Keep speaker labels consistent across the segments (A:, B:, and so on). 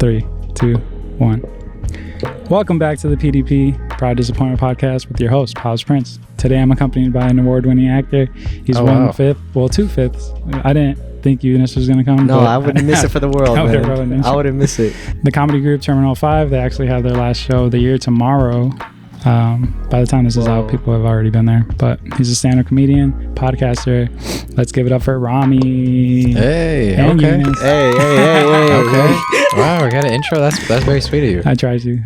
A: 3, 2, 1. Welcome back to the PDP Proud Disappointment Podcast with your host, Paz Prince. Today I'm accompanied by an award-winning actor. He's 2/5. I didn't think Younis was going to come.
B: No, I wouldn't miss it for the world, man. I wouldn't miss it.
A: The comedy group Terminal 5, they actually have their last show of the year tomorrow. By the time this is out, people have already been there. But he's a stand-up comedian, podcaster. Let's give it up for Rami.
C: Hey,
A: and
C: okay.
A: Younis.
B: Hey.
C: Okay. Wow, we got an intro. That's very sweet of you.
A: I tried to.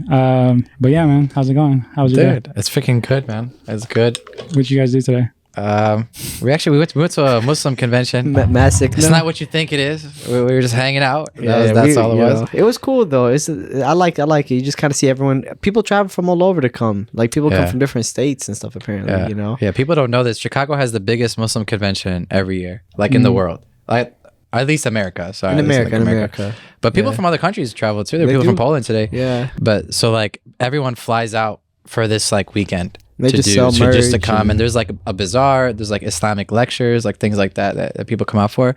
A: But yeah, man, how's it going? How was your day?
C: It's freaking good, man. It's good.
A: What'd you guys do today?
C: We went to a Muslim convention.
B: Massive.
C: It's not what you think it is. We were just hanging out. That's all it was.
B: It was cool though. I like it. You just kind of see everyone. People travel from all over to come. Like people come from different states and stuff. Apparently,
C: Yeah.
B: you know.
C: Yeah, people don't know this. Chicago has the biggest Muslim convention every year, like in the world. Like at least America. Sorry,
B: In America.
C: But people from other countries travel too. There are people from Poland today.
B: Yeah.
C: But so like everyone flies out for this like weekend.
B: They just sell merch
C: just to come, and there's like a bazaar, there's like Islamic lectures, like things like that people come out for.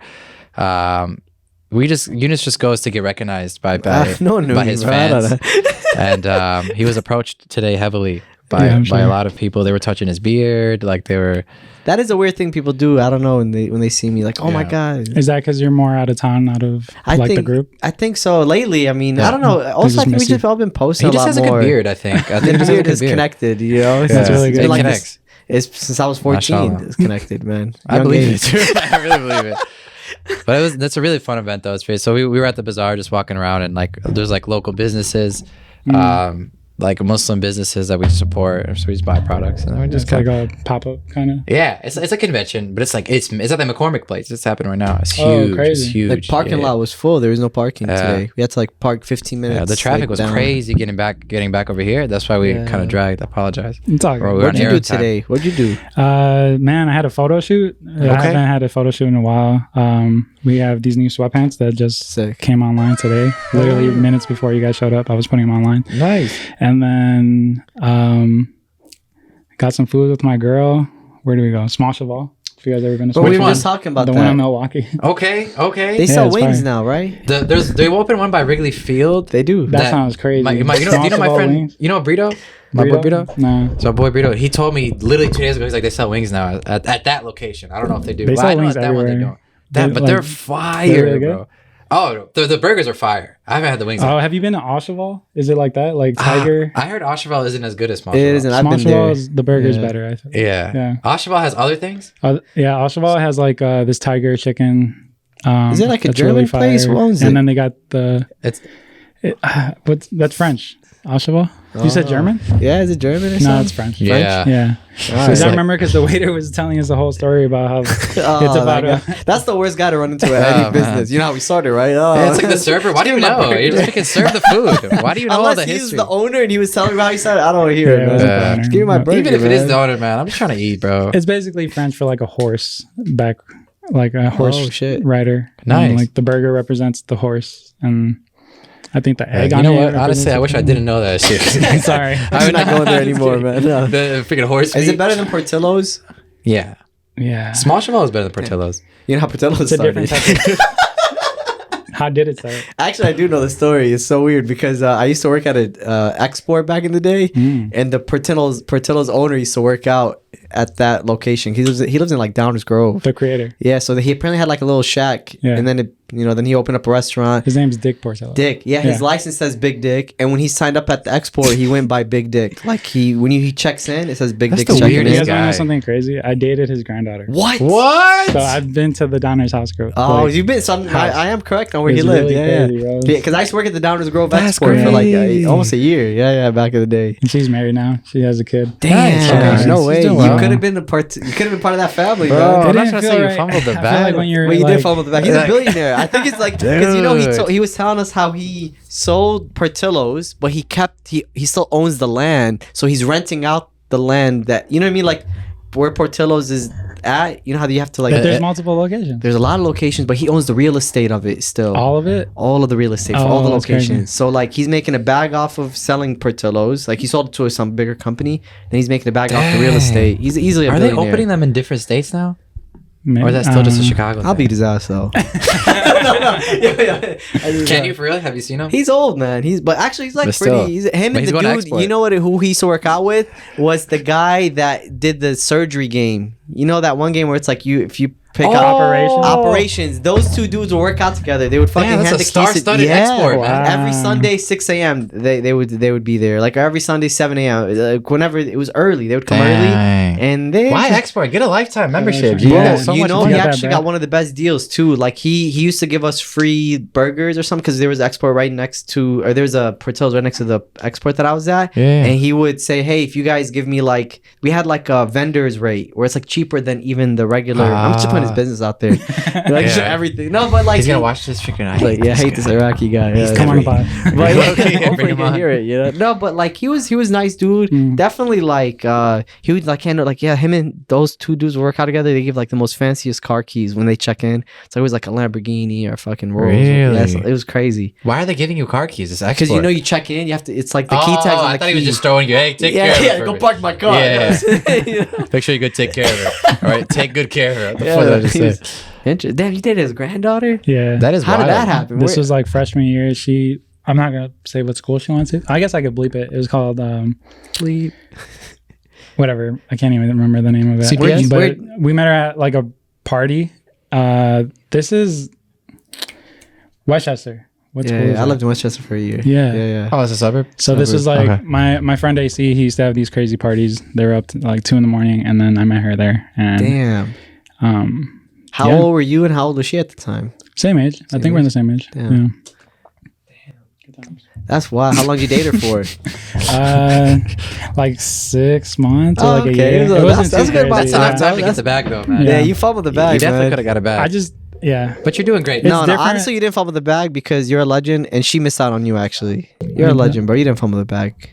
C: Younis just goes to get recognized by his fans, and he was approached today heavily by a lot of people. They were touching his beard, like they were.
B: That is a weird thing people do. I don't know when they see me, like, oh my god.
A: Is that because you're more out of town, out of the group?
B: I think so. Lately, I mean, I don't know. Also, I think we just all been posting.
C: He just has a good beard. I think
B: the beard is connected. You know,
A: that's really good.
C: It connects.
B: It's since I was 14. It's connected, man.
C: I believe it too. I really believe it. But that's a really fun event though. It's great. So we were at the bazaar just walking around, and like there's like local businesses. Like Muslim businesses that we support, so we just buy products, and then we just
A: like a pop-up kind of.
C: Yeah, it's a convention, but it's like it's at the McCormick place. It's happening right now. It's huge.
A: Crazy.
C: It's huge.
B: The parking lot was full. There was no parking today. We had to like park 15 minutes.
C: Yeah, the traffic was crazy getting back over here. That's why we kind of dragged. I apologize.
B: What'd you do today? What'd you do?
A: Man, I had a photo shoot. I haven't had a photo shoot in a while. We have these new sweatpants that just came online today. Literally minutes before you guys showed up, I was putting them online.
C: Nice.
A: And then got some food with my girl. Where do we go? Small Cheval. If you guys ever been to Small
B: We
A: Cheval.
B: were just talking about
A: the one in Milwaukee.
C: Okay.
B: They sell wings now, right?
C: They opened one by Wrigley Field.
B: They do.
A: That sounds crazy.
C: You know my friend. Wings? You know Brito? My boy Brito?
A: No.
C: So boy Brito, he told me literally 2 days ago. He's like, they sell wings now at that location. I don't know if they do.
A: They sell wings
C: at that
A: everywhere.
C: one they don't. But they're fire,
A: they're really
C: bro. Oh, the burgers are fire. I haven't had the wings.
A: Oh, have you been to Oshaval? Is it like that? Like Tiger?
C: I heard Oshaval isn't as good as Small Cheval.
B: It isn't. I've
A: Small
B: been there.
A: the burger's better, I think.
C: Yeah. Oshaval has other things?
A: Yeah, Oshaval has like this Tiger chicken.
B: Is it like a German place? What owns it?
A: And then they got
C: that's
A: French. Oshaval? You said German?
B: Yeah, is it German or something?
A: No, it's French.
C: Yeah.
A: Because I remember because the waiter was telling us the whole story about how it's about
B: that's the worst guy to run into at any business. You know how we started, right?
C: It's like the server. Why do you know? You just freaking serve the food. Why do you know all the history?
B: Unless he was the owner and he was telling me how he started. I don't want to hear it, man. Just give me my burger,
C: even if it is the owner, man. I'm just trying to eat, bro.
A: It's basically French for like a horse like a horse rider.
C: Nice.
A: And, like the burger represents the horse, and I think the egg on it.
C: You know what? Honestly, I wish I didn't know that shit.
A: Sorry.
B: I'm not going there anymore, man. No.
C: The freaking horse meat.
B: Is it better than Portillo's?
C: Yeah.
A: Yeah.
C: Small Cheval is better than Portillo's.
B: You know how Portillo's started?
A: How did it start?
B: Actually, I do know the story. It's so weird because I used to work at an export back in the day, and the Portillo's owner used to work out at that location. He lives in like Downers Grove.
A: The creator.
B: Yeah, so he apparently had like a little shack, and then then he opened up a restaurant.
A: His name's Dick Portillo.
B: Dick, his license says Big Dick, and when he signed up at the export, he went by Big Dick. Like when he checks in, it says Big Dick.
A: You guys want to know something crazy? I dated his granddaughter.
B: What?
A: So I've been to the Downers House Grove.
B: Oh, you've been. So I am correct on where he lived.
A: Really
B: because I used to work at the Downers Grove export for like almost a year. Yeah, back in the day.
A: And she's married now. She has a kid.
B: Damn, no way. You could have been part of that family, bro.
C: I'm not trying to say you fumbled the bag.
A: Like
B: you did fumble the bag. He's a billionaire. I think it's like because he was telling us how he sold Portillo's, but he still owns the land, so he's renting out the land that what I mean, like where Portillo's is at. You know how you have to like.
A: But there's multiple locations.
B: There's a lot of locations, but he owns the real estate of it still.
A: All of it.
B: All of the real estate for all the locations.
A: Crazy.
B: So like he's making a bag off of selling Portillo's. Like he sold it to some bigger company, and he's making a bag off the real estate. He's easily.
C: Are they opening them in different states now?
A: Maybe,
C: Or is that still just a Chicago
B: I'll
C: thing?
B: beat his ass though.
C: Can you for real? Have you seen him?
B: He's old, man. But actually, he's like
C: But
B: pretty.
C: still.
B: He's him
C: But
B: and
C: he's
B: the
C: going to
B: dude.
C: export.
B: You know what? Who he used to work out with was the guy that did the surgery game. You know that one game where it's like if you pick up operations. Those two dudes would work out together. They would fucking
C: Damn,
B: hand
C: that's
B: the
C: a
B: keys.
C: star-studded export, man.
B: Every Sunday 6 a.m. They would be there. Like every Sunday 7 a.m. Like whenever it was early, they would come early. And they
C: Why export? Get a lifetime membership.
A: Bro,
C: Yeah,
B: Bro, you know,
A: money.
B: he
A: Got that,
B: actually
A: bro.
B: got one of the best deals too. Like he used to give us free burgers or something because there was an export right next to, or there was a Portillo's right next to the export that I was at.
C: Yeah.
B: And he would say, "Hey, if you guys give me like, we had like a vendor's rate where it's like cheaper than even the regular." I'm just putting his business out there, like
C: Yeah.
B: everything. No, but like
C: He's gonna watch this freaking.
B: Like, yeah, I hate this Iraqi guy. Yeah,
A: Come on the pod.
B: but
C: Okay,
B: hopefully
C: bring
B: you
C: him
B: can
C: on.
B: hear it. You know? No, but like he was nice, dude. Definitely like he would like handle like him and those two dudes would work out together. They give like the most fanciest car keys when they check in. It's always like a Lamborghini or a fucking Rolls.
C: Really?
B: Yes, it was crazy.
C: Why are they giving you car keys? It's
B: Because you know you check in, you have to. It's like the key tags. On
C: I
B: the
C: thought
B: key.
C: he was just throwing you. Hey, take care
B: Yeah,
C: of it.
B: yeah.
C: for
B: Go
C: me."
B: park my car.
C: Yeah.
B: You know?
C: Make sure you go take care of her. All right, take good care of her. What the
B: Yeah,
C: fuck did I just
B: he was-
C: say?
B: Damn, you dated his granddaughter?
A: Yeah.
C: That is
B: How did
C: wild.
B: that happen?
A: This
B: Where-
A: was like freshman year. I'm not gonna say what school she went to. I guess I could bleep it. It was called
B: Bleep.
A: whatever. I can't even remember the name of it.
C: CPS?
A: But we met her at like a party. This is Westchester. What school is
B: I
A: that?
B: lived in Westchester for a year.
A: Yeah.
B: yeah.
C: Oh, it's a suburb.
A: So this was like
C: Okay.
A: my friend AC. He used to have these crazy parties. They were up to like 2 a.m, and then I met her there. And
B: Damn. How
A: yeah.
B: old were you and how old was she at the time?
A: same age. I think we're in the same age.
B: Damn. That's wild. How long did you date her for?
A: Yeah. Like 6 months or
B: Oh,
A: like a
B: okay.
A: year.
B: So
A: It wasn't
B: that's
A: too
B: a good amount of
A: crazy.
C: That's enough
B: Yeah.
C: time to get the bag though, man.
B: Yeah,
A: Yeah.
B: you fumbled the
C: You
B: bag,
C: definitely
B: man.
C: could have got a bag.
A: Yeah.
C: But you're doing great.
A: It's
B: No,
A: different.
B: honestly, you didn't fumble the bag because you're a legend, and she missed out on you. Actually, you're a legend, bro. You didn't fumble the bag. It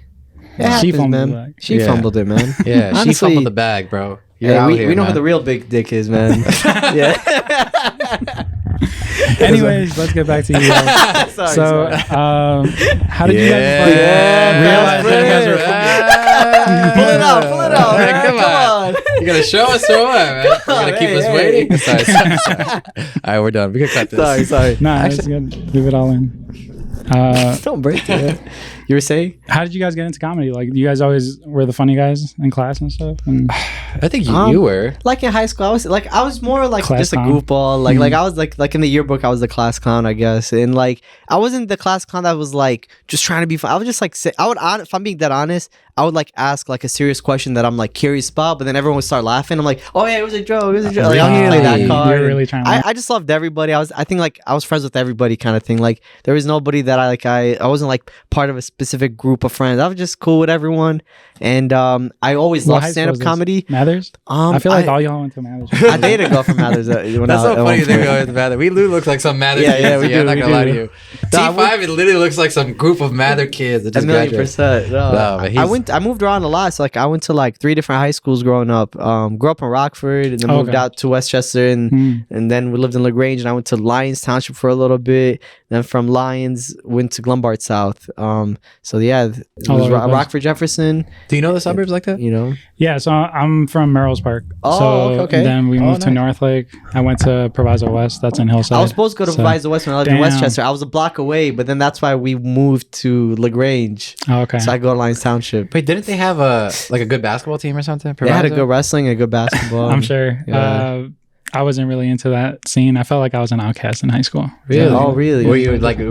A: She
B: happens,
A: fumbled
B: man.
A: the bag.
B: She
C: Yeah.
B: fumbled it, man.
C: Yeah, she
B: Honestly,
C: fumbled the bag, bro. You're
B: Hey,
C: out
B: we
C: here,
B: know who
C: man.
B: the real big dick is, man. Yeah.
A: Anyways, let's get back to you guys.
B: Sorry,
A: So,
B: sorry.
A: how did you guys
B: Yeah,
A: realize that you guys were
B: Pull it out, pull it out.
C: Man,
B: man.
C: come on. You gonna show us or what, man? You're gonna keep
B: Hey,
C: us
B: hey.
C: waiting. Sorry. All right, we're done. We can cut this.
B: Sorry.
A: Nah, it's good. Leave it all in.
B: Don't break it. Man. You were saying?
A: How did you guys get into comedy? Like, you guys always were the funny guys in class and stuff? And
C: I think you were.
B: Like in high school, I was more like
A: Class
B: just a
A: clown.
B: goofball. Like I was like in the yearbook, I was the class clown, I guess. And like I wasn't the class clown that was like just trying to be fun. I was just like if I'm being that honest, I would like ask like a serious question that I'm like curious about, but then everyone would start laughing. I'm like, oh yeah, it was a joke. It was a joke. Like, I would play that
C: Really?
B: card.
A: You're really trying to
B: I just loved everybody. I think like I was friends with everybody kind of thing. Like there was nobody that I wasn't like part of a specific group of friends. I was just cool with everyone. And I always
A: What
B: loved
A: high school
B: stand-up
A: was this?
B: comedy.
A: Mathers? I feel like all y'all went to Mathers.
B: I dated a girl from Mathers.
C: That's so funny. You think we always Mather. We do look like some Mather
B: Yeah,
C: kids.
B: yeah, we do,
C: I'm not
B: we
C: gonna lie
B: do.
C: to you.
B: Nah,
C: T5, it literally looks like some group of Mather kids that
B: A
C: just
B: million
C: graduated.
B: %. No,
C: No, but
B: I moved around a lot. So like I went to like 3 different high schools growing up. Grew up in Rockford and then moved
A: Okay.
B: out to Westchester and then we lived in LaGrange and I went to Lyons Township for a little bit. Then from Lyons went to Glenbard South. So yeah, it
A: All
B: was
A: over the place.
B: Rockford Jefferson.
C: Do you know the suburbs like that?
B: You know.
A: Yeah, so I'm from Merrill's Park.
B: Oh,
A: so
B: okay.
A: Then we moved to
C: nice.
A: Northlake. I went to Proviso West. That's in Hillside.
B: I was supposed to go to
A: So-
B: Proviso West when I lived in
A: Damn.
B: Westchester. I was a block away, but then that's why we moved to LaGrange.
A: Oh, okay.
B: So I go to Lyons Township.
C: Wait, didn't they have a good basketball team or something?
B: They had a
C: Proviso?
B: good wrestling and a good basketball.
A: I'm sure.
B: Yeah.
A: I wasn't really into that scene. I felt like I was an outcast in high school.
C: Really?
B: Oh, really?
C: Were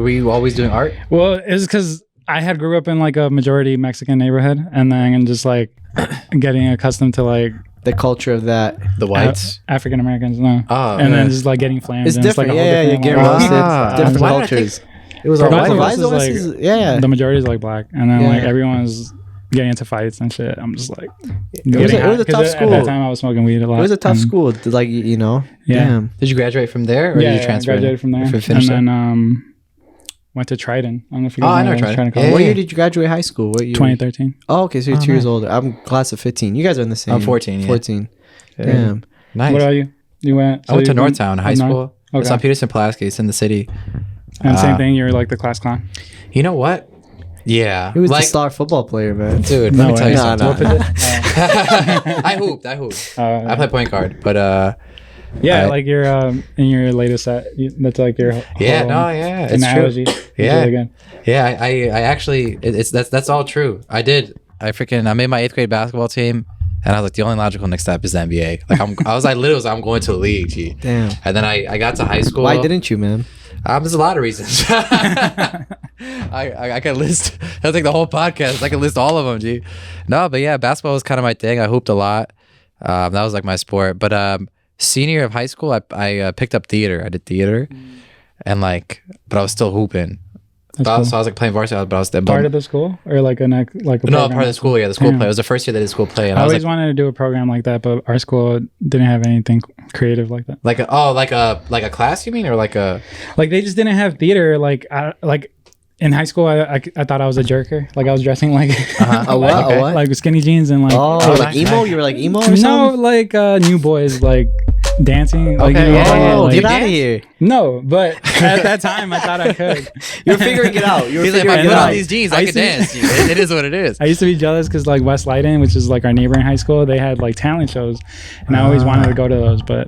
C: you always doing art?
A: Well, it was because I had grew up in like a majority Mexican neighborhood, and then just like getting accustomed to like
B: The culture of that.
C: The whites?
A: African Americans, no.
C: Oh,
A: and
C: yeah.
A: then just like getting flamed.
B: It's
A: and
B: different.
A: It's like a whole
B: Yeah, you
A: different,
B: get
A: like,
B: roasted.
C: Ah.
B: Different
C: Why did I
B: cultures.
C: It was
A: all
C: all
A: Proviso
C: white.
A: West is,
B: Proviso West
A: like,
B: is, yeah.
A: the majority is like black, and then like
B: Yeah.
A: everyone's getting into fights and shit. I'm just like,
B: was a tough
A: At
B: school.
A: that time, I was smoking weed a lot.
B: It was a tough
A: and-
B: school. To, like, you know.
A: Yeah.
B: Damn.
C: Did you graduate from there or
A: Yeah,
C: did you transfer?
A: I graduated from there,
C: Or
A: and
C: finish it?
A: then went to Triton. I don't know if you guys
C: Oh, I know
A: what
C: Triton.
A: Triton
C: Yeah,
A: College.
B: What year did you graduate high school? What year?
A: 2013.
B: Oh, okay. So you're 2
C: nice.
B: years older. I'm class of 15. You guys are in the same.
C: I'm 14, yeah.
B: 14.
C: Yeah.
B: Damn.
C: Nice.
A: What about you? You went.
C: I went to
A: you went
C: Northtown High
A: up north?
C: School. It's
A: Okay.
C: on Peterson Pulaski. It's in the city.
A: And same thing. You're like the class clown.
C: You know what? Yeah.
B: He was
C: like,
B: the star football player, man.
C: dude,
A: No
C: let me tell
A: way.
C: you
B: Nah,
C: something.
B: nah.
C: I hooped. I
A: Uh,
C: play point guard, but
A: Yeah, like your in your latest set. That's like your
C: it's
A: analogy.
C: true.
A: Yeah, really good.
C: Yeah. I actually that's all true. I made my 8th grade basketball team, and I was like, the only logical next step is the NBA. Like I'm going to the league. Gee.
B: Damn.
C: And then I got to high school.
B: Why didn't you, man?
C: There's a lot of reasons. I could list. That'll take the whole podcast. I could list all of them. Gee. No, but yeah, basketball was kind of my thing. I hooped a lot. That was like my sport. But senior year of high school, I picked up theater. I did theater, and but I was still hooping.
A: Cool.
C: So I was like playing varsity, but I was
A: part of the school or like a
C: no, part of the school. Yeah, the school play. It was the first year that I did school play. And
A: I always wanted to do a program like that, but our school didn't have anything creative like that.
C: Like a class, you mean, or like
A: they just didn't have theater. Like in high school, I thought I was a jerker. Like I was dressing like
B: a what?
A: Like with skinny jeans and like
B: like emo. You were like emo or something?
A: No, like new boys like dancing. Like,
C: okay,
B: get out of here.
A: No, but at that time I thought I could.
B: You were figuring it out.
C: He's like, if I put on these jeans, I can dance. It is what it is.
A: I used to be jealous because like West Leiden, which is like our neighboring high school, they had like talent shows, and I always wanted to go to those, but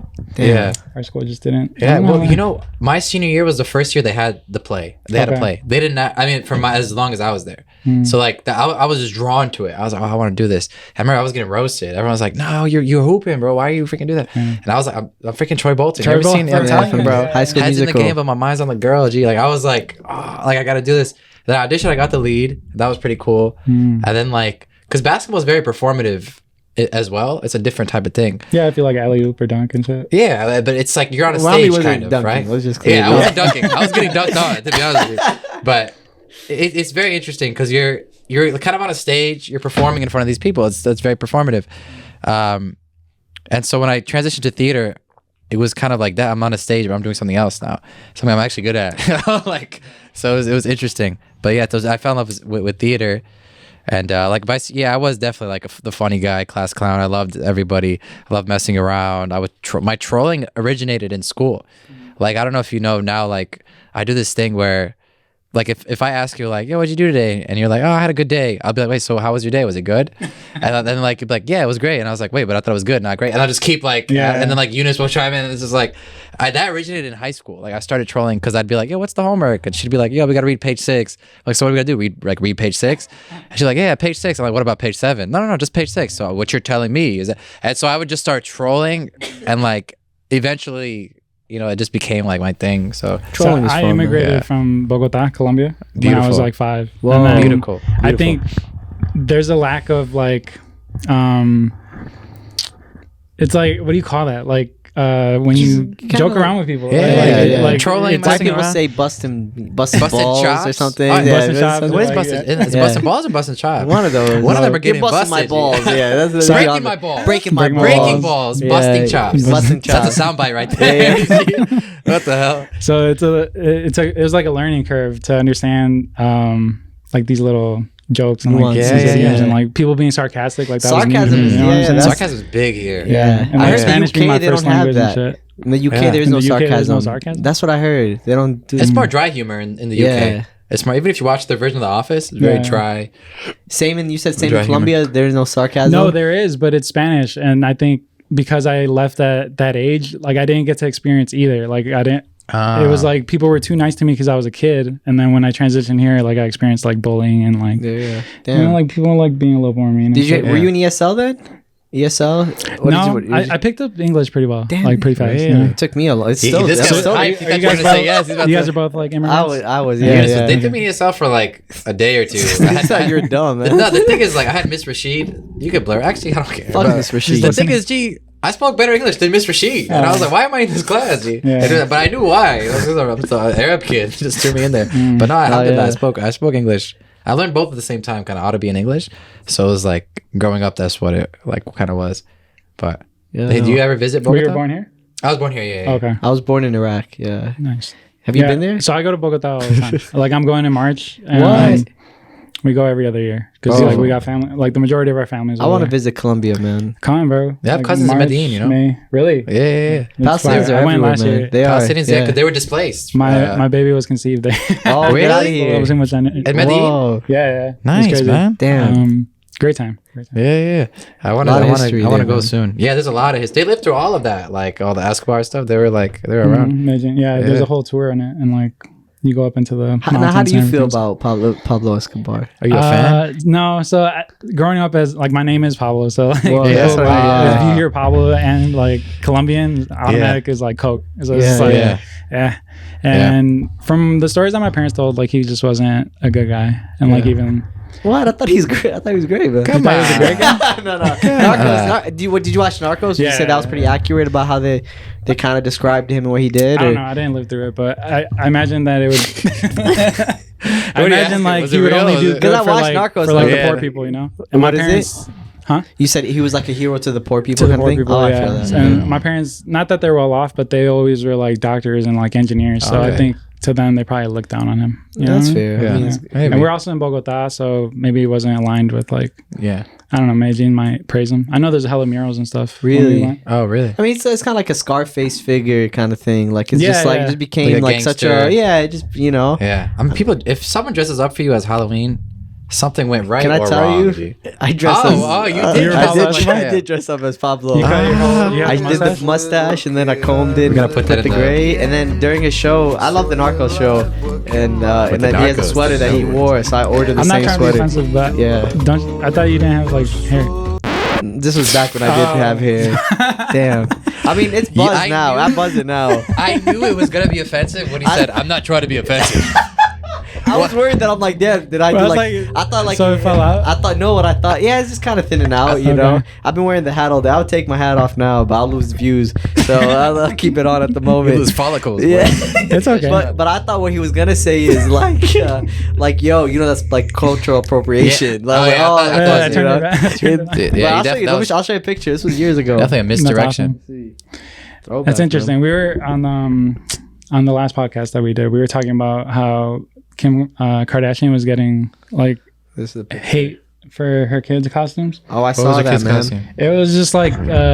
A: our school just didn't.
C: Yeah, well, my senior year was the first year they had the play. They had a play. They didn't. I mean, as long as I was there. So like I was just drawn to it. I was like, oh, I want to do this. I remember I was getting roasted. Everyone was like, no, you're hooping, bro. Why are you freaking do that? And I was like, I'm freaking Troy Bolton. You ever seen him, bro?
B: High School
C: Heads
B: Musical.
C: in the game, but my mind's on the girl. Gee, like I was like, oh, like I got to do this. Then I auditioned. I got the lead. That was pretty cool. And then because basketball is very performative as well. It's a different type of thing.
A: Yeah, I feel like alley oop or dunk and shit.
C: Yeah, but it's like you're on a
B: Rami
C: stage kind of,
B: dunking.
C: right?
B: Let's just clear
C: Yeah,
B: it
C: I
B: up.
C: wasn't dunking. I was getting dunked on, to be honest with you. But it's very interesting because you're kind of on a stage. You're performing in front of these people. It's very performative. And so when I transitioned to theater, it was kind of like that. I'm on a stage, but I'm doing something else now. Something I'm actually good at. So it was interesting. But yeah, I fell in love with theater. And I was definitely like the funny guy, class clown. I loved everybody. I loved messing around. My trolling originated in school. Like, I don't know if you know now, like I do this thing where like if I ask you like, yo, what'd you do today? And you're like, oh, I had a good day. I'll be like, wait, so how was your day? Was it good? And then like, you'd be like, yeah, it was great. And I was like, wait, but I thought it was good, not great. And I'll just keep like, and then like Younis will chime in, and it's just like, that originated in high school. Like I started trolling because I'd be like, yo, what's the homework? And she'd be like, yo, we got to read page 6. Like, so what are we gonna do? Read page 6? And she's like, yeah, page 6. I'm like, what about page 7? No, just page 6. So what you're telling me is that, and so I would just start trolling, and like eventually, it just became like my thing. So
A: I immigrated from Bogota, Colombia, when I was like 5.
B: Whoa.
C: Beautiful.
A: I think there's a lack of like, it's like, what do you call that? Like when you joke around with people, like
C: trolling.
B: White people say busting balls
C: chops?
B: or something.
A: Busting chops.
C: What is busting? Is it busting balls or busting chops?
B: One of those.
C: One of them are getting
B: You're busting
C: busted.
B: my balls. Yeah, that's
C: breaking my balls.
B: Breaking my balls.
C: Breaking balls. Busting chops.
B: Busting chops.
C: That's a soundbite right there. What the hell?
A: So it was like a learning curve to understand like these little jokes and like and like people being sarcastic, like that.
B: Sarcasm
A: was new to me,
C: Sarcasm is big here.
A: And like Spanish being my first language and shit.
B: In the UK, there's no sarcasm.
A: There's no sarcasm.
B: That's what I heard. They don't do.
C: It's more dry humor in the UK. It's more, even if you watch the version of The Office, it's very dry.
B: Same in Colombia. There's no sarcasm.
A: No, there is, but it's Spanish, and I think because I left at that age, like I didn't get to experience either. Like I didn't. It was like people were too nice to me because I was a kid, and then when I transitioned here, like I experienced like bullying and like like people like being a little more mean.
B: Were you in ESL then? ESL?
A: No, I picked up English pretty well, like pretty fast.
B: It took me a lot. It's still.
A: You guys are both like immigrants.
B: I was.
C: They took me to ESL for like a day or two.
B: I thought you were dumb, man.
C: No, the thing is, like, I had Miss Rashid. You could blur. Actually, I don't care.
B: Fuck Miss Rashid.
C: The thing is, I spoke better English than Miss Rashid, and I was like, "Why am I in this class?" But I knew why. I'm an Arab kid, just threw me in there. But no, I spoke English. I learned both at the same time, kind of ought to be in English. So it was like growing up. That's what it like kind of was. But did you ever visit Bogota?
A: Were you born here?
C: I was born here. Yeah.
A: Okay.
B: I was born in Iraq. Yeah.
A: Nice.
B: Have you been there?
A: So I go to Bogota all the time. Like I'm going in March.
B: What?
A: We go every other year because like we got family. Like the majority of our families.
B: I want to visit Colombia, man.
A: Come on, bro.
C: They have cousins in Medellin,
A: May. Really?
C: Yeah.
B: Palestinians are everywhere, last year. They are.
C: Palestinians, because they were displaced.
A: My baby was conceived there.
B: Oh,
C: really?
A: It was in
C: Medellin?
A: Yeah.
C: Nice, man.
B: Damn.
A: Great time.
C: Yeah. I want to go soon. Yeah, there's a lot of history. They lived through all of that, like all the Escobar stuff. They were around.
A: Amazing. Yeah, there's a whole tour in it, and like you go up into the
B: how do you feel about Pablo Escobar?
C: Are you a fan?
A: No. So growing up as like my name is Pablo, so like,
B: if
A: you hear Pablo and like Colombian, automatic is like Coke. So it's just like And from the stories that my parents told, like he just wasn't a good guy, and like even.
B: What? I thought he was great. I thought he was great, man.
C: Come on.
B: He was a great guy? No. Narcos. Did you watch Narcos? Did you say that was pretty accurate about how they kind of described him and what he did?
A: I don't know. I didn't live through it, but I imagine that it would. I imagine like he would only do good for like, Narcos, for like the poor people, you know. And
B: what is it?
A: Huh?
B: You said he was like a hero to the poor people.
A: To the poor people, I feel that. And my parents, not that they're well off, but they always were like doctors and like engineers. So I think to them they probably looked down on him.
B: That's fair.
A: Yeah. And we're also in Bogota, so maybe he wasn't aligned with like.
C: Yeah.
A: I don't know. Medellin might praise him. I know there's hella murals and stuff.
B: Really?
C: Oh, really?
B: I mean, it's kind of like a Scarface figure kind of thing. Like it's just like it just became like such a just
C: Yeah. I mean, people. If someone dresses up for you as Halloween. Something went right.
B: Can I tell you? I dressed up.
C: Oh, you did.
B: I did dress up as Pablo. I did the mustache and then I combed it.
C: We gotta put that in
B: the gray. And then during a show, I love the Narcos show, and then he has a sweater that he wore, so I ordered the same sweater.
A: I'm not trying to be offensive, but I thought you didn't have like hair.
B: This was back when I did have hair. Damn. I mean, it's buzzed now. I buzz it now.
C: I knew it was gonna be offensive when he said, "I'm not trying to be offensive."
B: I was worried that I'm like, damn, did I do like I thought like
A: so it fell out?
B: I thought what I thought. Yeah, it's just kind of thinning out, you know. I've been wearing the hat all day. I would take my hat off now, but I'll lose views. So I'll keep it on at the moment.
C: You lose follicles.
B: Yeah.
A: It's okay.
B: But I thought what he was gonna say is like yo, that's like cultural appropriation. Like,
A: I turned it back.
B: I'll show you a picture. This was years ago.
C: Definitely a misdirection.
A: That's interesting. We were on the last podcast that we did. We were talking about how Kim Kardashian was getting like hate for her kids' costumes.
B: Oh, I saw that, man.
C: Costume?
A: It was just like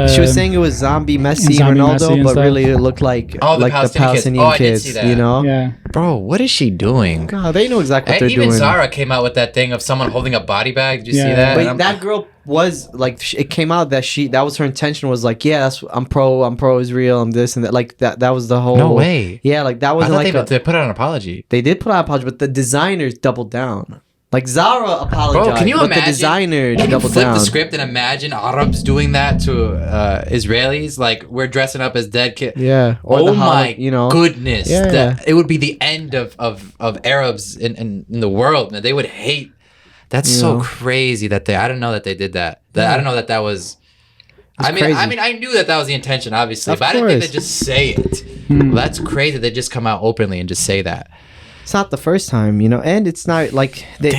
B: she was saying it was zombie Messi Ronaldo, but really it looked like the Palestinian kids. You know?
A: Yeah.
C: Bro, what is she doing?
B: God, they know exactly what they're doing.
C: Even Zara came out with that thing of someone holding a body bag. Did you see that?
B: But that girl was like, it came out that that was her intention. Was like, yeah, I'm pro Israel. I'm this and that. Like that was the whole.
C: No way.
B: Yeah, like that wasn't
C: they put out an apology.
B: They did put out an apology, but the designers doubled down. Like Zara apologized,
C: bro, can you imagine?
B: The designer
C: can you
B: doubled
C: flip
B: down.
C: The script and imagine Arabs doing that to Israelis? Like we're dressing up as dead kids.
B: Yeah.
C: Or my goodness. Yeah. It would be the end of Arabs in the world. Man. They would hate. That's so crazy that I didn't know that they did that. I don't know that was. I mean, I knew that was the intention, obviously, but I didn't think they'd just say it. That's crazy. They just come out openly and just say that.
B: It's not the first time, and it's not like like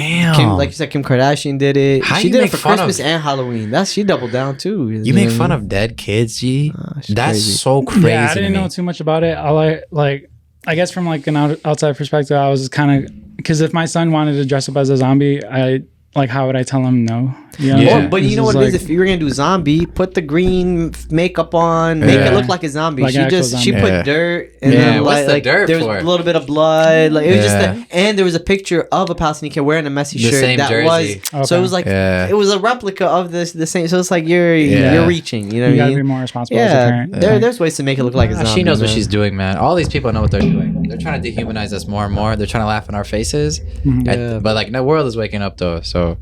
B: you said, Kim Kardashian did it. She did it for Christmas and Halloween. She doubled down too.
C: You make fun of dead kids, G. That's crazy. So crazy.
A: Yeah, I didn't know too much about it. I guess from like an outside perspective, I was kind of because if my son wanted to dress up as a zombie, how would I tell him no?
B: But you know what it is? If you were gonna do zombie, put the green makeup on, make it look like a zombie. Like she put dirt and then like
C: dirt
B: there was a little bit of blood. Like it was just and there was a picture of a Palestinian kid wearing a Messi shirt that
C: jersey.
B: So it was like it was a replica of the same. So it's like you're reaching. You know,
A: you gotta be more responsible as a parent.
B: There's ways to make it look like a zombie.
C: She knows what she's doing, man. All these people know what they're doing. They're trying to dehumanize us more and more. They're trying to laugh in our faces. But like the world is waking up though, so.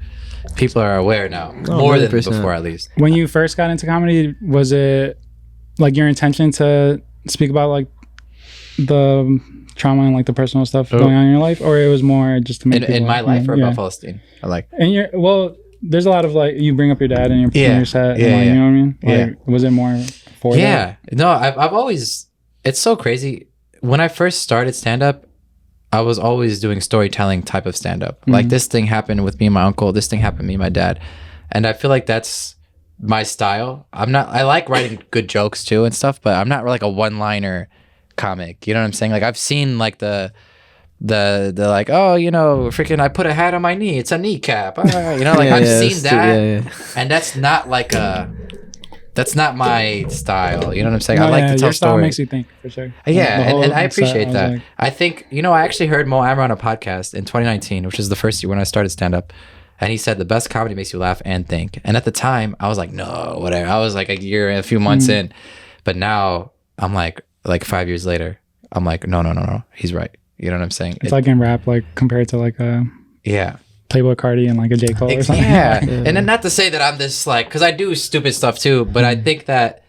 C: People are aware now, more than before at least.
A: When you first got into comedy, was it like your intention to speak about like the trauma and like the personal stuff going on in your life, or it was more just to make
C: in my life or about Palestine?
A: And there's a lot of like you bring up your dad and your set, and like, you know what I mean? Like, was it more for that?
C: No, I've always. It's so crazy. When I first started stand up, I was always doing storytelling type of stand-up. Like this thing happened with me and my uncle. This thing happened to me and my dad. And I feel like that's my style. I like writing good jokes too and stuff, but I'm not like a one-liner comic. You know what I'm saying? Like I've seen like the like, oh, freaking I put a hat on my knee. It's a kneecap. I've seen that. And that's not like that's not my style. You know what I'm saying? I like to tell
A: your style
C: stories.
A: makes you think, for sure.
C: Yeah, and I appreciate that. I think, I actually heard Mo Ammer on a podcast in 2019, which is the first year when I started stand-up. and he said the best comedy makes you laugh and think. And at the time, I was like, no, whatever. I was like a year and a few months in, but now I'm like 5 years later, I'm like, no, he's right. You know what I'm saying?
A: It's like in rap, like compared to like a Playboy Cardi and like a J. Cole or something.
C: Yeah. And then not to say that I'm this like, because I do stupid stuff too, but I think that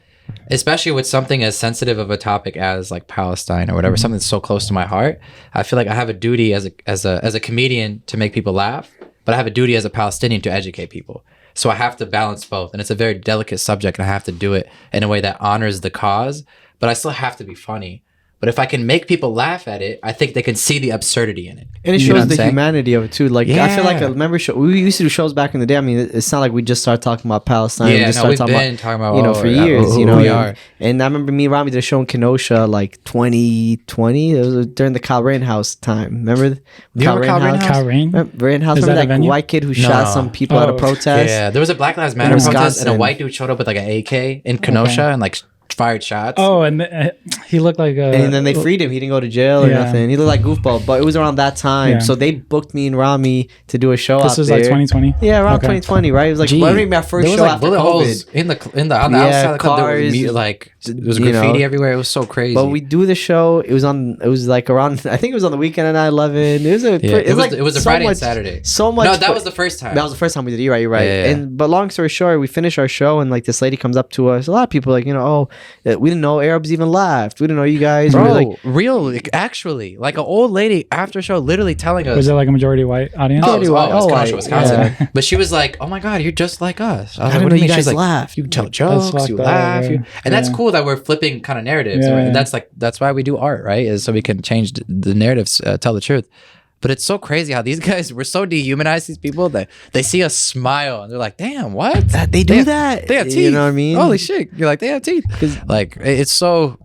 C: especially with something as sensitive of a topic as like Palestine or whatever, something that's so close to my heart, I feel like I have a duty as a comedian to make people laugh, but I have a duty as a Palestinian to educate people. So I have to balance both, and it's a very delicate subject, and I have to do it in a way that honors the cause, but I still have to be funny. But if I can make people laugh at it, I think they can see the absurdity in it.
B: And it shows the humanity of it too. Like I feel like remember we used to do shows back in the day. I mean, it's not like we just started talking about Palestine.
C: Yeah,
B: we've
C: been talking about
B: you know for years. You know, and I remember me and Rami did a show in Kenosha like 2020. It was during the Kyle Rittenhouse time. Remember
C: Kyle Rittenhouse?
A: Kyle
B: Rittenhouse. Remember that white kid who shot some people at a protest?
C: Yeah, there was a Black Lives Matter protest, and a white dude showed up with like an AK in Kenosha and like fired shots.
A: Oh, and he looked like a...
B: And then they freed him. He didn't go to jail or nothing. He looked like goofball. But it was around that time. Yeah. So they booked me and Rami to do a show out there. This
A: was like 2020?
B: Yeah, around 2020, right? It was like my first show after
C: bullet
B: COVID.
C: Holes on the outside of the club. There was, like, there was graffiti everywhere. It was so crazy.
B: But we do the show. It was like around... I think it was on the weekend of 9/11.
C: It was a Friday and Saturday.
B: So much...
C: No, that was the first time.
B: That was the first time we did it. You're right.
C: Yeah.
B: But long story short, we finished our show and like this lady comes up to us. A lot of people like, we didn't know Arabs even laughed. We didn't know you guys.
C: Bro, actually, like an old lady after show literally telling us.
A: Was it like a majority white audience?
C: Oh, it was Wisconsin. Yeah. But she was like, "Oh my God, you're just like us." I was like, "What do you mean?" She's like,
B: laugh.
C: You tell jokes, you laugh, and that's cool that we're flipping kind of narratives. Right? And that's why we do art, right? Is so we can change the narratives, tell the truth. But it's so crazy how these guys, we're so dehumanized, these people, that they see us smile and they're like, damn, what?
B: They do that.
C: They have teeth.
B: You know what I mean?
C: Holy shit. You're like, they have teeth. Like, it's so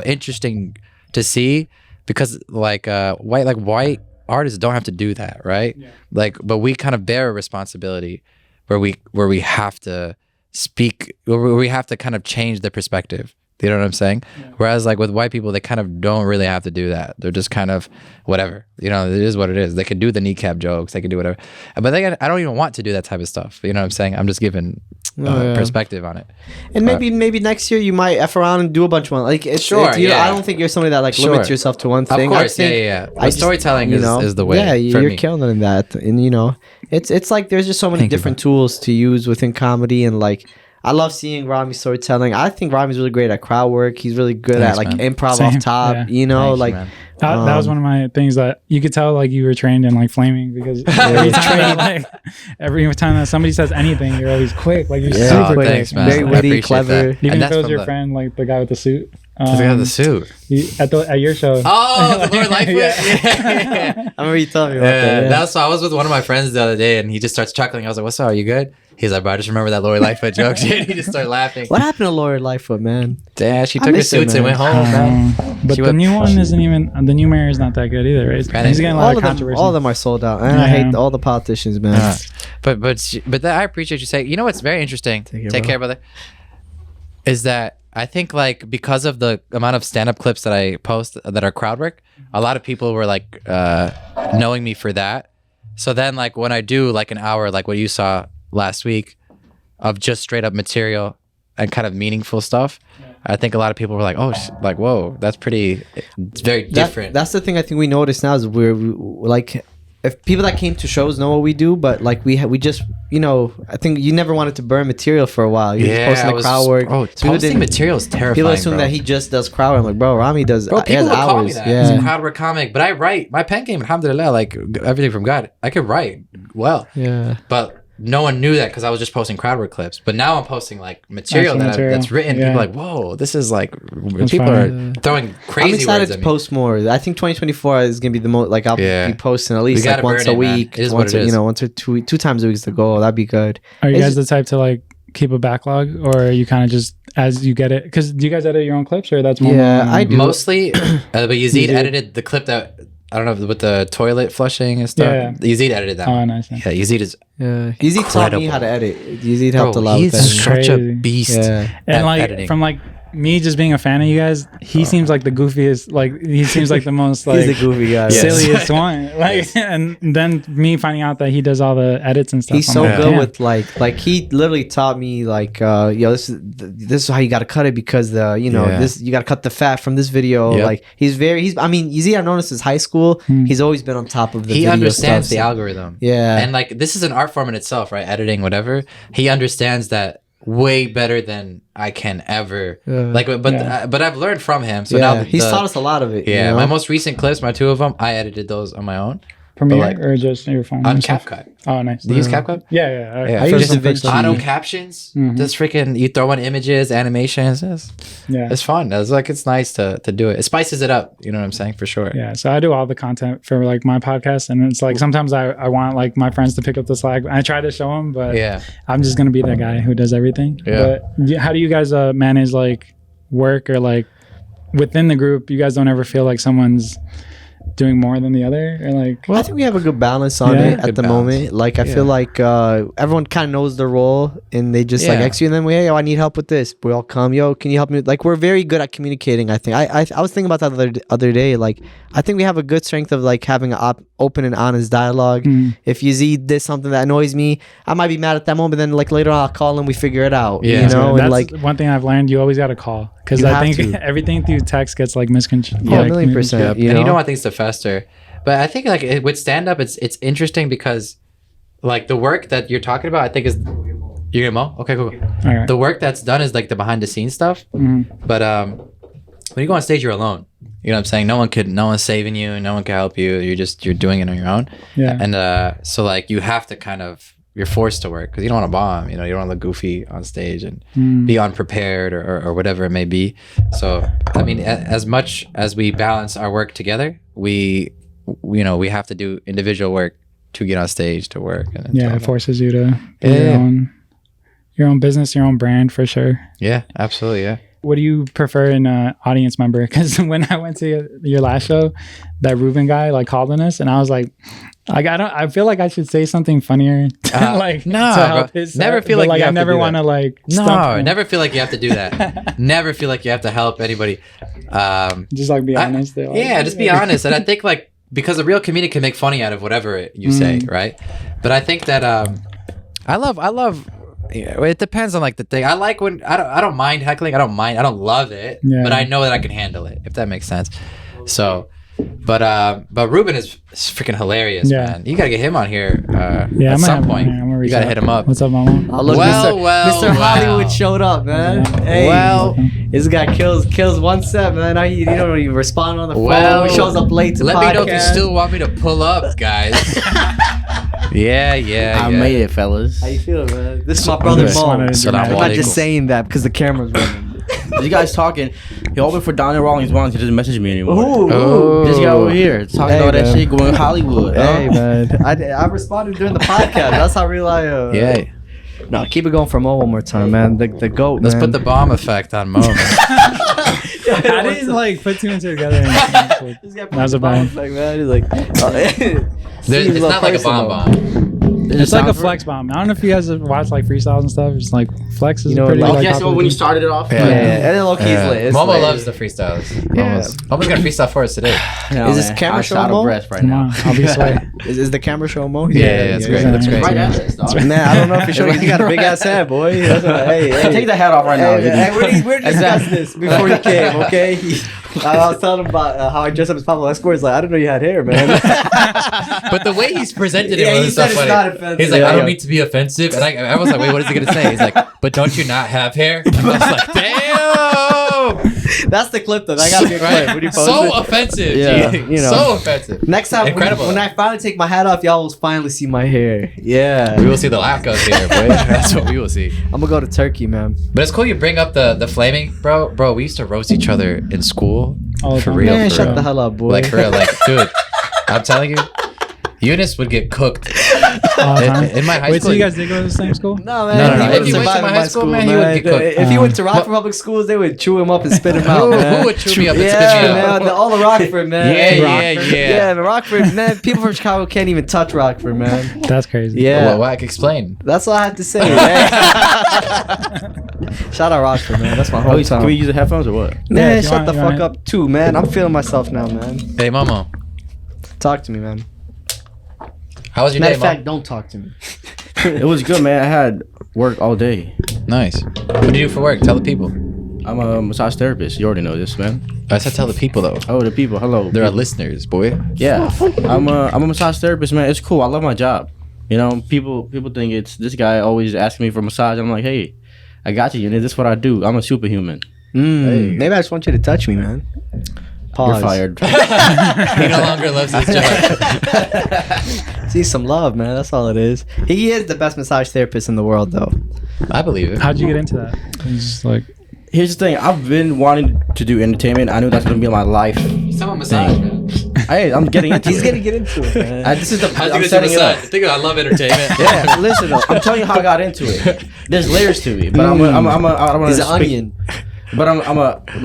C: interesting to see because like white artists don't have to do that, right? Yeah. Like, but we kind of bear a responsibility where we have to speak, where we have to kind of change the perspective. You know what I'm saying? Yeah. Whereas like with white people, they kind of don't really have to do that. They're just kind of whatever. It is what it is. They can do the kneecap jokes. They can do whatever. But I don't even want to do that type of stuff. You know what I'm saying? I'm just giving perspective on it.
B: And maybe next year you might F around and do a bunch of one. Like I don't think you're somebody that like limits yourself to one thing.
C: Of course, storytelling is the way.
B: Yeah, you're killing it in that. And it's like there's just so many different tools to use within comedy and like. I love seeing Rami storytelling. I think Rami's really great at crowd work. He's really good at like improv off top. Yeah.
A: That was one of my things that you could tell like you were trained in like flaming because every time that somebody says anything, you're always quick. Like you're super quick.
C: Thanks, man.
B: Very witty, clever.
A: Even if it was your friend, like the guy with the suit.
C: The guy with the suit
A: at your show.
C: Oh, the Lord Lightfoot.
B: Yeah. I remember you told me about that.
C: That's so I was with one of my friends the other day, and he just starts chuckling. I was like, "What's up? Are you good?" He's like, "Bro, I just remember that Lori Lightfoot joke." He just started laughing.
B: What happened to Lori Lightfoot, man?
C: Yeah, she took her suits and went home, man.
A: But the new one isn't even. The new mayor is not that good either, right? He's getting a lot of controversy.
B: All of them are sold out. And I hate all the politicians, man.
C: But I appreciate you saying. You know what's very interesting? Take care, brother. Is that I think like because of the amount of stand-up clips that I post that are crowd work, a lot of people were like knowing me for that. So then like when I do like an hour like what you saw last week of just straight up material and kind of meaningful stuff, I think a lot of people were like, oh, like, whoa, that's pretty, it's very different.
B: That's the thing I think we notice now is we're like, if people that came to shows know what we do, but like we just, I think you never wanted to burn material for a while. You're just posting the crowd work.
C: Oh, posting material is terrifying.
B: People assume that he just does crowd work. I'm like, bro, Rami does.
C: Bro, people will call me that. Yeah. He's a crowd work comic, but I write. My pen game, alhamdulillah, like everything from God. I could write well.
B: Yeah.
C: But no one knew that because I was just posting crowd work clips. But now I'm posting like material that's written. Yeah. People are like, whoa, this is like people are throwing crazy.
B: I'm excited to post more. I think 2024 is gonna be the most. Like I'll be posting at least like once a week. Once or two times a week is the goal. That'd be good.
A: Are you guys the type to like keep a backlog, or are you kind of just as you get it? Because do you guys edit your own clips, or that's more?
B: Yeah, I do
C: mostly. But Yazid edited the clip that. I don't know, with the toilet flushing and stuff. Yeah. Yazid edited that. Oh, nice. Yeah, Yazid is.
B: Yeah, Yazid taught me how to edit. Yazid helped a lot.
C: He's such a beast.
A: Yeah. And like editing. From like me just being a fan of you guys, he seems like the goofiest. Like he seems like the most like
B: He's a goofy guy.
A: silliest one. Like, and then me finding out that he does all the edits and stuff.
B: He's
A: I'm
B: so
A: like,
B: good
A: damn.
B: with like he literally taught me like yo, this is how you got to cut it because this you got to cut the fat from this video.
C: Yep.
B: Like I mean, you see, I noticed his high school. He's always been on top of the.
C: He
B: video
C: understands
B: stuff,
C: the
B: so-
C: algorithm.
B: Yeah.
C: And like this is an art form in itself, right? Editing, whatever. He understands that way better than I can ever. But I've learned from him. So now
B: he's taught us a lot of it.
C: Yeah,
B: you know?
C: my most recent clips, my 2 of them, I edited those on my own.
A: Premiere
C: like-
A: or just your phone?
C: On
A: yourself?
C: CapCut.
A: Oh, nice.
C: Do you use CapCut?
A: Yeah.
C: Yeah,
B: I use DaVinci.
C: Auto captions. Just freaking, you throw in images, animations. It's fun. It's nice to do it. It spices it up. You know what I'm saying? For sure.
A: Yeah, so I do all the content for like my podcast, and it's like sometimes I want like my friends to pick up the slack. I try to show them, but I'm just gonna be that guy who does everything.
C: Yeah.
A: But how do you guys manage like work or like within the group? You guys don't ever feel like someone's doing more than the other, or like?
B: I think we have a good balance on it at the moment. Like I feel like everyone kind of knows their role, and they just like execute. And then hey, I need help with this. We all come, yo, can you help me? Like we're very good at communicating. I think I was thinking about that the other day. Like I think we have a good strength of like having an open and honest dialogue. If you see this something that annoys me, I might be mad at that moment. Then like later on, I'll call and we figure it out.
C: Yeah.
B: You know,
A: That's
B: and like
A: one thing I've learned. You always got to call because
B: You
A: I
B: have
A: think
B: to.
A: everything through text gets like misconstrued.
B: Yeah, 1,000,000%.
C: And you know what I think's the fester? But I think like with stand up, it's interesting because like the work that you're talking about, I think is you're gonna mow. Okay, cool.
A: All right.
C: The work that's done is like the behind the scenes stuff. But when you go on stage, you're alone. You know what I'm saying? No one's saving you. No one can help you. You're doing it on your own.
A: Yeah.
C: And so like you have to you're forced to work because you don't want to bomb. You don't want to look goofy on stage and be unprepared or whatever it may be. So I mean, as much as we balance our work together, we have to do individual work to get on stage to work. And
A: it forces you to build your own business, your own brand for sure.
C: Yeah, absolutely. Yeah.
A: What do you prefer in an audience member? Because when I went to your last show, that Ruben guy like called on us, and I was like, I feel like I should say something funnier to, like to help his
C: never
A: set,
C: feel
A: but,
C: like you
A: I
C: have to
A: never
C: do
A: want to
C: that.
A: like
C: No,
A: him.
C: never feel like you have to do that. Never feel like you have to help anybody.
A: Just like be honest.
C: Just be honest. And I think like because a real comedian can make funny out of whatever you say, right? But I think that I love. It depends on like the thing. I like when I don't mind heckling. I don't love it, but I know that I can handle it if that makes sense. So, but Ruben is freaking hilarious, man. You gotta get him on here at some point. You gotta hit him up.
A: What's up, Momo?
B: Oh, look, Mr. Hollywood showed up, man. Hey, this guy kills one set, man. You don't even respond on the phone. He shows up late to
C: let
B: podcast.
C: me know if you still want me to pull up, guys. Yeah.
D: I made it, fellas.
B: How you feeling, man? This is my brother Mo. I'm not just saying that because the camera's running.
D: You guys talking? He opened for Donnie Rollins once. He doesn't message me anymore.
B: Ooh.
D: This guy over here talking all that shit going Hollywood.
B: Hey, man. I responded during the podcast. That's how real I am.
C: Yeah.
B: No, keep it going for Mo one more time, man. The GOAT,
C: Let's
B: man.
C: put the bomb effect on Mo.
A: I didn't like put two and two together. That was a bomb.
B: Man. He's like,
C: It's not like a bomb.
A: It's like a flex bomb. I don't know if you guys have watched like freestyles and stuff. It's like flex is pretty.
D: Oh,
A: like,
D: yes, when you started it off.
B: and then low-key's lit. It's
C: Momo
B: lit.
C: loves the freestyles.
B: Yeah.
C: Momo's gonna freestyle for us today.
B: Is this camera show Mo?
D: Breath right
A: Come
D: now.
A: on, I'll be sway.
B: Is the camera show Mo?
C: Yeah, it's great. That's great.
D: Right after this, dog.
B: Man, I don't know if you showed. You got a big ass head, boy. That's what, hey,
D: Take the hat off right now.
B: Hey, we're discussing this before you came, okay? I was telling him about how I dressed up as Pablo Escobar. He's like, I didn't know you had hair, man.
C: But the way he's presented it
B: Yeah,
C: was
B: he
C: so
B: said it's
C: funny.
B: not offensive.
C: He's like,
B: Yeah,
C: I don't
B: yeah.
C: mean to be offensive. And I was like, wait, what is he gonna say? He's like, but don't you not have hair? And I was like, damn.
B: That's the clip, though. That got to be a clip. When you post
C: So
B: it.
C: offensive.
B: Yeah,
C: G.
B: you know.
C: So offensive.
B: Next time,
C: Incredible.
B: when I finally take my hat off, y'all will finally see my hair. Yeah.
C: We will see the laugh goes here, boy. That's what we will see.
B: I'm gonna go to Turkey, man.
C: But it's cool you bring up the flaming, bro. Bro, we used to roast each other in school.
A: All the
C: For
A: time.
C: real,
B: Man,
C: for
B: shut
C: real.
B: the hell up, boy.
C: Like for real, like dude, I'm telling you, Younis would get cooked
A: All the time.
C: in my high
A: Wait,
C: school.
A: so you guys did go to the same school?
B: No, man.
C: No.
B: He
C: If
B: wouldn't
C: he went to
B: survive
C: my
B: in
C: high school, man, he would get cooked.
B: If he went to Rockford public schools, they would chew him up and spit him out,
C: Who
B: man.
C: would chew me up and
B: Yeah,
C: spit me out?
B: man. All the Rockford, man.
C: Yeah.
B: Yeah, the Rockford, man. People from Chicago can't even touch Rockford, man.
A: That's crazy.
B: Yeah.
C: Well, I can explain.
B: That's all I have to say. Shout out Rochford, man. That's my
D: Can
B: hometown.
D: we use the headphones or what?
A: Yeah,
B: Man,
A: if you
B: shut the
A: want
B: fuck up too, man. I'm feeling myself now, man.
C: Hey, Momo.
B: Talk to me, man.
C: How was your
B: Matter
C: day,
B: of fact,
C: Momo?
B: don't talk to me.
D: It was good, man. I had work all day.
C: Nice. What do you do for work? Tell the people.
D: I'm a massage therapist. You already know this, man.
C: I said tell the people though.
D: Oh, the people. Hello.
C: They're our
D: people.
C: listeners, boy.
D: Yeah, I'm a massage therapist, man. It's cool. I love my job. You know, people think it's this guy always asking me for massage. I'm like, hey, I got you. This is what I do. I'm a superhuman.
B: Maybe I just want you to touch me, man. Pause.
D: You're fired.
C: He no longer loves his job.
B: See some love, man. That's all it is. He is the best massage therapist in the world, though.
C: I believe it.
A: How'd you get into that? It's just like,
D: Here's the thing. I've been wanting to do entertainment. I knew that's gonna be my life.
C: Someone massage, man.
D: Hey, I'm getting into
B: He's
D: it.
B: gonna get into it, man.
D: This is the.
C: How'd
D: I'm
C: you get
D: setting
C: to
D: it up.
C: massage? Think I love entertainment.
D: Yeah, listen. Though, I'm telling you how I got into it. There's layers to it, but I don't want
B: He's
D: to
B: an onion.
D: But I'm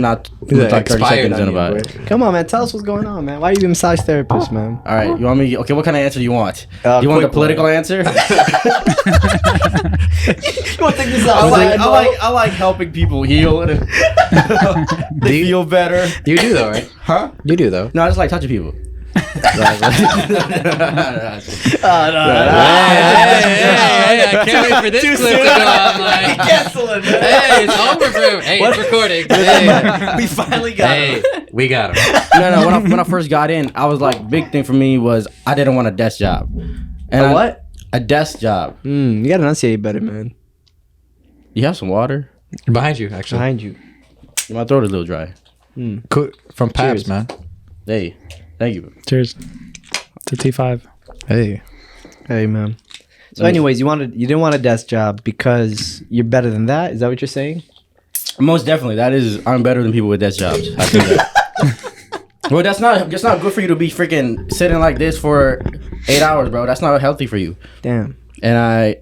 D: not
C: He's an
D: like 30
C: expired
D: seconds in
C: onion,
D: about
C: boy.
D: it.
B: Come on, man. Tell us what's going on, man. Why are you a massage therapist, man?
D: All right, you want me? Okay, what kind of answer do you want?
B: Uh,
D: you want the
B: quick
D: political answer?
B: You want to take this out?
D: I like helping people heal and they feel better.
C: You do though, right?
D: Huh?
C: You do though.
D: No, I just like touching people.
C: Hey, I can't wait for this clip to go online.
B: Canceling, man.
C: Hey, it's over for him. Hey, it's recording. Hey,
B: We finally got him.
C: we got him.
D: No. When I first got in, I was like, big thing for me was I didn't want a desk job. And
B: what?
D: A desk job.
B: You gotta enunciate better, man.
D: You have some water?
C: Behind you, actually.
B: Behind you.
D: My throat is a little dry.
C: Cool. From Pabs,
B: Cheers.
C: man.
D: Hey, thank you.
A: cheers to T5.
C: Hey.
B: Hey, man. So, anyways, you didn't want a desk job because you're better than that. Is that what you're saying?
D: Most definitely, I'm better than people with desk jobs. I think that. Well, that's not good for you to be freaking sitting like this for 8 hours, bro. That's not healthy for you.
B: Damn.
D: And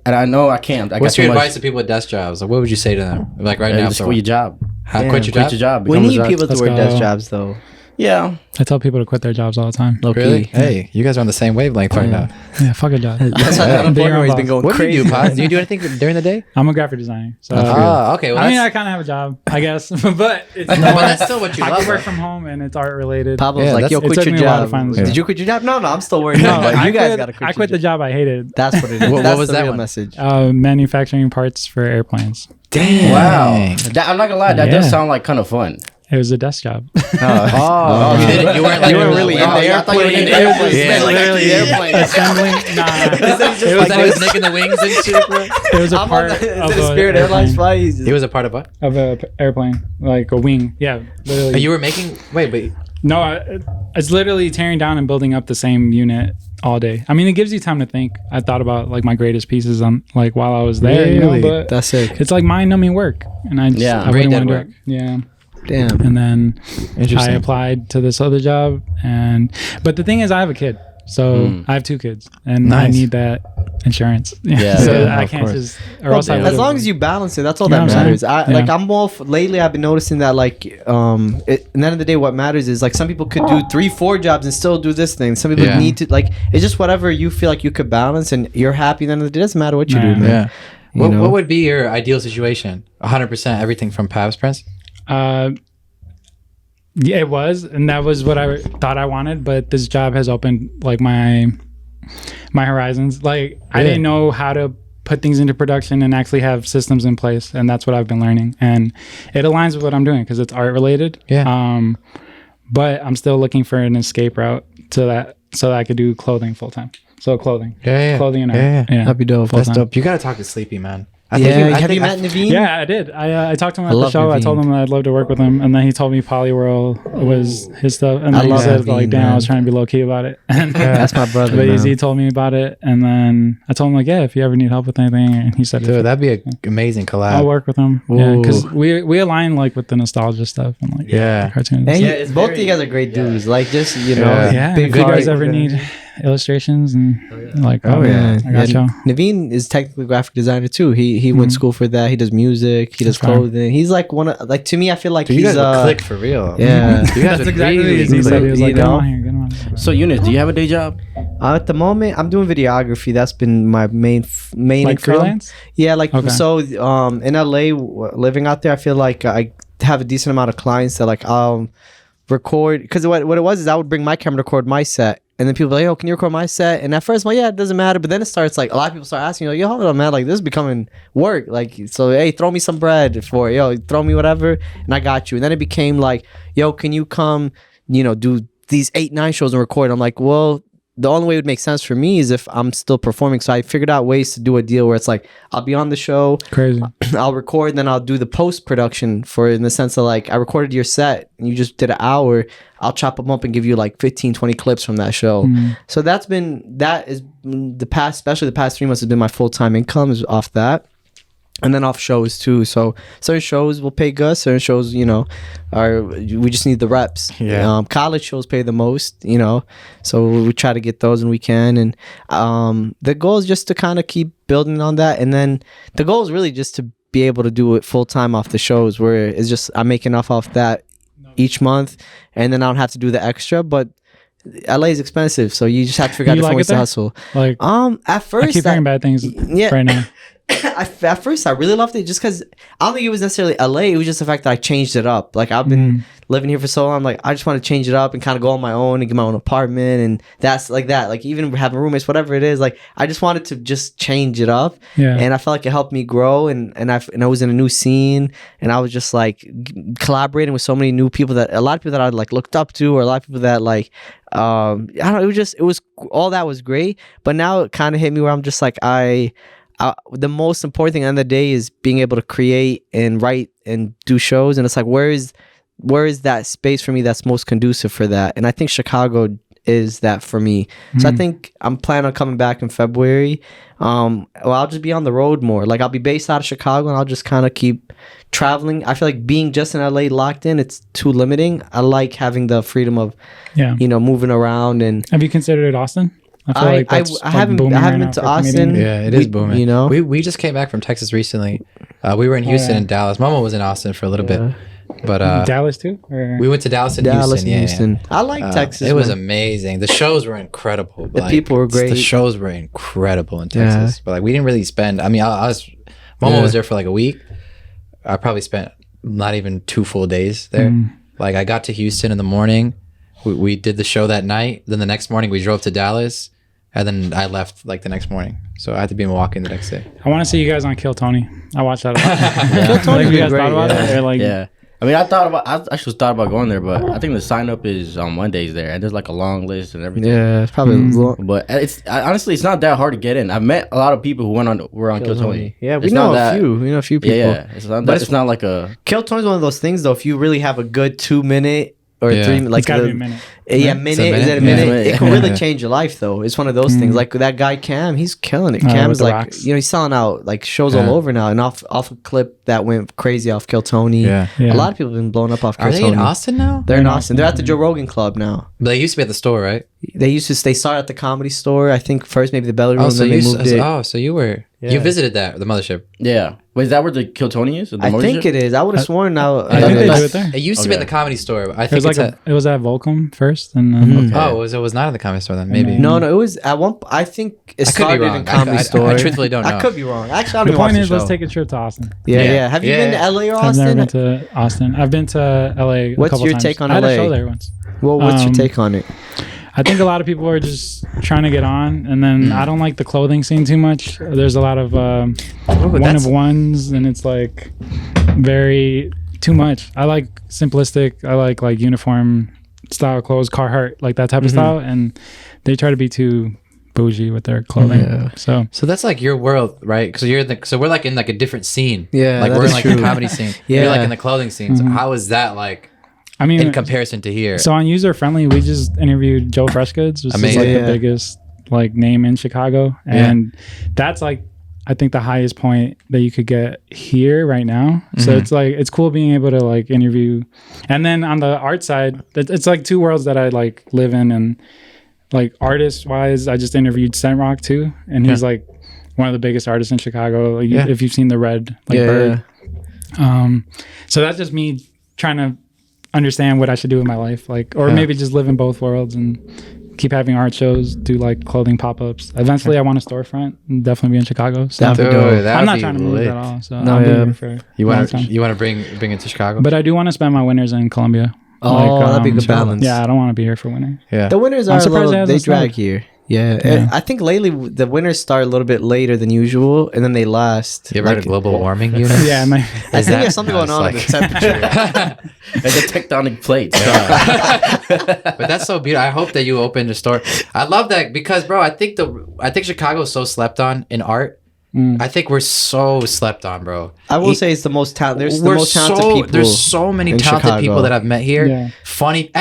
D: I know I can't.
C: What's your advice to people with desk jobs? Like, what would you say to them? Like right now,
D: Just
C: so
D: quit your job.
C: quit your
D: Quit
C: job.
D: your job.
B: We
D: Become a
B: need
D: job.
B: people to
A: Let's
B: work
A: go.
B: desk jobs, though.
D: Yeah.
A: I tell people to quit their jobs all the time.
C: Really? Hey, you guys are on the same wavelength right now.
A: Yeah, fuck a job.
B: That's why
A: Be your own
B: unemployment been
A: boss.
B: going
C: What do
B: crazy.
C: you do, Pabs? Do you do anything during the day?
A: I'm a graphic designer. So
C: Okay. Well,
A: I mean, I
C: that's,
A: kind of have a job, I guess, but it's
C: but
A: more,
C: that's still what you
A: I
C: love.
A: can work
C: right?
A: from home and it's art related.
B: Pablo's
C: Yeah,
B: like, yo,
A: it
B: quit
A: took
B: your
A: me a while to
B: job.
A: find this
B: Did
A: job.
B: you quit your job? No, I'm still working.
A: No,
B: but
A: I
B: you guys
A: quit-
B: gotta quit.
A: I quit the job I hated.
B: That's what it is.
C: What
B: That's
C: was
B: the
C: that
B: real
C: one?
B: message.
A: Manufacturing parts for airplanes.
C: Damn.
D: Wow. I'm not gonna lie. That does
A: Yeah.
D: sound like kind of fun.
A: It was a desk job.
C: Oh, you didn't. You weren't like
B: You weren't really in the
C: Yeah.
B: airplane.
C: Yeah.
B: Literally the airplane.
A: Assembling. Nah.
C: It was that he was making the wings and shit. Bro?
A: It was a
B: I'm
A: part
B: on the,
A: of
B: is it
A: a
B: Spirit Airlines
A: airplane.
B: flight. He's just-
C: He was a part of what?
A: Of a airplane, like a wing. Yeah, literally.
C: You were making. Wait, but
A: No, it's literally tearing down and building up the same unit all day. I mean, it gives you time to think. I thought about like my greatest pieces on like while I was there, you know,
C: Really?
A: but
B: That's sick.
A: it's like mind-numbing work, and I just,
D: Yeah.
A: I
C: Brain
A: wouldn't
C: dead
A: want to do it. Yeah,
B: Damn.
A: and then I
C: interesting.
A: applied to this other job, but the thing is, I have a kid, so I have 2 kids, and I
C: Nice.
A: need that insurance.
D: Yeah,
A: so
D: yeah,
A: I
D: of
A: can't
D: course.
A: just, or else I
B: As
A: would've-
B: long as you balance it, that's all
A: You know
B: that
A: what I'm
B: matters.
A: saying?
B: Like
A: Yeah.
B: I'm more lately. I've been noticing that like at the end of the day, what matters is like some people could do 3-4 jobs and still do this thing. Some people
C: Yeah.
B: need to like it's just whatever you feel like you could balance and you're happy. Then it doesn't matter what you do,
A: Yeah.
B: man.
C: Yeah.
B: You
C: What,
B: know?
C: what would be your ideal situation? 100% everything from Pabs Prince?
A: Yeah, it was, and that was what I thought I wanted. But this job has opened like my horizons. Like I
C: Really?
A: didn't know how to put things into production and actually have systems in place, and that's what I've been learning. And it aligns with what I'm doing because it's art related.
C: Yeah.
A: But I'm still looking for an escape route so that I could do clothing full time. So clothing,
C: Yeah.
A: clothing and art.
C: Yeah.
B: That'd be dope.
A: full
C: That's
A: time.
C: dope. You got to talk to Sleepy, man. I
B: Have you met
C: I-
B: Naveen?
A: Yeah, I did. I talked to him at the
B: love
A: show. I told
B: Naveen.
A: him I'd love to work with him, and then he told me Polywhirl was his stuff. And
B: I
A: then he
B: love
A: said,
B: Naveen,
A: like, damn, I
B: man.
A: was trying to be low key about it. And
B: That's my brother.
A: but
B: man.
A: he told me about it, and then I told him like, yeah, if you ever need help with anything, and he said,
C: Dude, that'd be an amazing collab.
A: I'll work with him. Yeah, because
C: Ooh.
A: we align like with the nostalgia stuff and like
C: Yeah.
A: cartoons.
B: And
D: Yeah,
B: you-
D: it's
B: both
D: very-
B: of you guys are great dudes. Like just
C: Yeah.
A: Yeah,
B: big
A: if you guys
B: heart.
A: ever need illustrations and like,
B: yeah.
A: I got y'all.
B: Naveen is technically a graphic designer too. He went to school for that. He does music. He does clothing. He's like to me, I feel like
C: Dude,
B: he's
C: you guys would click for real.
B: Yeah,
C: You guys
B: that's
C: would
B: exactly what
C: really
B: he
A: He said he was like,
B: you
A: get him
B: know?
A: on here, get him on here.
D: So Younis, do you have a day job?
B: At the moment, I'm doing videography. That's been my main
A: Like
B: income.
A: freelance?
B: Yeah, like
A: Okay.
B: so. In LA, living out there, I feel like I have a decent amount of clients that like I'll record, because what it was is I would bring my camera to record my set, and then people are like, "Yo, can you record my set?" And at first, I'm like, "Yeah, it doesn't matter." But then it starts like a lot of people start asking, like, "Yo, hold on, man, like this is becoming work." Like, so hey, throw me some bread for it. Yo, throw me whatever, and I got you. And then it became like, "Yo, can you come, do these 8-9 shows and record?" I'm like, well, the only way it would make sense for me is if I'm still performing. So I figured out ways to do a deal where it's like I'll be on the show,
A: Crazy.
B: I'll record, and then I'll do the post production for it, in the sense of like I recorded your set and you just did an hour. I'll chop them up and give you like 15-20 clips from that show. So that is the past, especially the past 3 months, has been my full-time income is off that. And then off shows too. So certain shows will pay good. Certain shows, we just need the reps.
C: Yeah.
B: College shows pay the most, So we try to get those when we can. And the goal is just to kind of keep building on that. And then the goal is really just to be able to do it full time off the shows, where it's just I make enough off that each month, and then I don't have to do the extra. But LA is expensive, so you just have to figure out different ways to hustle.
A: Like,
B: at first,
A: I keep hearing bad things right now.
B: At first I really loved it, just because I don't think it was necessarily LA. It was just the fact that I changed it up. Like I've been living here for so long, like I just want to change it up and kind of go on my own and get my own apartment, and that's like that. Like even having roommates, whatever it is, like I just wanted to just change it up.
A: Yeah.
B: And I felt like it helped me grow, and I was in a new scene, and I was just like collaborating with so many new people, that a lot of people that I like looked up to, or a lot of people that like I don't know. It was all that was great, but now it kind of hit me where I'm just like the most important thing at the end of the day is being able to create and write and do shows, and it's like where is that space for me that's most conducive for that? And I think Chicago is that for me. So I think I'm planning on coming back in February. I'll just be on the road more. Like I'll be based out of Chicago, and I'll just kind of keep traveling. I feel like being just in LA locked in, it's too limiting. I like having the freedom of moving around. And
A: have you considered Austin? I feel like that's
B: I haven't
A: booming
B: been
A: right
B: to
A: now for
B: Austin.
A: comedians.
C: Yeah, it is booming. We just came back from Texas recently. We were in Houston and Dallas. Momo was in Austin for a little bit, but
A: Dallas too. Or?
C: we went to Dallas and Houston.
B: I like Texas.
C: It was
B: man.
C: amazing. The shows were incredible.
B: The people were great.
C: The shows were incredible in Texas, but like we didn't really spend. I mean, Momo was there for like a week. I probably spent not even 2 full days there. Like I got to Houston in the morning. We did the show that night. Then the next morning we drove to Dallas. And then I left like the next morning, so I had to be in Milwaukee the next day.
A: I want to see you guys on Kill Tony. I watched that a lot.
B: Kill Tony's
A: Like, you guys
B: great,
A: thought about it? Or, like,
D: Yeah. I mean, I actually thought about going there, but I think the sign up is on Mondays there, and there's like a long list and everything.
B: Yeah, it's probably long.
D: But honestly, it's not that hard to get in. I've met a lot of people who were on Kill Tony.
B: Yeah, we
D: It's
B: know
D: not
B: a
D: that-
B: few. We know a few people.
D: Yeah, it's not.
B: But
D: It's not like a.
B: Kill Tony's one of those things though. If you really have a good 2-minute or 3, like
A: it's gotta be a minute.
B: Yeah,
C: It's
B: minute.
C: a
B: Is it a
C: minute?
B: minute?
D: Yeah.
B: It can really change your life, though. It's one of those things. Like that guy Cam, he's killing it. Cam
A: with
B: is
A: the
B: like,
A: rocks.
B: he's selling out like shows all over now. And off a clip that went crazy off Kill Tony.
C: Yeah.
A: Yeah.
B: A lot of people have been blown up off Kill
C: Are
B: Tony.
C: they in Austin now?
B: They're in Austin. They're at the Joe Rogan Club now.
C: But they used to be at the store, right?
B: They started at the Comedy Store. I think first maybe the Belly Room, then they moved it.
C: So you were you visited the mothership.
D: Yeah. Wait, is that where the Kill Tony is?
B: I think it is. I would have sworn now.
A: I think they do it there.
C: It used to be at the Comedy Store. But I
A: It
C: think
A: was like it was at Volcom first, and then
C: Oh, it was not at the Comedy Store then. Maybe.
B: No, it was at one. I think it
C: I could be
B: started
C: wrong.
B: in Comedy
C: I
B: Store.
C: truthfully don't know.
B: I could be wrong. Actually, I don't
A: the
B: even watch
A: point
B: the
A: is, let's
B: show.
A: take a trip to Austin.
B: Yeah. Have you been to LA or
A: I've never
B: Austin?
A: been to Austin. I've been to LA. a
B: What's
A: couple
B: your
A: times.
B: take on
A: I had
B: LA?
A: a show there once.
B: Well, what's your take on it?
A: I think a lot of people are just trying to get on, and then I don't like the clothing scene too much. There's a lot of one of ones, and it's like very too much. I like simplistic. I like uniform style clothes, Carhartt, like that type of style, and they try to be too bougie with their clothing.
B: Yeah.
A: So
C: that's like your world, right? So we're like in like a different scene.
B: Yeah,
C: like
B: that
C: we're in
B: is
C: like
B: true.
C: the comedy scene.
B: Yeah.
C: You're like in the clothing scene. So how is that like
A: I mean,
C: in comparison to here?
A: so on User Friendly, we just interviewed Joe Freshgoods, which is like
C: Amazing.
A: the biggest like name in Chicago, and that's like I think the highest point that you could get here right now. So it's like it's cool being able to like interview, and then on the art side, it's like two worlds that I like live in, and like artist wise, I just interviewed Scent Rock too, and he's like one of the biggest artists in Chicago. Like, if you've seen the Red Bird. So that's just me trying to understand what I should do with my life, like, or maybe just live in both worlds and keep having art shows, do like clothing pop-ups. Eventually I want a storefront and definitely be in Chicago. So I'm not trying to move at all. So I'll be here for
C: you want to bring it to Chicago?
A: But I do want to spend my winters in Colombia.
B: Oh, that'd be a good balance.
A: Yeah, I don't want to be here for winter.
C: Yeah.
B: The winters are a little, they drag here. Yeah. I think lately the winters start a little bit later than usual, and then they last.
C: You ever heard of global warming, Younis?
A: Yeah,
B: I think there's something going on with the temperature.
D: Like the tectonic plates.
C: But that's so beautiful. I hope that you open a store. I love that because, bro, I think Chicago is so slept on in art. I think we're so slept on, bro.
B: I will say it's the most talented. There's the most talented people.
C: There's so many talented people that I've met here.
A: Yeah.
C: Funny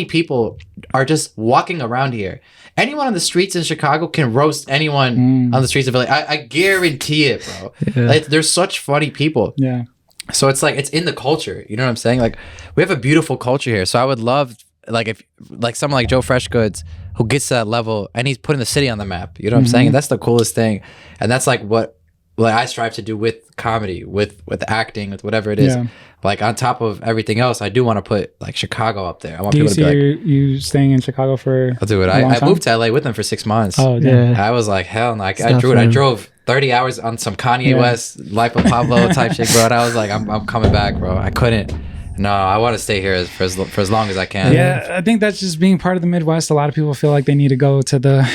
C: people are just walking around here. Anyone on the streets in Chicago can roast anyone on the streets of LA. I guarantee it, bro.
B: Yeah.
C: Like, there's such funny people.
A: Yeah.
C: So it's like it's in the culture. You know what I'm saying? Like, we have a beautiful culture here. So I would love, like, if like someone like Joe Freshgoods who gets to that level and he's putting the city on the map. You know what I'm saying? And that's the coolest thing. And that's like what I strive to do with comedy, with acting, with whatever it is.
A: Yeah.
C: Like, on top of everything else, I do want to put like Chicago up there. I want
A: Do you
C: people
A: see
C: to be like,
A: you staying in Chicago for
C: I'll do it.
A: a long
C: I
A: time?
C: moved to LA with them for 6 months.
A: Oh, yeah.
C: I was like, hell no. I
B: not
C: drew it. I
B: fun.
C: drove 30 hours on some Kanye West, Life of Pablo type shit, bro. And I was like, I'm coming back, bro. I couldn't. No, I want to stay here for as long as I can.
A: Yeah, I think that's just being part of the Midwest. A lot of people feel like they need to go to the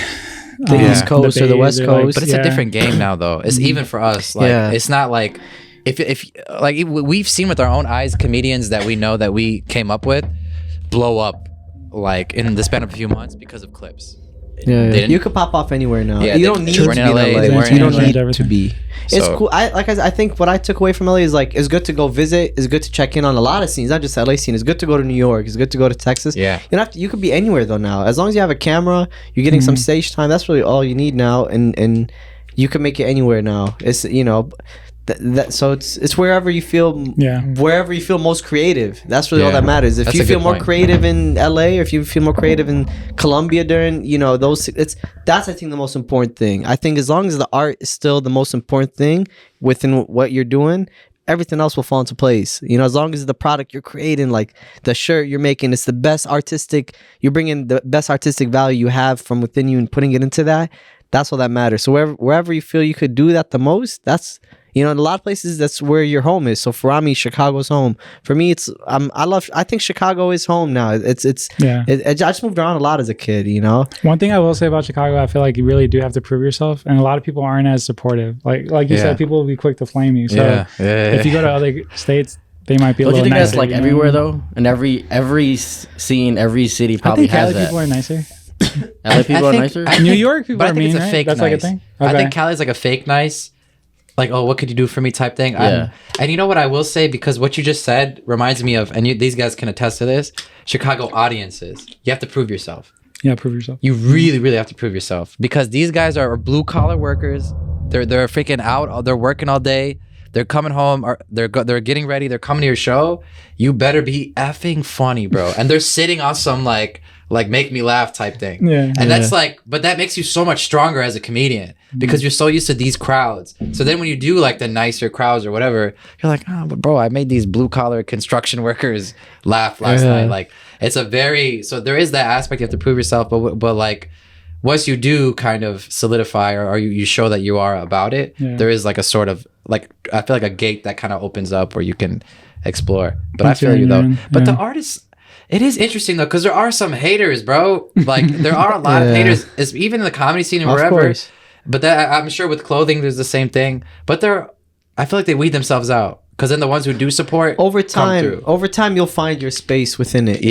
B: East Coast or the West Coast.
C: But it's a different game now, though. It's even for us. Like, it's not like if like we've seen with our own eyes comedians that we know that we came up with blow up like in the span of a few months because of clips.
B: Yeah. You could pop off anywhere now.
C: Yeah,
B: you don't need to be in LA. You don't need to be. It's cool. I think what I took away from LA is like, it's good to go visit. It's good to check in on a lot of scenes, not just LA scene. It's good to go to New York. It's good to go to Texas.
C: Yeah.
B: You could be anywhere though now. As long as you have a camera, you're getting some stage time. That's really all you need now, and you can make it anywhere now. It's so it's wherever you feel most creative. That's really all that matters. If you feel more creative in LA, or if you feel more creative in Colombia during that's I think the most important thing. I think as long as the art is still the most important thing within what you're doing, everything else will fall into place. As long as the product you're creating, like the shirt you're making, it's the best you're bringing the best artistic value you have from within you and putting it into that. That's all that matters. So wherever you feel you could do that the most, that's in a lot of places, that's where your home is. So for Rami, Chicago's home. For me, it's I think Chicago is home now. I just moved around a lot as a kid.
A: One thing I will say about Chicago, I feel like you really do have to prove yourself, and a lot of people aren't as supportive. Like you said, people will be quick to flame you. So if you go to other states, they might be a
D: Don't
A: little
D: you think
A: nicer.
D: that's like everywhere though? And every scene, every city probably
A: I think
D: has
A: Cali
D: that.
A: people are nicer.
D: LA people are nicer.
A: New York people
C: but I
A: are
C: think
A: mean,
C: it's a
A: right?
C: fake
A: That's
C: nice.
A: like a thing.
C: I
A: Okay.
C: think Cali's like a fake nice. Like, oh, what could you do for me type thing.
D: Yeah.
C: And you know what I will say, because what you just said reminds me of, and these guys can attest to this, Chicago audiences. You have to prove yourself.
A: Yeah, prove yourself.
C: You really, really have to prove yourself, because these guys are blue collar workers. They're freaking out. They're working all day. They're coming home. Or they're getting ready. They're coming to your show. You better be effing funny, bro. And they're sitting on some like make me laugh type thing.
A: Yeah.
C: And that's like, but that makes you so much stronger as a comedian, because you're so used to these crowds. So then when you do like the nicer crowds or whatever, you're like, oh, but bro, I made these blue collar construction workers laugh last night. Like, it's so there is that aspect. You have to prove yourself, but like, once you do kind of solidify or you show that you are about it, there is like a sort of like, I feel like a gate that kind of opens up where you can explore. But I feel you though. But the artists, it is interesting though, because there are some haters, bro. Like, there are a lot of haters, even in the comedy scene and wherever.
B: Course.
C: But that, I'm sure with clothing, there's the same thing. But I feel like they weed themselves out, because then the ones who do support
B: over time you'll find your space within it.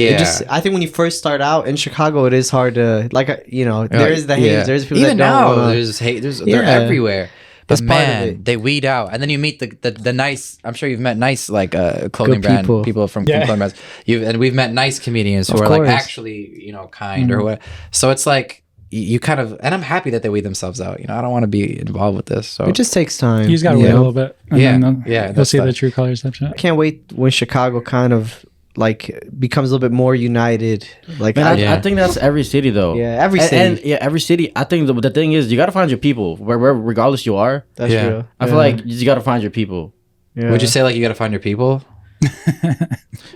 B: I think when you first start out in Chicago, it is hard to there is the hate. There's people
C: even
B: that don't
C: now. There's hate. They're everywhere. But
B: That's part of
C: man,
B: it.
C: they weed out, and then you meet the nice. I'm sure you've met nice clothing brand people from clothing brands. And we've met nice comedians who are like actually kind or what. So it's like you kind of, and I'm happy that they weed themselves out. I don't want to be involved with this. So
B: it just takes time.
A: You just gotta wait a little bit. And then they'll see
C: that's
A: the true colors. Type shit.
B: I can't wait when Chicago kind of like becomes a little bit more united. Like
D: Man, I think that's every city though.
B: Yeah, every city.
D: And every city. I think the thing is you gotta find your people where regardless you are.
B: That's true.
D: I feel like you just gotta find your people.
B: Yeah.
C: Would you say like you gotta find your people?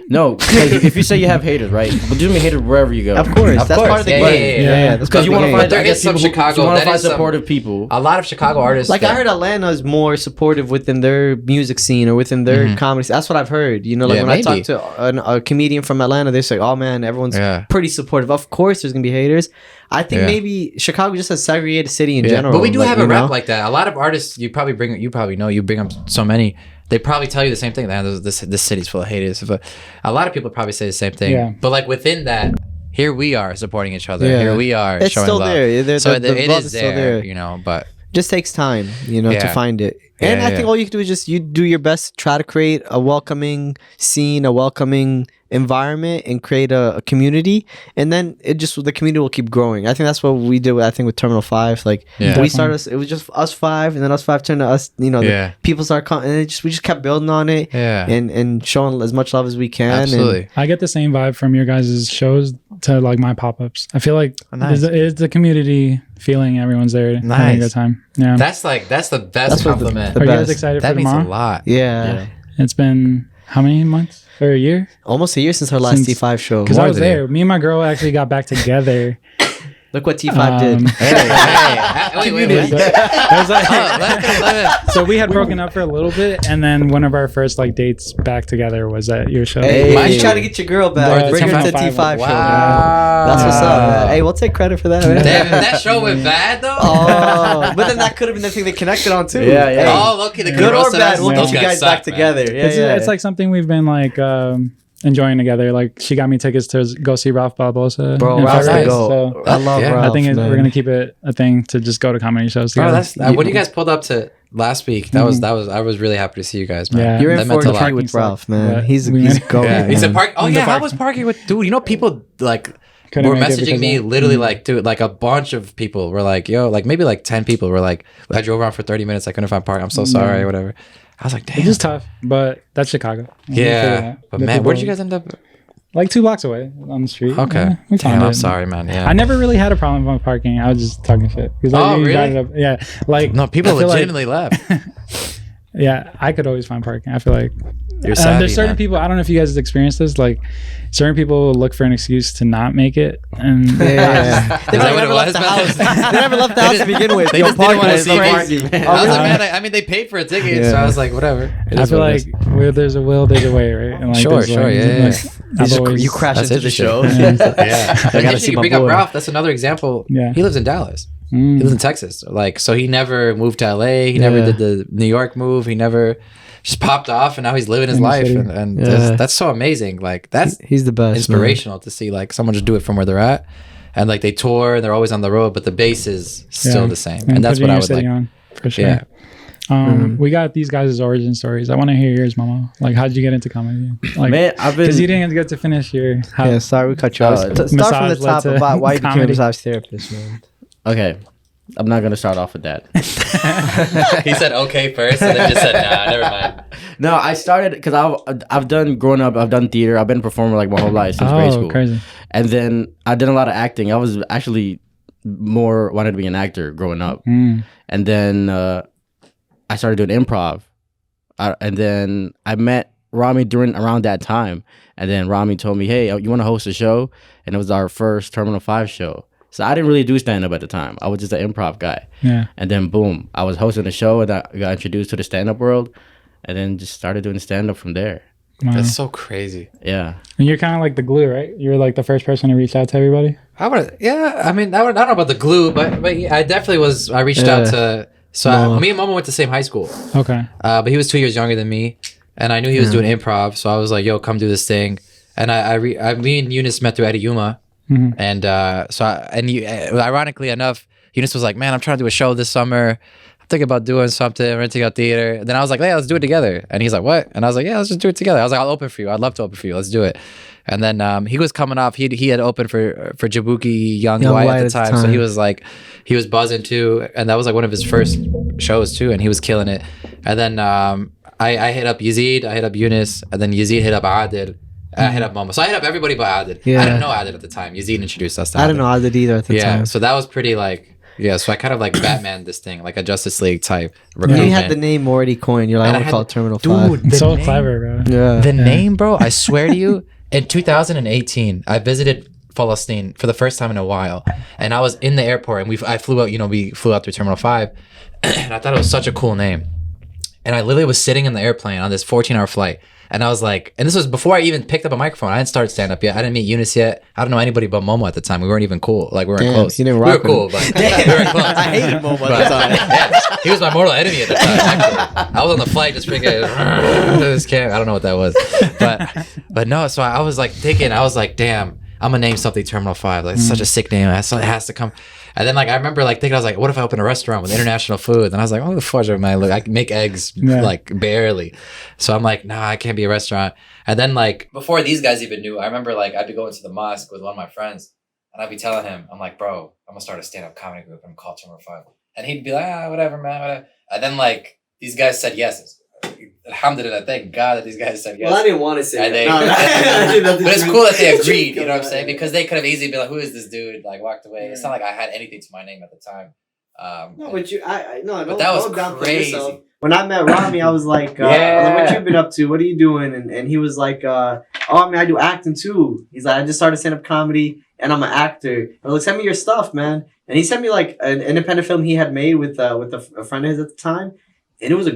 D: No, like, if you say you have haters, right? But you mean haters wherever you go.
B: Of course, that's part of the game.
A: Yeah.
B: That's
D: Because you want to find
C: There is some Chicago.
D: You want to
C: that
D: find
C: is some-
D: supportive people.
C: A lot of Chicago artists.
B: Like I heard Atlanta is more supportive within their music scene or within their comedy scene. That's what I've heard. You know, like
C: Yeah,
B: when
C: maybe.
B: I talk to a comedian from Atlanta, they say, "Oh man, everyone's
C: Yeah.
B: pretty supportive." Of course, there's gonna be haters. I think
C: Yeah.
B: maybe Chicago just a segregated city in
C: Yeah.
B: general.
C: But we do have a
B: you
C: rep
B: know?
C: like that. A lot of artists, you probably know, you bring up so many. They probably tell you the same thing. Man, this city's full of haters. But a lot of people probably say the same thing.
A: Yeah.
C: But like within that, here we are supporting each other.
B: Yeah.
C: Here we are
B: It's
C: showing
B: still
C: love.
B: there.
C: So
B: The
C: it
B: love
C: is
B: is still
C: there,
B: there.
C: you know. But
B: Just takes time, you know, to
C: Yeah.
B: find it. And
C: Yeah,
B: I think
C: yeah.
B: all you can do is just you do your best to try to create a welcoming scene, a welcoming environment, and create a community. And then the community will keep growing. I think that's what we did. I think with Terminal 5, like
C: Yeah.
B: we started. It was just us 5, and then us 5 turned to us. You know,
C: Yeah.
B: the people start coming, and we just kept building on it.
C: Yeah.
B: and showing as much love as we can.
C: absolutely.
A: I get the same vibe from your guys' shows to like my pop-ups. I feel like
C: Nice.
A: it's the community feeling. Everyone's there having a
C: Nice.
A: good time. Yeah.
C: That's the best
B: what the-
C: compliment.
B: the
A: Are you guys
B: best.
A: excited
C: That
A: for
C: means a
A: tomorrow?
C: lot.
B: Yeah.
A: It's been how many months? Or a year?
B: Almost a year since our last
A: Since-
B: T5 show.
A: Because I
C: More
A: was
C: than a year.
A: there. Me and my girl actually got back together.
B: Look what T5 did.
C: Wait.
A: It was like-
C: Let me-
A: so we had broken up for a little bit, and then one of our first like dates back together was at your show.
B: Hey,
C: My
B: you
C: show.
B: try to get your girl back.
A: The
B: Bring her to
A: T5
B: T5 show. Man.
C: Wow.
B: That's what's up, man. Hey, we'll take credit for that. Man.
C: Damn, that show went bad though.
B: Oh, but then that could have been the thing they connected on too.
D: Yeah, yeah.
B: Hey,
C: Oh, okay. The
B: good or
C: roasted us.
B: bad, we'll
C: Those
B: get you guys
C: suck,
B: back
C: man.
B: together. Yeah,
A: It's like something we've been like enjoying together. Like she got me tickets to go see Ralph Barbosa.
B: Bro,
A: in
B: Ralph's the
A: Paris,
B: goat.
A: so
B: I love
C: Yeah.
B: Ralph.
A: I think
B: man.
A: we're gonna keep it a thing to just go to comedy shows
C: Bro,
A: together.
C: that's when you guys pulled up to last week. That was I was really happy to see you guys, man.
A: Yeah.
B: You're in
C: That
B: for
C: meant
B: a
C: a lot.
B: treat with Ralph, man.
A: But
B: He's
A: we
B: a
A: went-
B: goat.
C: Yeah, he's a
B: man.
C: park. Oh
A: The
C: yeah, how
A: park-
C: was parking with dude? You know, people like
A: Couldn't
C: were
A: make it
C: messaging
A: because
C: me
A: of-
C: literally like, dude, like a bunch of people were like, yo, like maybe like 10 people were like, I drove around for 30 minutes, I couldn't find parking. I'm so sorry, whatever. I was like, damn.
A: It's just tough, but that's Chicago. We'll figure it
C: Yeah,
A: out.
C: but
A: The
C: man, where did
A: people-
C: you guys end up?
A: Like 2 blocks away on the street.
C: Okay,
A: Yeah, we
C: damn,
A: found
C: I'm
A: it.
C: sorry, man. Yeah,
A: I never really had a problem with parking. I was just talking shit. 'Cause
C: Oh,
A: you brought
C: really?
A: it up. Yeah, like
C: no, people
A: I feel like-
C: legitimately left.
A: yeah, I could always find parking. I feel like
C: You're savvy,
A: there's certain
C: man.
A: people. I don't know if you guys experienced this. Like certain people will look for an excuse to not make it, and
B: Yeah. They
C: Is that
B: never
C: what it
B: left
C: was,
B: the
C: man?
B: house. They never left the house to begin with.
C: They
B: Yo,
C: just didn't
B: parking
C: want to
B: is
C: see
B: crazy,
C: parking.
B: man.
C: I was like, man, I mean, they paid for a ticket, so
B: Yeah.
C: I was like, whatever. It
A: I
C: is
A: feel
C: what it
A: like
C: is.
A: where there's a will, there's a way, right? And like,
C: Sure,
A: there's,
C: sure,
A: like,
C: yeah,
A: like,
C: yeah.
A: I've always-
B: You crash
C: That's
B: into the
C: interesting.
B: show.
C: Yeah,
B: I gotta
C: gotta
B: see
C: you
B: my
C: bring up
B: boy.
C: Ralph. That's another example.
A: Yeah.
C: He lives in Dallas.
A: Mm.
C: He lives in Texas. Like, so he never moved to LA. He never
B: Yeah.
C: did the New York move. He never just popped off, and now he's living his
A: In the
C: life.
A: city.
C: And
B: Yeah.
C: that's so amazing. Like, that's
B: He's the best.
C: inspirational to see like someone just do it from where they're at, and like they tour and they're always on the road, but the base is still
A: Yeah.
C: the same. And that's
A: putting
C: what I
A: your
C: would
A: city
C: like.
A: on, for sure.
C: Yeah.
A: We got these guys' origin stories. I want to hear yours, Momo. Like, how did you get into comedy? Like,
D: Man, I've been.
A: because you didn't get to finish your. How,
B: Yeah, sorry we cut you off. Start from the
A: Massage led
B: top
A: to
B: about why you became a
A: comedy.
B: massage therapist, man.
D: Okay, I'm not gonna start off with that.
C: He said okay first, and then just said nah, never mind.
D: No, I started because I've done growing up. I've done theater. I've been a performer like my whole life since grade school.
A: Crazy.
D: And then I did a lot of acting. I was actually more wanted to be an actor growing up.
A: Mm.
D: And then I started doing improv. And then I met Rami around that time. And then Rami told me, hey, you want to host a show? And it was our first Terminal 5 show. So I didn't really do stand-up at the time. I was just an improv guy.
A: Yeah.
D: And then boom, I was hosting a show and I got introduced to the stand-up world. And then just started doing stand-up from there.
A: Wow.
C: That's so crazy.
D: Yeah.
A: And you're kind of like the glue, right? You're like the first person to reach out to everybody.
C: I would, yeah. I mean, I don't know about the glue, but yeah, I definitely was. I reached out to. So me and Momo went to the same high school,
A: Okay.
C: but he was 2 years younger than me, and I knew he was doing improv. So I was like, "Yo, come do this thing." And me and Younis met through Eddie Yuma,
A: Mhm.
C: and ironically enough, Younis was like, "Man, I'm trying to do a show this summer. I'm thinking about doing something, renting out theater." And then I was like, "Hey, let's do it together." And he's like, "What?" And I was like, "Yeah, let's just do it together." I was like, "I'll open for you. I'd love to open for you. Let's do it." And then he was coming off. He had opened for Jabuki Young White at the time, so he was like, he was buzzing too, and that was like one of his first shows too, and he was killing it. And then I hit up Yazid, I hit up Younis, and then Yazid hit up Adil, I hit up Momo. So I hit up everybody but Adid.
B: Yeah.
C: I didn't know Adid at the time. Yazid introduced us to
B: I
C: Adid.
B: didn't know I did either at the time.
C: So that was pretty like, so I kind of like Batman this thing, like a Justice League type
B: You
C: recruitment.
B: had the name already coined. You're like,
C: And
B: I want
C: I
B: to call
C: had-
B: it Terminal
C: Dude,
B: 5.
C: the
A: So
C: name-
A: clever, bro.
B: Yeah.
C: The name, bro, I swear to you, in 2018, I visited Palestine for the first time in a while. And I was in the airport and I flew out, we flew out through Terminal 5. And I thought it was such a cool name. And I literally was sitting in the airplane on this 14-hour flight. And I was like, and this was before I even picked up a microphone. I didn't start stand up yet. I didn't meet Younis yet. I don't know anybody but Momo at the time. We weren't even cool. Like, we weren't
B: Damn,
C: close.
B: you didn't
C: We were
B: rock with
C: cool,
B: him.
C: but we weren't close.
B: I hated Momo
C: But,
B: at the time.
C: yeah, he was my mortal enemy at the time. Actually. I was on the flight just freaking this camp. I don't know what that was, but no. So I was like thinking, I was like, damn, I'm gonna name something Terminal 5. Like, it's such a sick name. It has to come. And then like I remember like thinking, I was like, what if I open a restaurant with international food? And I was like, oh, the fudge am I? Look, I can make eggs like barely. So I'm like, nah, I can't be a restaurant. And then like before these guys even knew, I remember like I'd be going to the mosque with one of my friends, and I'd be telling him, I'm like, bro, I'm gonna start a stand-up comedy group. I'm called Terminal 5. And he'd be like, whatever, man, whatever. And then like these guys said yes. Alhamdulillah, thank God that these guys said yes.
B: Well, I didn't want to say
C: And
B: it.
C: but it's cool that they agreed, you know what I'm saying? Because they could have easily been like, who is this dude? Like, walked away. It's not like I had anything to my name at the time.
B: No, but no,
C: that was
B: don't downplay
C: crazy.
B: yourself. When I met Rami, I was like, what you been up to? What are you doing? And he was like, I do acting too. He's like, I just started stand-up comedy and I'm an actor. I was like, send me your stuff, man. And he sent me like an independent film he had made with a friend of his at the time. And it was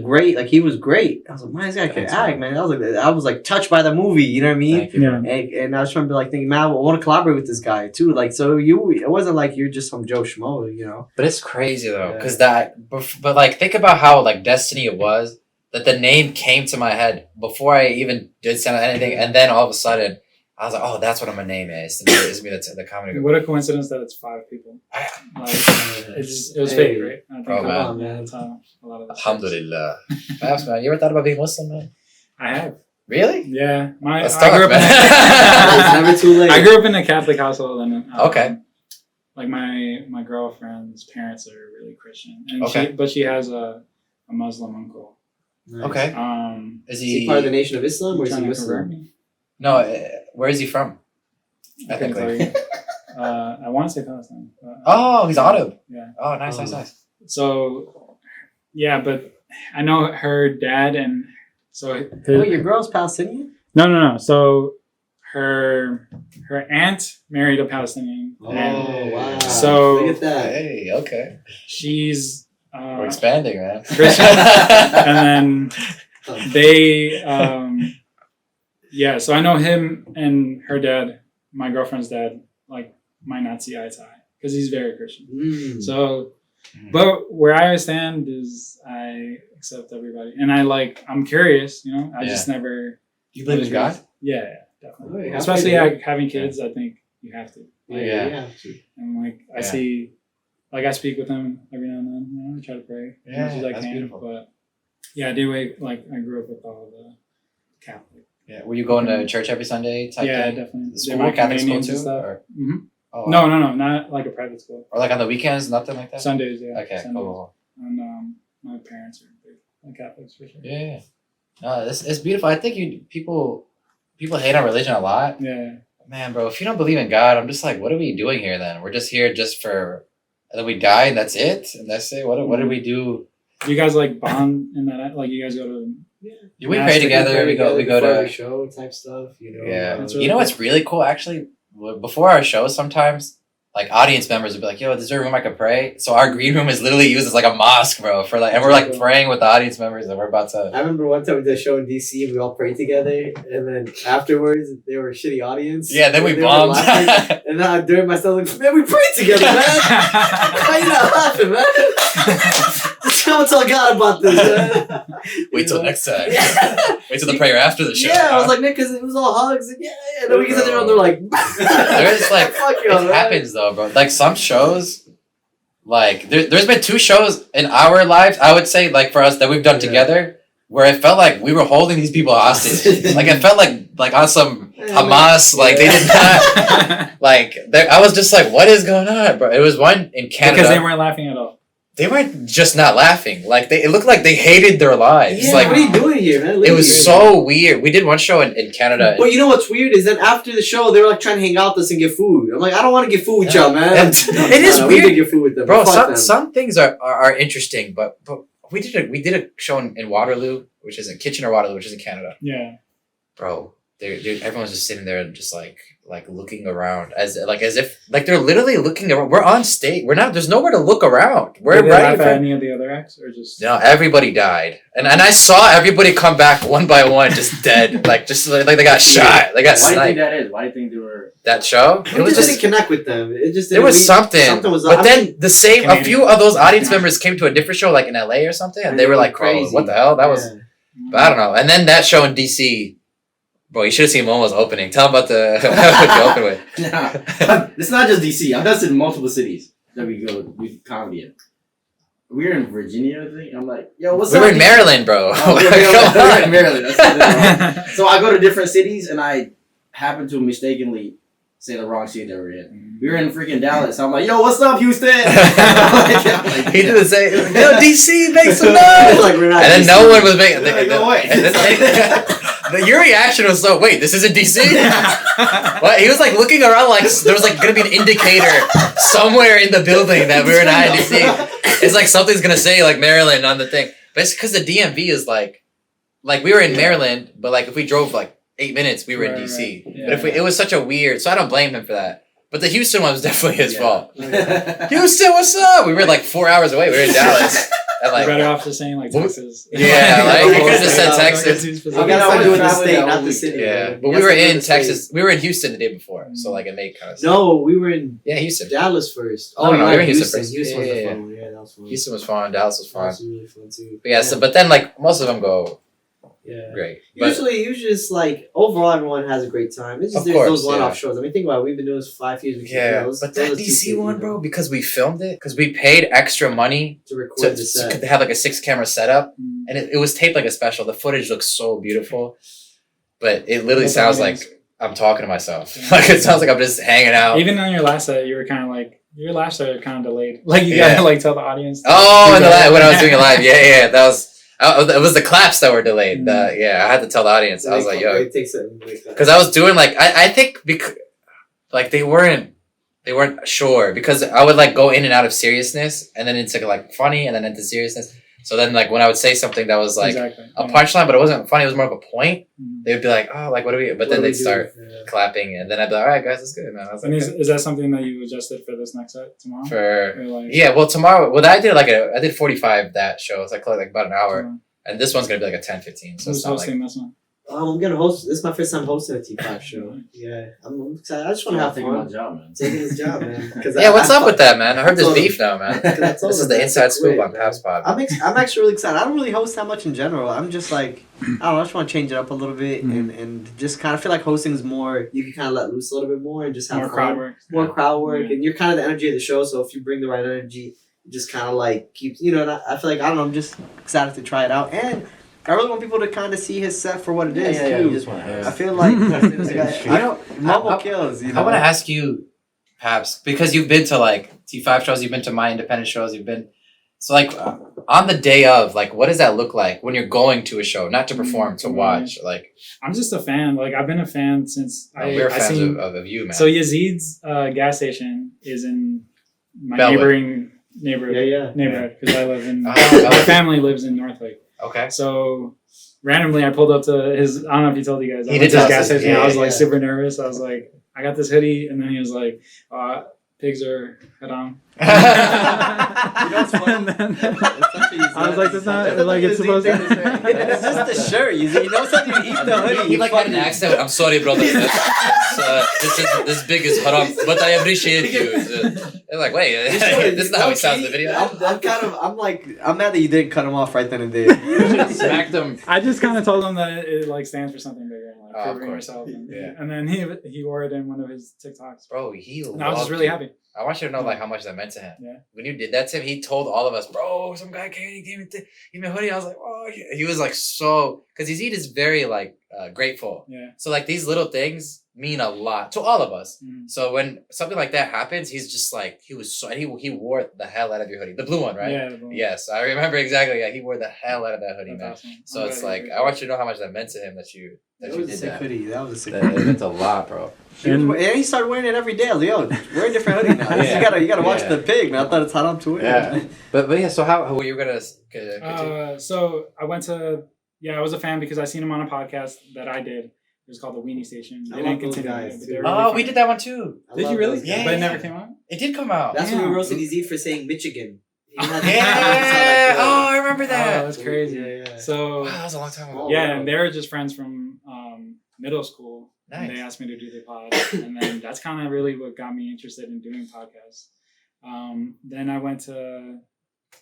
B: he was great. I was like, man, this guy can act, man. I was like touched by the movie, you know what I mean?
A: Yeah.
B: And I was trying to be like thinking, man, I want to collaborate with this guy too. Like, so it wasn't like you're just some Joe Schmo, you know?
C: But it's crazy though, because but like, think about how like destiny it was that the name came to my head before I even did send anything. And then all of a sudden, I was like, oh, that's what I'm gonna name it. It's me the comedy group.
A: What a coincidence that it's 5 people. Like, it was fake, right? I think
C: Bro, man.
A: that's how a lot of this
C: Alhamdulillah. Perhaps, man. You ever thought about being Muslim, man?
A: I have.
C: Really?
A: Yeah.
C: Let's
A: I grew
C: talk,
A: up
B: It's never too late.
A: I grew up in a Catholic household, and
C: Okay.
A: like my girlfriend's parents are really Christian, and
C: Okay.
A: she has a Muslim uncle.
B: Nice.
C: Okay.
B: Is
C: Is
B: he part of the Nation of Islam or is he
A: trying to convert
B: Muslim?
A: me?
C: No, where is he from?
A: I couldn't tell you. I want to say Palestine. But,
C: Oh, he's Arab.
A: yeah.
C: Oh, nice.
A: So, yeah, but I know her dad, and so
B: Oh, your girl's Palestinian?
A: no. So her aunt married a Palestinian.
B: Oh,
A: and
B: wow.
A: So-
B: look at that.
C: Hey, okay.
A: she's
C: We're expanding, man.
A: Christian, and then they so I know him and her dad, my girlfriend's dad, like might not see eye to eye because he's very Christian.
B: Mm.
A: So, but where I stand is I accept everybody, and I'm curious, you know. I just never.
C: You believe in God?
A: Yeah, definitely.
B: Oh, yeah.
A: Especially like having kids, I think you have to. Like,
C: Yeah.
A: And like I see, like I speak with him every now and then. You know, I try to pray as much as I
C: that's
A: can.
C: beautiful.
A: But yeah, I do. Like I grew up with all the Catholic.
C: Yeah. Were you going to church every Sunday type
A: Yeah,
C: thing?
A: definitely.
C: The
A: They're
C: school,
A: my
C: Catholic school
A: companions
C: too?
A: and stuff.
C: Or,
A: Mhm.
C: oh,
A: No, not like a private school.
C: Or like on the weekends, nothing like that?
A: Sundays, yeah.
C: Okay,
A: Sundays.
C: cool.
A: And my parents are big like Catholics for sure.
C: Yeah. No, it's beautiful. I think people hate on religion a lot.
A: Yeah.
C: Man, bro, if you don't believe in God, I'm just like, what are we doing here then? We're just here just for, and then we die and that's it? And that's it? What do we do?
A: Do you guys like bond in that? Like you guys go to?
C: We pray together. We go to
B: show type stuff, you know.
C: Yeah.
A: That's
C: You
A: really
C: know
A: cool.
C: what's really cool? Actually, before our shows, sometimes like audience members would be like, "Yo, is there a room I could pray?" So our green room is literally used as like a mosque, bro. For like, and we're like praying with the audience members, and we're about to.
B: I remember one time we did a show in DC and we all prayed together, and then afterwards they were a shitty audience.
C: Yeah, then we
B: They were
C: bombed.
B: laughing, and then I during myself like, man, we prayed together, man. Why you not laughing, man? Just come and tell God about this, man.
C: Wait till next time.
B: Yeah.
C: Wait till the prayer after the show.
B: Yeah, I was
C: huh?
B: like, man, because it was all hugs, and and then we get there and they're like,
C: There's like
B: fuck
C: it
B: you, man.
C: happens though, bro. Like some shows, like there's been 2 shows in our lives, I would say, like for us that we've done together, where it felt like we were holding these people hostage. Like it felt like on some Hamas, like they did not. Like I was just like, what is going on, bro? It was one in Canada
A: Because they weren't laughing at all.
C: they weren't just not laughing. Like it looked like they hated their lives.
B: Yeah,
C: like,
B: what are you doing here, man?
C: It was so weird. We did one show in Canada.
B: But you know what's weird is that after the show, they were like trying to hang out with us and get food. I'm like, I don't want to get food with y'all, man.
C: It is weird.
B: We did get food with them,
C: bro. Some things are interesting, but we did a show in Waterloo, which is in Kitchener-Waterloo, which is in Canada.
A: Yeah,
C: bro. Dude, everyone's just sitting there and just like looking around as if they're literally looking around. We're on stage. We're not. There's nowhere to look around. We're right.
A: Laugh at any of the other acts or just
C: no. Everybody died, and I saw everybody come back one by one, just dead, like they got shot. They got sniped.
D: Why do you think that is? Why do you think they were
C: that show?
B: It was just didn't connect with them. It just
C: there was something. Something was. But then the same.
A: Canadian.
C: A few of those audience members came to a different show, like in LA or something, and they were like, "Crazy, what the hell?" That was. But I don't know. And then that show in DC. Bro, you should have seen Momo's opening. Tell him about the what you open with.
D: Nah, it's not just DC. I've done this in multiple cities that we comedy in. We were in Virginia, I think. I'm like, yo, what's up?
C: We were in Maryland, bro.
D: Oh, we were in Maryland. So I go to different cities and I happen to mistakenly say the wrong city that we're in. We were in freaking Dallas. I'm like, yo, what's up, Houston?
C: He did the same. Yo, DC, make some noise.
B: Like, we're not
C: and then
B: DC.
C: No one was making.
D: No way.
C: Your reaction was so. Wait, this is in DC? What? He was like looking around, like there was like gonna be an indicator somewhere in the building that we were not in DC. It's like something's gonna say like Maryland on the thing, but it's because the DMV is like we were in Maryland, but like if we drove like 8 minutes, we were in DC.
A: Right. Yeah,
C: but if it was such a weird, so I don't blame him for that. But the Houston one was definitely his fault.
B: Yeah.
C: Houston, what's up? We were like 4 hours away. We were in Dallas. And like,
A: better off just saying like Texas.
C: Yeah, like you could have just said Texas.
B: I gotta start doing the state, not the city.
C: Yeah, but we were in Texas. We were in Houston the day before, so like it made kind of sense.
B: No, we were in
C: Houston.
B: Dallas first.
C: Oh no, we were in Houston first.
B: Houston was
C: Yeah.
B: the fun one. Yeah, that was fun.
C: Houston was fun. Dallas was fun.
B: That was really fun too.
C: But yeah, so but then like most of them go
B: Yeah.
C: great. But
B: Usually it's like overall everyone has a great time. It's just
C: Of
B: there's
C: course,
B: those one-off
C: yeah.
B: shows. I mean, think about it. We've been doing this for 5 years. We keep
C: yeah,
B: those-
C: but
B: those
C: that
B: are two
C: DC
B: things,
C: one,
B: you
C: bro,
B: know,
C: because we filmed it, because we paid extra money
B: to record
C: to
B: the set.
C: have like a 6-camera setup, and it was taped like a special. The footage looks so beautiful, but it literally
A: That's
C: sounds
A: amazing.
C: like I'm talking to myself. Like it sounds like I'm just hanging out.
A: Even on your last set, you were kind of like your last set kind of delayed. Like you
C: Yeah.
A: gotta like tell the audience.
C: Oh, and when I was doing it live, yeah, that was. It was the claps that were delayed. Yeah, I had to tell the audience. I was like, "Yo,"
B: It takes
C: because I was doing like I think because like they weren't sure because I would like go in and out of seriousness and then into like funny and then into seriousness. So then like when I would say something that was like
A: Exactly.
C: a punchline, but it wasn't funny. It was more of a point.
A: Mhm.
C: They would be like, "Oh, like what do we?" But then they'd start clapping, and then I'd be like, "All right, guys, that's good, man." I was like,
A: And
C: "Okay."
A: is that something that you adjusted for this next set tomorrow?
C: For
A: Or, like,
C: yeah, well tomorrow, I did 45 that show. It's like about an hour.
A: tomorrow?
C: And this one's gonna be like a 10-15. So
A: Who's
C: it's not like
A: hosting this one?
B: I'm gonna host. This is my first time hosting a T5 show. Yeah, I'm excited. I just want to have
D: taking my
B: fun.
D: job, man.
B: Taking his job, man.
C: yeah, what's up with that, man? I heard there's
B: told him-
C: beef now, man.
B: This
C: This is the inside scoop on Pap's Pod.
B: I'm actually really excited. I don't really host that much in general. I'm just like, I don't know, I just want to change it up a little bit and just kind of feel like hosting is more, you can kind of let loose a little bit more and just have
A: More
B: fun.
A: crowd work.
B: More crowd work.
A: Yeah.
B: And you're kind of the energy of the show. So if you bring the right energy, it just kind of like keeps, and I feel like, I don't know, I'm just excited to try it out. And I really want people to kind of see his set for what it is, too.
D: You just want to
B: I feel like, I don't, Momo kills,
C: I want to ask you, Paps, because you've been to like T5 shows, you've been to my independent shows, so like on the day of, like what does that look like when you're going to a show, not to perform, to watch? Like
A: I'm just a fan. Like I've been a fan since
C: we're
A: I
C: fans
A: seen,
C: of you, man.
A: So Yazid's gas station is in my
C: Bellwood.
A: neighboring neighborhood.
B: Yeah.
A: Neighborhood because I live in.
C: Oh,
A: my
C: Bellwood.
A: family lives in Northlake.
C: Okay.
A: So randomly, I pulled up to his. I don't know if he told you guys. I
C: He
A: went
C: did
A: to his
C: tell
A: gas
C: us,
A: station.
C: yeah,
A: I was like
B: yeah.
A: super nervous. I was like, I got this hoodie, and then he was like, pigs are head on.
B: That's funny.
A: And then I was like, that's not like it's supposed to.
B: It's just the shirt. You know something, you eat the hoodie.
C: He like had an accent. I'm sorry, brother. This big is haram, but I appreciate you. They're like, wait, this is not how he sounds in the video.
B: I'm mad that you didn't cut him off right then and there.
C: Smacked him.
A: I just kind of told him that it like stands for something bigger.
C: of
A: proving
C: course.
A: yourself. And,
C: Yeah.
A: and then he wore it in one of his TikToks.
C: Bro, he
A: And I was just really happy.
C: I want you to know like how much that meant to him.
A: Yeah.
C: When you did that to him, he told all of us, bro, some guy came, he gave me a hoodie. I was like, oh, yeah. He was like so, because Yazid is very like grateful.
A: Yeah.
C: So like these little things mean a lot to all of us.
A: Mm.
C: So when something like that happens, he's just like, he was so, and he wore the hell out of your hoodie. The blue one, right?
A: Yeah. The blue one.
C: Yes, I remember exactly. Yeah, he wore the hell out of that hoodie,
A: That's
C: man.
A: awesome.
C: So
A: I'm
C: it's
A: glad
C: like,
A: you
C: I want you to know how much that meant to him that you
B: That was a
C: did
B: sick
C: that.
B: hoodie. That was a sick
C: That
B: hoodie.
C: meant a lot, bro.
A: And-
B: And he started wearing it every day. I was like, yo, wear a different hoodie now.
C: Yeah.
B: You gotta watch
C: Yeah.
B: the pig, man. I thought it's hot on Twitter.
C: Yeah. But yeah, so how were you gonna continue?
A: So I went to I was a fan because I seen him on a podcast that I did. It was called the Weenie Station.
B: I
A: They
B: love
A: didn't
B: those
A: continue
B: guys,
A: it, but
B: too.
A: they were
C: Oh,
A: really
C: we
A: funny.
C: did that one too.
B: I
A: Did
B: love
A: you really?
B: those guys.
A: But it
C: Yeah.
A: never came out.
C: It did come out.
B: That's when
A: Damn.
B: we roasted Yazid for saying Michigan.
C: Yeah. Oh, I remember
A: Oh,
C: that.
A: that's crazy.
B: Yeah.
A: So
C: Wow, that was a long time ago.
A: yeah, and they were just friends from middle school. And
C: Nice.
A: they asked me to do the pod, and then that's kind of really what got me interested in doing podcasts. Then I went to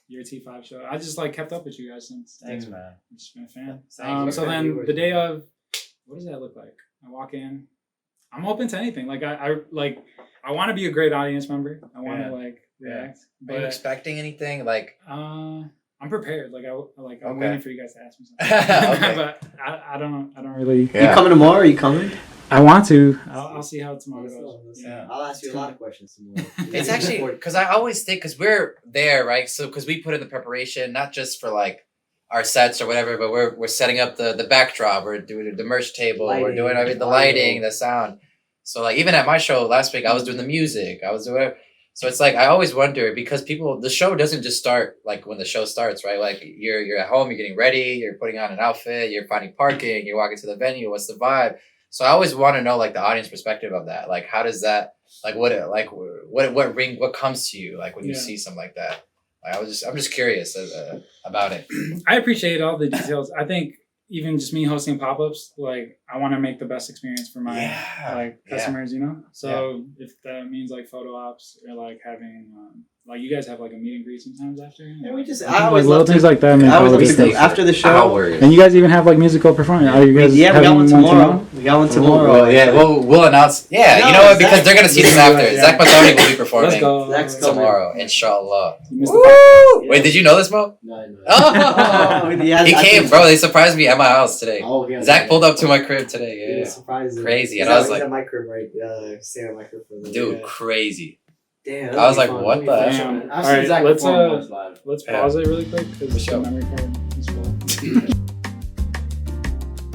A: your T5 show. I just like kept up with you guys since.
C: Thanks, man.
A: I've just been a fan.
C: Thank you.
A: So then the day of, what does that look like? I walk in. I'm open to anything. Like I want to be a great audience member. I want to like react.
C: Are you
A: But
C: expecting anything? Like,
A: I'm prepared. Like I'm
C: Okay.
A: waiting for you guys to ask me something.
C: Okay.
A: But I don't really.
C: Yeah.
B: You coming tomorrow? Are you coming?
A: I want to. I'll see how tomorrow goes.
C: Yeah.
B: I'll ask you a lot of questions tomorrow.
C: It's actually because I always think because we're there, right? So because we put in the preparation, not just for like our sets or whatever, but we're setting up the backdrop, we're doing the merch table, we're
B: Lighting,
C: doing the lighting, the sound. So like even at my show last week, I was doing the music, I was doing whatever. So it's like I always wonder because the show doesn't just start like when the show starts, right? Like you're at home, you're getting ready, you're putting on an outfit, you're finding parking, you're walking to the venue, what's the vibe? So I always want to know like the audience perspective of that. Like how does that what comes to you like when you see something like that? Like, I'm just curious about it.
A: I appreciate all the details. I think even just me hosting pop-ups, like I want to make the best experience for my customers, you know? So if that means like photo ops or like having like you guys have like a meet and greet sometimes after.
B: Yeah, we just.
A: Like,
B: I always
A: little
B: love
A: things
B: to.
A: like that.
B: I always love
C: We
B: to
C: stay
B: do after the show.
C: Hours.
A: And you guys even have like musical performance. Are you guys?
B: We got one tomorrow. We got one tomorrow.
C: We'll announce. Yeah,
B: No,
C: you know what?
B: Zach-
C: Because they're gonna see this after.
A: Yeah.
C: Zach Mazzoni will be performing
A: Let's go.
B: Zach's coming.
C: tomorrow, inshallah.
A: You missed
C: Woo!
A: the
C: Wait, did you know this, Mo?
B: No, no.
C: Oh,
B: Yeah,
C: he
B: I
C: came,
B: think-
C: bro. They surprised me at my house today.
B: Oh, yeah.
C: Zach pulled up to my crib today.
B: He
C: Yeah,
B: was surprised.
C: Crazy, and
B: He's
C: I was
B: at-
C: like-
B: he's at my crib, right? Staying at my crib for a little
C: dude,
B: bit.
C: crazy.
B: Damn.
C: I was like,
B: that'd be
C: what
B: fun.
C: the
B: That'd be
A: hell?
B: fun.
A: Damn.
B: I've
A: All right,
B: seen Zach
A: let's,
B: perform once live.
A: Let's
C: Yeah.
A: pause it really quick because the
C: sure.
A: memory card is full.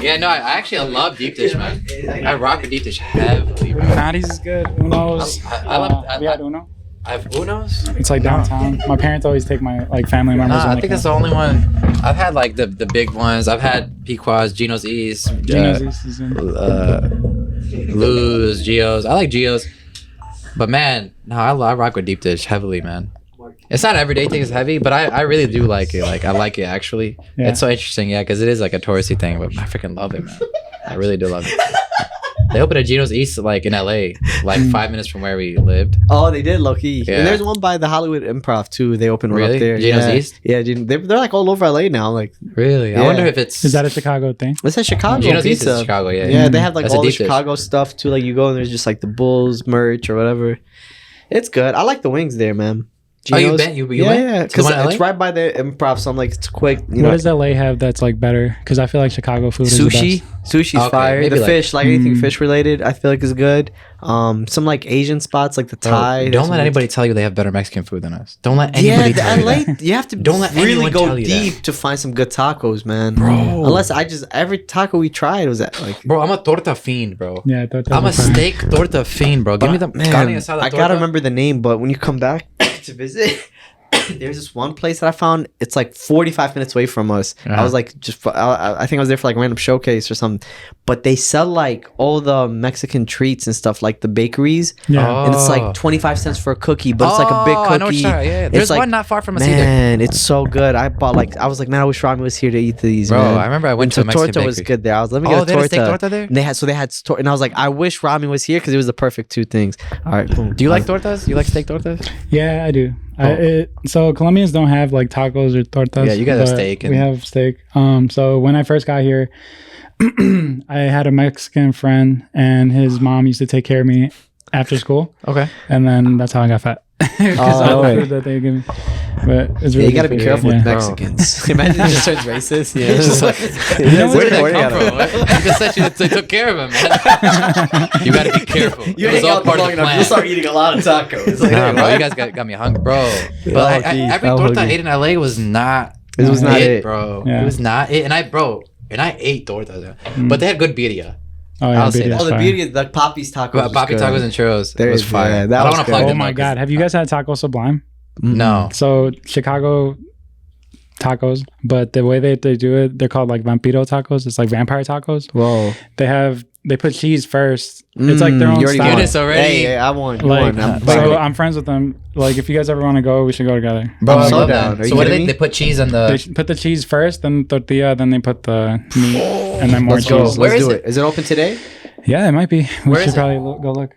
C: Yeah, no, I actually love deep dish, man. I rock the deep dish heavily, bro.
A: Patty's is good. Uno's.
C: I love.
A: We had Uno.
C: I have Uno's.
A: It's like downtown. My parents always take my like family members.
C: Nah,
A: when
C: I
A: they
C: think that's
A: come.
C: the only one. I've had like the big ones. I've had Pequod's, Geno's East,
A: Gino's East is in.
C: Lou's, Geo's. I like Geo's, but man, no, I rock with deep dish heavily, man. It's not an everyday thing. It's heavy, but I really do like it. Like I like it actually.
A: Yeah.
C: It's so interesting, yeah, because it is like a touristy thing, but I freaking love it, man. I really do love it. They opened a Geno's East like in LA, like 5 minutes from where we lived.
B: Oh, they did, low key.
C: Yeah.
B: And there's one by the Hollywood Improv too. They opened one
C: Really?
B: up there.
C: Geno's
B: yeah.
C: East?
B: Yeah, they're like all over LA now. Like,
C: Really? I
B: Yeah.
C: wonder if it's
A: Is that a Chicago thing?
B: what's that Chicago
C: Geno's East
B: pizza?
C: is Chicago, yeah.
B: Yeah, they have like
C: That's a
B: all the
C: deep dish.
B: Chicago stuff too. Like you go and there's just like the Bulls merch or whatever. It's good. I like the wings there, man.
C: Oh, you
B: Geno's-
C: bet you
B: yeah,
C: went?
B: yeah,
C: To the
B: because
C: one in
B: it's
C: LA?
B: right by the Improv, so I'm like, it's quick. You
A: What
B: know,
A: does LA have that's like better? Because I feel like Chicago food is the
B: sushi.
A: best.
B: Sushi's
C: Okay,
B: fire.
C: maybe
B: The
C: like-
B: fish, like anything
A: Mm.
B: fish related, I feel like is good. Some like Asian spots, like the
C: Bro,
B: Thai.
C: don't let anybody tell you they have better Mexican food than us. Don't let anybody
B: Yeah,
C: tell
B: the
C: you
B: LA.
C: that.
B: You have to
C: Don't let
B: really
C: anyone
B: go
C: tell you that.
B: deep to find some good tacos, man.
C: Bro.
B: Unless every taco we tried was at like.
C: Bro, I'm a torta fiend, bro.
A: Yeah, I thought that
C: I'm a
A: was fine.
C: steak torta fiend, bro. Give me the carne
B: Man,
C: asada
B: I
C: torta.
B: gotta remember the name, but when you come back to visit, there's this one place that I found. It's like 45 minutes away from us. I was like, I think I was there for like a random showcase or something. But they sell like all the Mexican treats and stuff, like the bakeries,
A: Yeah.
B: and it's like 25 cents for a cookie, but it's like a big
C: Oh, I know what
B: cookie.
C: you're talking- yeah,
B: It's
C: there's
B: like,
C: one not far from us either.
B: man, it's so good. I was like, man, I wish Rami was here to eat these.
C: Bro,
B: man.
C: I remember I went to
B: And
C: a Mexican
B: torta was
C: bakery.
B: good there. I was let me
C: Oh,
B: get a
C: they had a steak
B: torta.
C: torta there?
B: And they had and I was like, I wish Rami was here because it was the perfect two things. All right, boom.
C: Do you like tortas? You like steak tortas?
A: Yeah, I do. So Colombians don't have like tacos or tortas.
C: Yeah, you guys have
A: but
C: steak.
A: We have steak. So when I first got here, I had a Mexican friend, and his mom used to take care of me after school.
C: Okay.
A: And then that's how I got fat. Because all the food that they give me. But it's really
B: you gotta be careful with
A: yeah.
B: Mexicans. Imagine it just turns racist. Yeah.
C: It's just like, where did that come from? You just said they took care of him, man. You gotta be careful.
B: You
C: it was
B: hang
C: all
B: out
C: part
B: long
C: of the
B: enough,
C: plan.
B: you'll start eating a lot of tacos. Like,
C: Nah, bro, you guys got me hungry, bro. But every torta I ate in LA was not.
B: This was not it,
C: bro.
A: Yeah.
C: It was not it, and I ate tortas, but they had good birria.
A: Oh, yeah,
C: I'll say
A: birria's
C: that.
B: the
A: fire.
B: beauty of the Papi's tacos.
C: Papi tacos and churros. It was fire.
B: Yeah, that
C: I don't
B: was
C: want to
B: good.
C: plug
A: Oh
C: them
A: my
C: up,
A: God. Have you guys had Taco Sublime?
C: No.
A: So Chicago tacos, but the way they do it, they're called like vampiro tacos. It's like vampire tacos.
B: Whoa.
A: They put cheese first. It's like their own
B: you already
A: style.
B: won.
C: Eunice already.
B: Hey, I won. You
A: Like,
B: won.
A: so I'm friends with them. Like, if you guys ever want to go, we should go together.
C: Bro,
B: I'm
C: I
B: so
C: love
B: down.
C: that.
B: Are
C: So
B: you
C: what do
B: kidding me?
C: they put cheese on
A: They
C: the?
A: put the cheese first, then tortilla, then they put the meat, and then more
B: Let's go.
A: cheese.
C: Where
B: Let's
C: is
B: do
C: it?
B: it. Is it open today?
A: Yeah, it might be. We
C: Where
A: should
C: is it?
A: probably go look.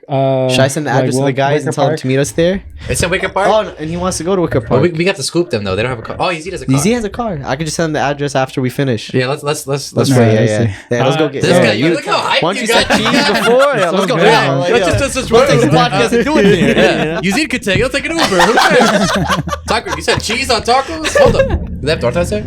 B: Should I send the address to the guys and tell them to meet us there?
C: It's in Wicker Park.
B: Oh, no, and he wants to go to Wicker
C: But
B: Park.
C: we got to scoop them though. They don't have a car. Oh, Easy has a car.
B: He has a car. I could just send the address after we finish.
C: Yeah, let's
B: Let's
C: wait.
B: wait.
A: let's
B: Yeah.
A: see.
B: Let's go get
C: This guy,
B: you.
C: look how hyped
B: Once
C: you
B: you said
C: got.
B: cheese before, yeah, let's go.
A: good,
B: Yeah,
A: man.
B: like,
C: Let's
B: yeah.
C: just
B: We'll take the podcast and do it there.
C: Yeah. Easy could take. He'll take an Uber. Who cares? Taco. You said cheese on tacos. Hold up. Do they have tortas there?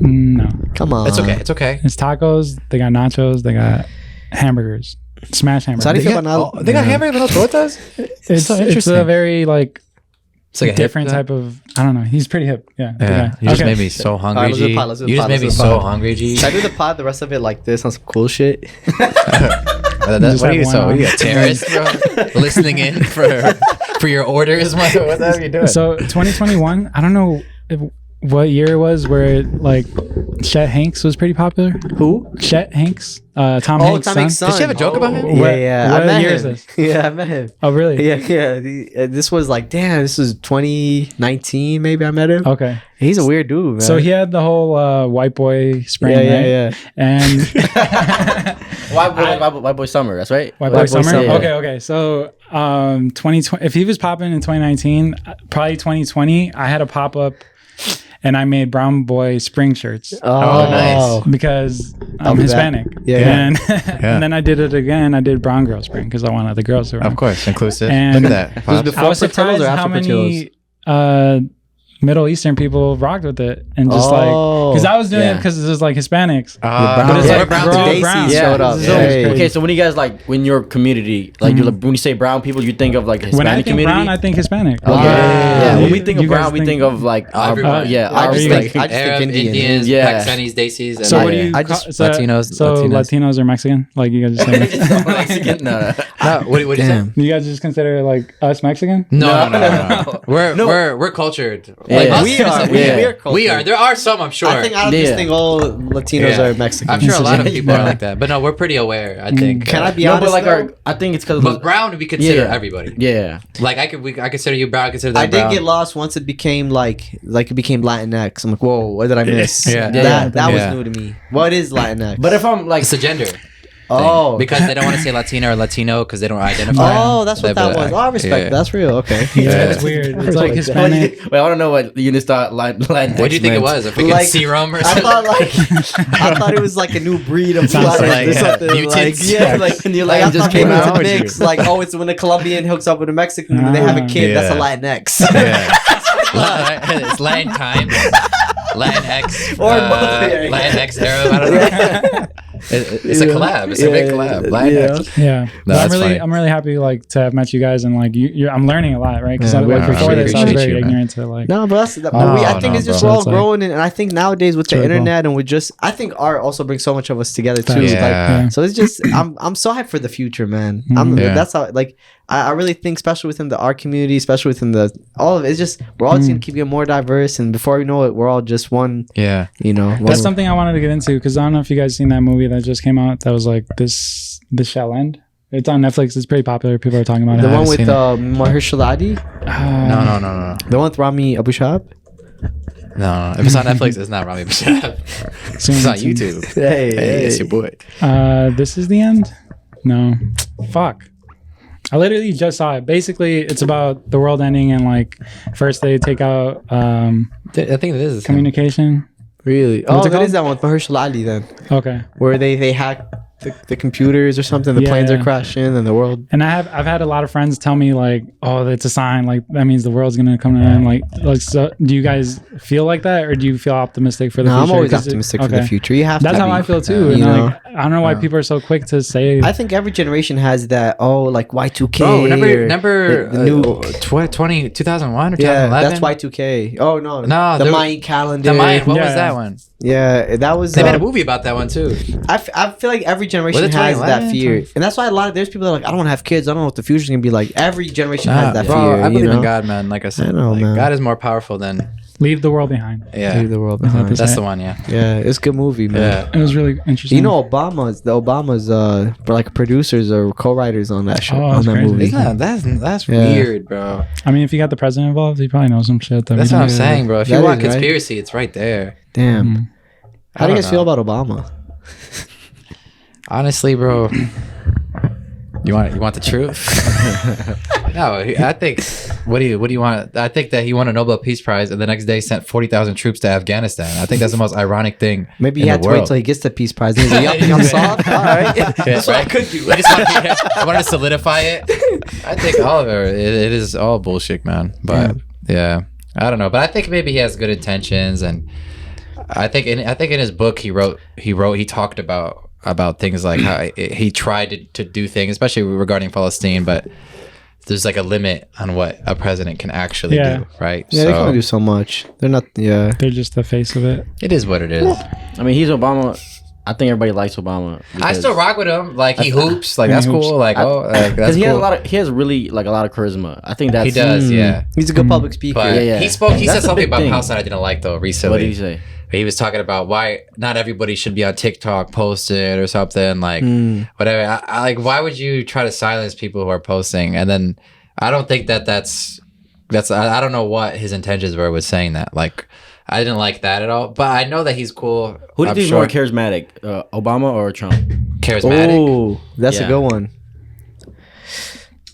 A: No,
B: Come on.
C: It's okay. It's okay.
A: it's tacos. They got nachos. They got hamburgers. Smash hamburgers.
B: So how do you feel about now?
C: They got hamburgers but no tortas.
A: It's
C: so
A: it's
C: interesting.
A: a very like
C: It's like a
A: different
C: hip-
A: type of. I don't know. He's pretty hip. Yeah. the
C: Yeah,
A: guy.
C: you just
A: Okay.
C: made me so hungry,
B: Alright, let's do
C: G.
B: the pod, let's do the
C: You just
B: pod,
C: made me
B: let's do the
C: so
B: pod.
C: hungry, G.
B: Should I do the pod, the rest of it like this on some cool shit?
A: Just
C: What are you?
A: have
C: So,
A: one
C: what are you, a
A: on.
C: terrorist, bro? Listening in for your orders? What the hell are you doing?
A: So 2021. I don't know what year it was where like Chet Hanks was pretty popular.
B: Who?
A: Chet Hanks. Tom
B: Oh,
A: Hanks'
B: Tom
A: son.
B: Hanks' son.
C: Did she have a joke about him?
A: What-
B: Yeah.
A: what
B: I met
A: year
B: him.
A: is this?
B: Yeah, I met him.
A: Oh, really?
B: Yeah. This was like, damn, this was 2019, maybe I met him.
A: Okay.
B: He's a weird dude, man.
A: So he had the whole white boy spring,
B: yeah,
A: right? And
D: White Boy Summer. That's right.
A: White Boy Summer.
B: Summer.
A: Okay. So 2020. If he was popping in 2019, probably 2020. I had a pop up, and I made brown boy spring shirts
B: Oh,
C: nice.
A: because
B: I'll
A: I'm
B: do that.
A: Hispanic.
B: Yeah.
A: And, and then I did it again. I did brown girl spring because I wanted the girls to run.
C: Of course, inclusive.
A: And
C: Look at that.
B: Was it
C: Pops.
B: before
A: I was
B: Portillo's
A: surprised
B: or
A: how
B: after
A: many Middle Eastern people rocked with it, and just like
B: Oh,
A: because I was doing it
B: yeah.
A: because it was like Hispanics.
C: But
A: But it's
B: Yeah,
A: like
C: brown
A: we're all
C: too.
B: Daisy's
A: brown.
B: showed up.
A: This is
B: Yeah.
A: always
B: Hey.
A: crazy.
D: Okay, so when you guys like when your community, like when you say brown people, you think of like Hispanic
A: When I think
D: community.
A: brown, I think Hispanic.
D: Okay. Yeah.
A: You-
D: When we think
A: you
D: of
A: guys
D: brown, we think of like our,
C: Everyone.
D: yeah,
B: I
D: our
B: just
A: Are
B: think,
A: you-
B: I just
C: Arab,
B: think Indian.
C: Indians,
D: Yeah.
C: Pakistanis, Desis, and
A: So
C: like,
A: what do you?
B: I just-
A: so,
C: Latinos-
A: So
C: Latinas.
A: Latinos are Mexican, like you guys just say.
D: Mexican. No.
C: No, what do you say?
B: Damn.
A: You guys just consider like us Mexican?
C: No. We're cultured. Like,
D: Yeah.
C: us,
B: We are.
D: Yeah.
B: We are cultured.
C: We are. There are some, I'm sure.
B: I don't just
D: Yeah.
B: think all Latinos
C: Yeah.
B: are Mexican.
C: I'm sure a lot of people
A: Yeah.
C: are like that. But no, we're pretty aware, I think.
B: Can I be
D: No,
B: honest?
D: but like
B: though?
D: I think it's because
C: But brown, we consider
D: Yeah.
C: everybody.
D: yeah.
C: Like I consider you brown. I consider that
B: I
C: brown.
B: did get lost once it became like it became Latinx. I'm like, whoa, what did I miss?
C: Yeah.
B: That
C: Yeah.
B: was new to me. What is Latinx?
D: But if I'm like
C: It's a gender.
B: oh,
C: Because they don't want to say Latina or Latino because they don't identify.
B: oh, that's what
C: They-
B: that was. Oh, I respect.
C: Yeah.
B: That's real. Okay.
A: Yeah, it's weird. It's like Hispanic.
D: Wait, I don't know what Younis thought Latinx.
C: What do you think it was? A freaking
B: Like,
C: serum or
B: I
C: something?
B: thought I thought it was like a new breed of
A: sounds
B: Latinx
C: like,
B: or something. Like,
C: mutants.
B: yeah, like
D: New
B: like I
D: line just
B: thought
D: came
B: maybe
D: out.
B: it's a mix. Like, oh, it's when a Colombian hooks up with a Mexican and they have a kid. That's a
C: Yeah.
B: Latinx.
C: It's Latin times. Latin X.
B: Or both, yeah.
C: Latin X Arab. I don't know. It's a collab. It's a big collab. Latin X.
A: Yeah,
C: No,
A: but
C: that's funny.
A: I'm really happy like to have met you guys and like I'm learning a lot, right? Because
B: Yeah, we
A: like before
C: appreciate
A: this, I was
C: you,
A: very
C: man.
A: ignorant to like.
B: No, but that's but
C: Oh,
B: I think
C: no,
B: it's just
C: bro.
B: we're all
A: So it's like-
B: growing, and I think nowadays with the
A: Really cool.
B: internet and with just, I think art also brings so much of us together too.
A: Facts.
B: Like,
C: Yeah.
B: so it's just I'm so hyped for the future, man.
C: Yeah.
B: That's how like I really think, especially within the art community, especially within the all of it, it's just we're all just gonna keep getting more diverse, and before we know it, we're all just one.
C: Yeah.
B: You know, one,
A: That's something I wanted to get into because I don't know if you guys seen that movie that just came out. That was like this shall end. It's on Netflix. It's pretty popular. People are talking about
B: the
A: it.
B: one
C: haven't
B: with
C: seen
B: Mahershala Ali,
C: No.
B: the one with Rami Abu Shahab.
C: No. If it's on Netflix, it's not Rami Bashab.
A: Soon,
C: It's on
A: soon.
C: YouTube.
B: Hey,
C: Hey, it's your boy.
A: This is the end. No, fuck. I literally just saw it. Basically, it's about the world ending and like first they take out
C: I think it is
A: communication.
B: Really?
A: What's it
B: That
A: called?
B: is that one with Mahershala Ali then,
A: Okay.
B: where they hack the computers or something. The
A: Yeah,
B: planes
A: yeah.
B: are crashing and the world.
A: And I've had a lot of friends tell me like, oh, that's a sign. Like that means the world's gonna come to an end. Like, so do you guys feel like that, or do you feel optimistic for the
B: No,
A: future?
B: I'm always
A: 'Cause
B: optimistic for the future. You have
A: That's
B: to.
A: how
B: be.
A: I feel too.
B: You
A: And
B: know?
A: like, I don't know why people are so quick to say.
B: I think every generation has that. Oh, like Y2K.
C: Bro,
B: or
C: remember
B: the new.
C: 2001 or 2011?
B: Yeah, that's Y2K. Oh no,
C: No,
B: the
C: there-
B: Mayan calendar.
C: The Mayan, what
A: Yeah.
C: was that one?
B: Yeah, that was.
C: They made a movie about that one too.
B: I feel like every generation
C: Was it
B: has
C: 2011?
B: that fear, and that's why there's people that are like, I don't want to have kids. I don't know what the future's gonna be like. Every generation has that
C: bro,
B: fear.
C: I believe
B: you know?
C: in God, man. Like I said,
B: I know,
C: like,
B: man.
C: God is more powerful than
A: Leave the world behind.
C: yeah.
B: Leave the world
A: Is that
B: behind.
A: the
C: That's
A: say?
C: the one, yeah.
B: Yeah, it's a good movie, man.
C: Yeah.
A: It was really interesting.
B: You know, the Obamas, like producers or co-writers on that show,
A: Oh,
B: on
A: that's
B: that
A: crazy.
B: movie.
C: Isn't that's
B: Yeah.
C: weird, bro.
A: I mean, if you got the president involved, he probably knows some shit. That
C: That's
A: we
C: what I'm
A: don't.
C: saying, bro. If
B: That
C: you want
B: is right.
C: conspiracy, it's right there.
B: Damn.
A: Mhm.
B: How do you
C: I
B: guys
C: don't
B: feel
C: know.
B: about Obama?
C: Honestly, bro. You want the truth? No, I think. What do you want? I think that he won a Nobel Peace Prize and the next day sent 40,000 troops to Afghanistan. I think that's the most ironic thing.
B: Maybe
C: in
B: he had
C: the
B: to wait
C: world.
B: till he gets the peace prize. He's like, yup, I'm soft. All right. That's what I could do.
C: I just wanted to solidify it. I think all of it is all bullshit, man. But yeah, I don't know. But I think maybe he has good intentions, and I think in his book he talked about things like how he tried to do things, especially regarding Palestine, but there's like a limit on what a president can actually do, right?
B: Yeah, they can only do so much. They're not. Yeah.
A: They're just the face of it.
C: It is what it is.
D: I mean, he's Obama. I think everybody likes Obama.
C: I still rock with him. Like he hoops. Like
A: Yeah,
C: that's
A: he hoops.
C: cool. Like that's
D: because he
C: cool.
D: has really like a lot of charisma. I think that's
C: He does, yeah.
B: He's a good public speaker.
C: But
D: Yeah.
C: he
D: That's
C: said
D: a
C: something
D: big
C: about
D: thing.
C: Palestine I didn't like though recently.
D: What did he say?
C: He was talking about why not everybody should be on TikTok posted or something like whatever. I like why would you try to silence people who are posting? And then I don't think that's I don't know what his intentions were with saying that. Like I didn't like that at all. But I know that he's cool.
D: Who do you
C: I'm
D: think is
C: sure
D: more charismatic, Obama or Trump?
C: charismatic?
B: Oh, that's a
D: Yeah.
B: good one.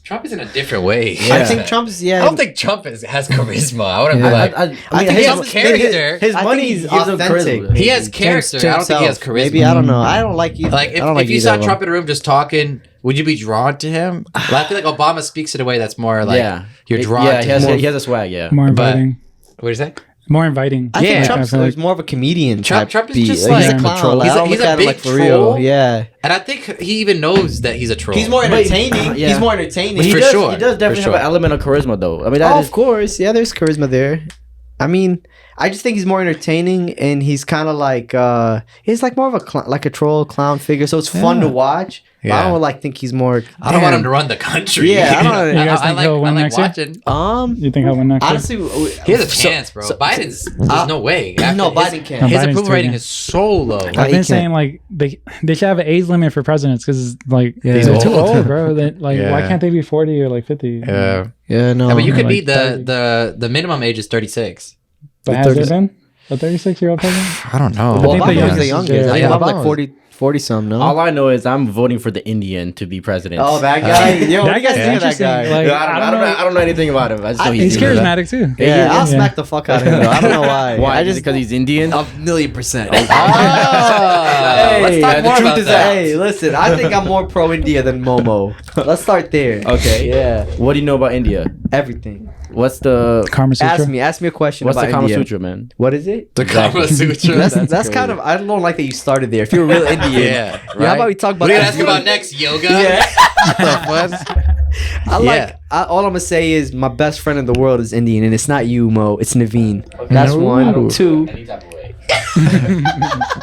C: Trump is in a different way.
B: I think Trump's. Yeah.
C: I don't think Trump has charisma. I wouldn't
B: Yeah.
C: be like.
D: I
C: think he has character.
D: His
B: I
D: money
B: think he's
D: gives him
B: authentic.
D: charisma.
C: he has character. I don't think he has charisma.
B: Maybe I don't know. I don't like you.
C: Like if you saw Trump in a room just talking, would you be drawn to him? Like, I feel like Obama speaks in a way that's more like you're drawn
D: Yeah,
C: to him.
D: he has a swag. Yeah.
A: More
C: But-
A: inviting.
C: What do you say?
A: More inviting.
B: I
C: Yeah.
B: think Trump's
A: I feel like-
B: more of a comedian.
C: Trump
B: type
C: is
B: beat.
C: just
B: Like, he's
A: like-
B: a clown. Like,
C: He's
B: I
C: a-
B: don't
C: he's
B: look
C: a
B: at him
C: big
B: like for
C: troll.
B: real. Yeah.
C: And I think he even knows that he's a troll.
B: He's more entertaining.
D: yeah.
B: He's more entertaining.
D: He
C: For
D: does,
C: sure,
D: He does
C: for
D: definitely
C: sure.
D: have an element of charisma, though. I mean,
B: Oh,
D: that is
B: of course. Yeah, there's charisma there. I mean, I just think he's more entertaining, and he's kind of like he's like more of a troll clown figure. So it's fun to watch. But I
C: Yeah.
B: don't like think he's more.
C: I don't want him
B: damn.
C: to run the country.
B: Yeah, I don't-
A: You guys think he'll win next year?
C: watching.
A: You think I'll win next year?
B: Honestly,
C: He has a chance, bro. Biden's there's no way.
B: no,
C: His-
B: Biden can't.
A: No,
C: His
A: Biden's
C: approval
A: too
C: rating
A: good.
C: is so low.
A: I've
B: he
A: been
B: can't.
A: saying like they should have an age limit for presidents because like
B: He's
A: they're too
C: old.
A: old, bro. That like why
C: Yeah.
A: can't they be 40 or like 50?
C: Yeah.
B: Yeah, no.
C: Yeah, but you could
A: like
C: be
A: 30.
C: the minimum age is 36.
A: But has there been a 36-year-old president?
C: I don't know.
A: I
B: Well,
A: think the
B: Obama was
A: youngest
B: the
A: is
B: youngest.
A: there.
B: I think
C: Yeah,
B: Obama
C: Obama
B: like
C: was-
B: 40 some. No.
D: all I know is I'm voting for the Indian to be president.
B: Oh, that guy. Yo, what do
A: That
B: you guys
A: guy's
B: think of that
A: interesting.
B: guy?
A: Like,
D: Yeah, I don't know anything about him. I just know
B: He's
A: He's
D: Indian.
A: charismatic too.
B: Yeah, I'll
A: Yeah.
B: smack the fuck out of him. Though. I don't know why.
D: Why?
B: I
D: Just
B: just
D: because he's Indian?
B: 1,000,000%.
C: Ah, let's talk
D: the
C: more
D: truth
C: about
D: is
C: that.
B: Hey, listen. I think I'm more pro India than Momo. Let's start there.
D: Okay.
B: Yeah.
D: What do you know about India?
B: Everything.
D: What's the
A: Karma Sutra.
B: Ask me a question
D: What's
B: about
D: the Kama
B: India.
D: Sutra, man?
B: What is it?
C: The Kama Sutra.
B: That's kind of. I don't like that you started there. If you're a real Indian,
C: Yeah,
B: How
C: right?
B: about we talk about?
C: What are you gonna ask about next? Yoga?
B: Yeah. I like.
C: Yeah.
B: All I'm gonna say is my best friend in the world is Indian, and it's not you, Mo. It's Naveen. That's one. Two.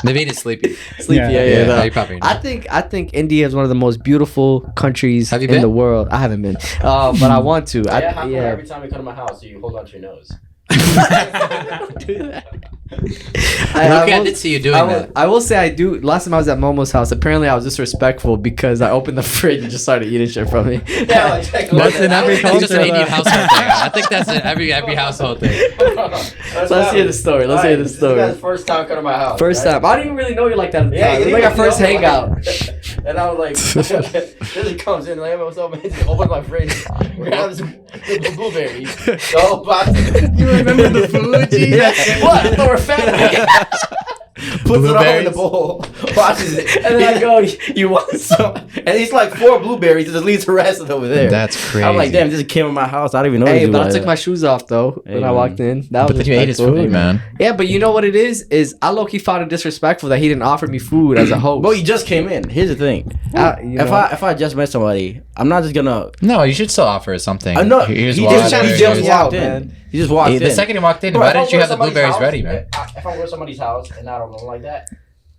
C: Naveen is sleepy.
B: Sleepy.
A: Yeah.
B: Yeah.
C: Yeah,
B: no.
C: you probably know.
B: I think India is one of the most beautiful countries
C: Have you
B: in
C: been?
B: the world. I haven't been, but I want to.
D: Every time you come to my house, you hold on to your nose.
C: I did see you doing that.
B: I will say I do. Last time I was at Momo's house, apparently I was disrespectful because I opened the fridge and just started eating shit from me.
A: That's in every
C: That's just an
A: culture,
C: Indian
A: though.
C: household thing. I think that's in every household thing.
B: Let's hear the story. Let's hear the story.
D: First time come to my house.
B: First time. I didn't even really know you like that at the time. It was like our first hangout.
D: And I was like, this comes in, like, what's up, man? Just open my fridge. We're gonna have some blueberries. So, you remember the food, G?
B: Yeah.
D: What? I thought we're family. Puts it all in the bowl, watches it, and then I go, "You want some?" And he's like 4 blueberries, and just leaves the rest of it over there.
C: That's crazy.
D: I'm like, damn, this came in my house. I don't even know.
B: Hey, but I took my shoes off though when I walked in. That was
C: But you ate his food, man.
B: Yeah, but you know what it is I low-key found it disrespectful that he didn't offer me food as a host.
D: Well, you just came in. Here's the thing: if I just met somebody, I'm not just gonna.
C: No, you should still offer something.
D: I know.
C: Here's
D: He
C: water.
D: just
B: trying to
C: Here's-
B: jump
D: just
B: me out,
D: walked in.
B: man.
D: He just walked in.
C: The second he walked in,
D: Bro,
C: why
D: if I
C: didn't you
D: go
C: have
D: to
C: the blueberries
D: somebody's
C: ready,
D: house,
C: man?
D: If I go to somebody's house and I don't know like that,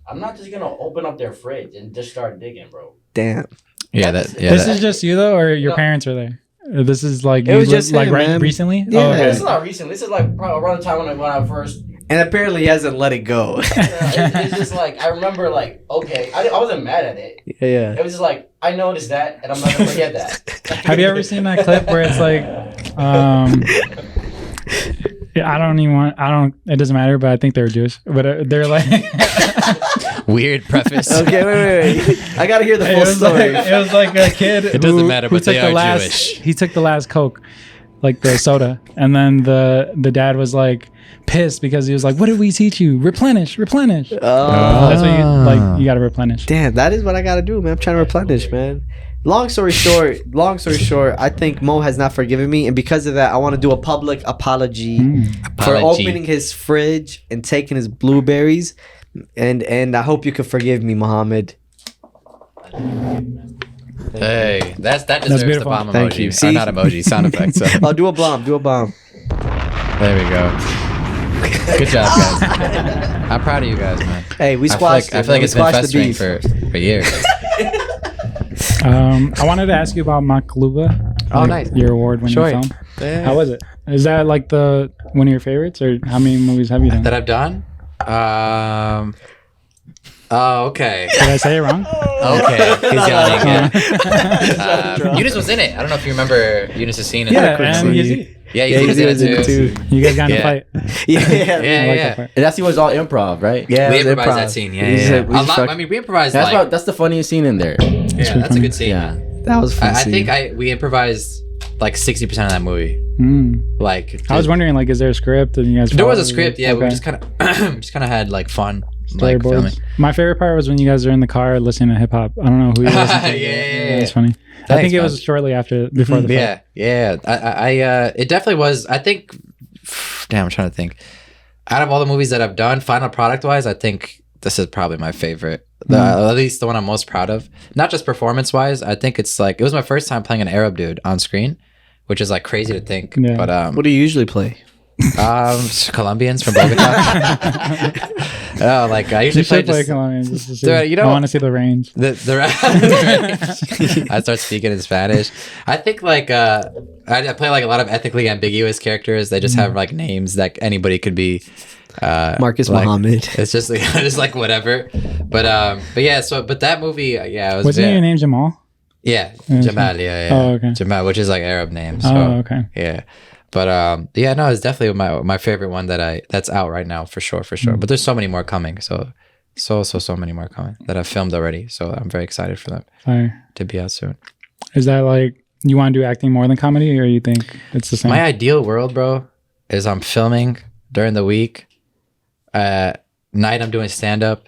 D: I'm not just gonna open up their fridge and just start digging, bro.
B: Damn.
C: Yeah, that. Yeah,
A: This
C: that-
A: is just you though, or your
D: No.
A: parents are there? This is like
B: It was just
A: like
B: him,
A: right
B: man.
A: recently.
B: Yeah.
A: Oh, okay.
D: This is not recent. This is like probably around the time when I first.
B: And apparently he hasn't let it go.
D: It's just like I remember, like, okay, I wasn't mad at it.
B: Yeah.
D: It was just like I noticed that, and I'm not gonna forget that.
A: Have you ever seen that clip where it's like, yeah, it doesn't matter, but I think they were Jewish. But they're like,
C: weird preface.
B: Okay, wait. I gotta hear the full
A: it was like a kid.
C: It doesn't matter, but they
A: took the
C: are
A: last,
C: Jewish.
A: He took the last Coke, like the soda, and then the dad was like pissed because he was like, "What did we teach you? Replenish." That's what you like. You got to replenish.
B: Damn, that is what I gotta do, man. I'm trying to replenish, man. Long story short, I think Mo has not forgiven me, and because of that, I want to do a public apology for
C: Apology.
B: opening his fridge and taking his blueberries, and I hope you can forgive me, Muhammad.
C: Hey, that deserves the
A: beautiful.
C: bomb
B: Thank
C: emoji.
B: you.
C: Or
B: See?
C: not emoji, sound effect. So.
B: Oh, do a bomb.
C: There we go. Good job, guys. I'm proud of you guys, man.
B: Hey, we squashed
C: I feel like it's been festering for years.
A: I wanted to ask you about Makaluba.
C: Oh, nice.
A: Your award-winning
C: Sure.
A: film. How was it? Is that like one of your favorites, or how many movies have you done?
C: That I've done? Oh, okay.
A: Did I say it wrong?
C: Okay. He's yawning again. Eunice was in it. I don't know if you remember Eunice's scene in
A: Yeah,
C: that.
A: and Yazid.
C: Yeah,
B: Yeah,
C: Yazid was in
B: was in
C: it
B: it
C: too.
B: too.
A: You guys got in a
C: Yeah.
A: fight.
B: Yeah.
C: Yeah,
A: I like that
C: yeah.
A: part.
D: And that scene was all improv, right?
B: Yeah,
C: We
B: it was
C: improvised
B: improv.
C: that scene. Yeah,
B: We
C: yeah.
B: just-
C: yeah.
B: we
C: A
B: just
C: lot,
B: fuck-
C: I mean, we improvised
D: That's the funniest scene in there.
C: yeah, that's a good scene.
D: Yeah.
B: That was fun.
C: I think we improvised like 60% of that movie. Like
A: I was wondering, like, is there a script? And you guys
C: there was a
A: followed
C: script,
A: it?
C: yeah. We
A: Okay.
C: just kind of had like fun, like filming.
A: Storyboards. My favorite part was when you guys were in the car listening to hip hop. I don't know who you listened to.
C: Yeah.
A: It was funny. I
C: Thanks,
A: think it was
C: man.
A: shortly before the fight.
C: Yeah. It definitely was. I think. Damn, I'm trying to think. Out of all the movies that I've done, final product wise, I think this is probably my favorite. At least the one I'm most proud of. Not just performance wise. I think it's like it was my first time playing an Arab dude on screen, which is like crazy to think.
A: Yeah.
C: But
B: What do you usually play?
C: Colombians from Bogota. Oh, like I usually
A: You should play
C: just
A: Colombian just to see.
C: Dude, you know-
A: I want to see the range.
C: I start speaking in Spanish. I think like I play like a lot of ethnically ambiguous characters. They just have like names that anybody could be.
B: Marcus
C: like,
B: Muhammad.
C: It's just like just like whatever. But yeah. But that movie, yeah, it was.
A: Wasn't your name Jamal?
C: Yeah,
A: Yeah,
C: Jamal. Yeah.
A: Oh, okay.
C: Jamal, which is like Arab name. So,
A: Oh, okay.
C: Yeah. But yeah, no, it's definitely my favorite one that's out right now for sure. But there's so many more coming. So many more coming that I've filmed already. So I'm very excited for them
A: Fire.
C: to be out soon.
A: Is that like you want to do acting more than comedy, or you think it's the same?
C: My ideal world, bro, is I'm filming during the week. Night I'm doing stand up,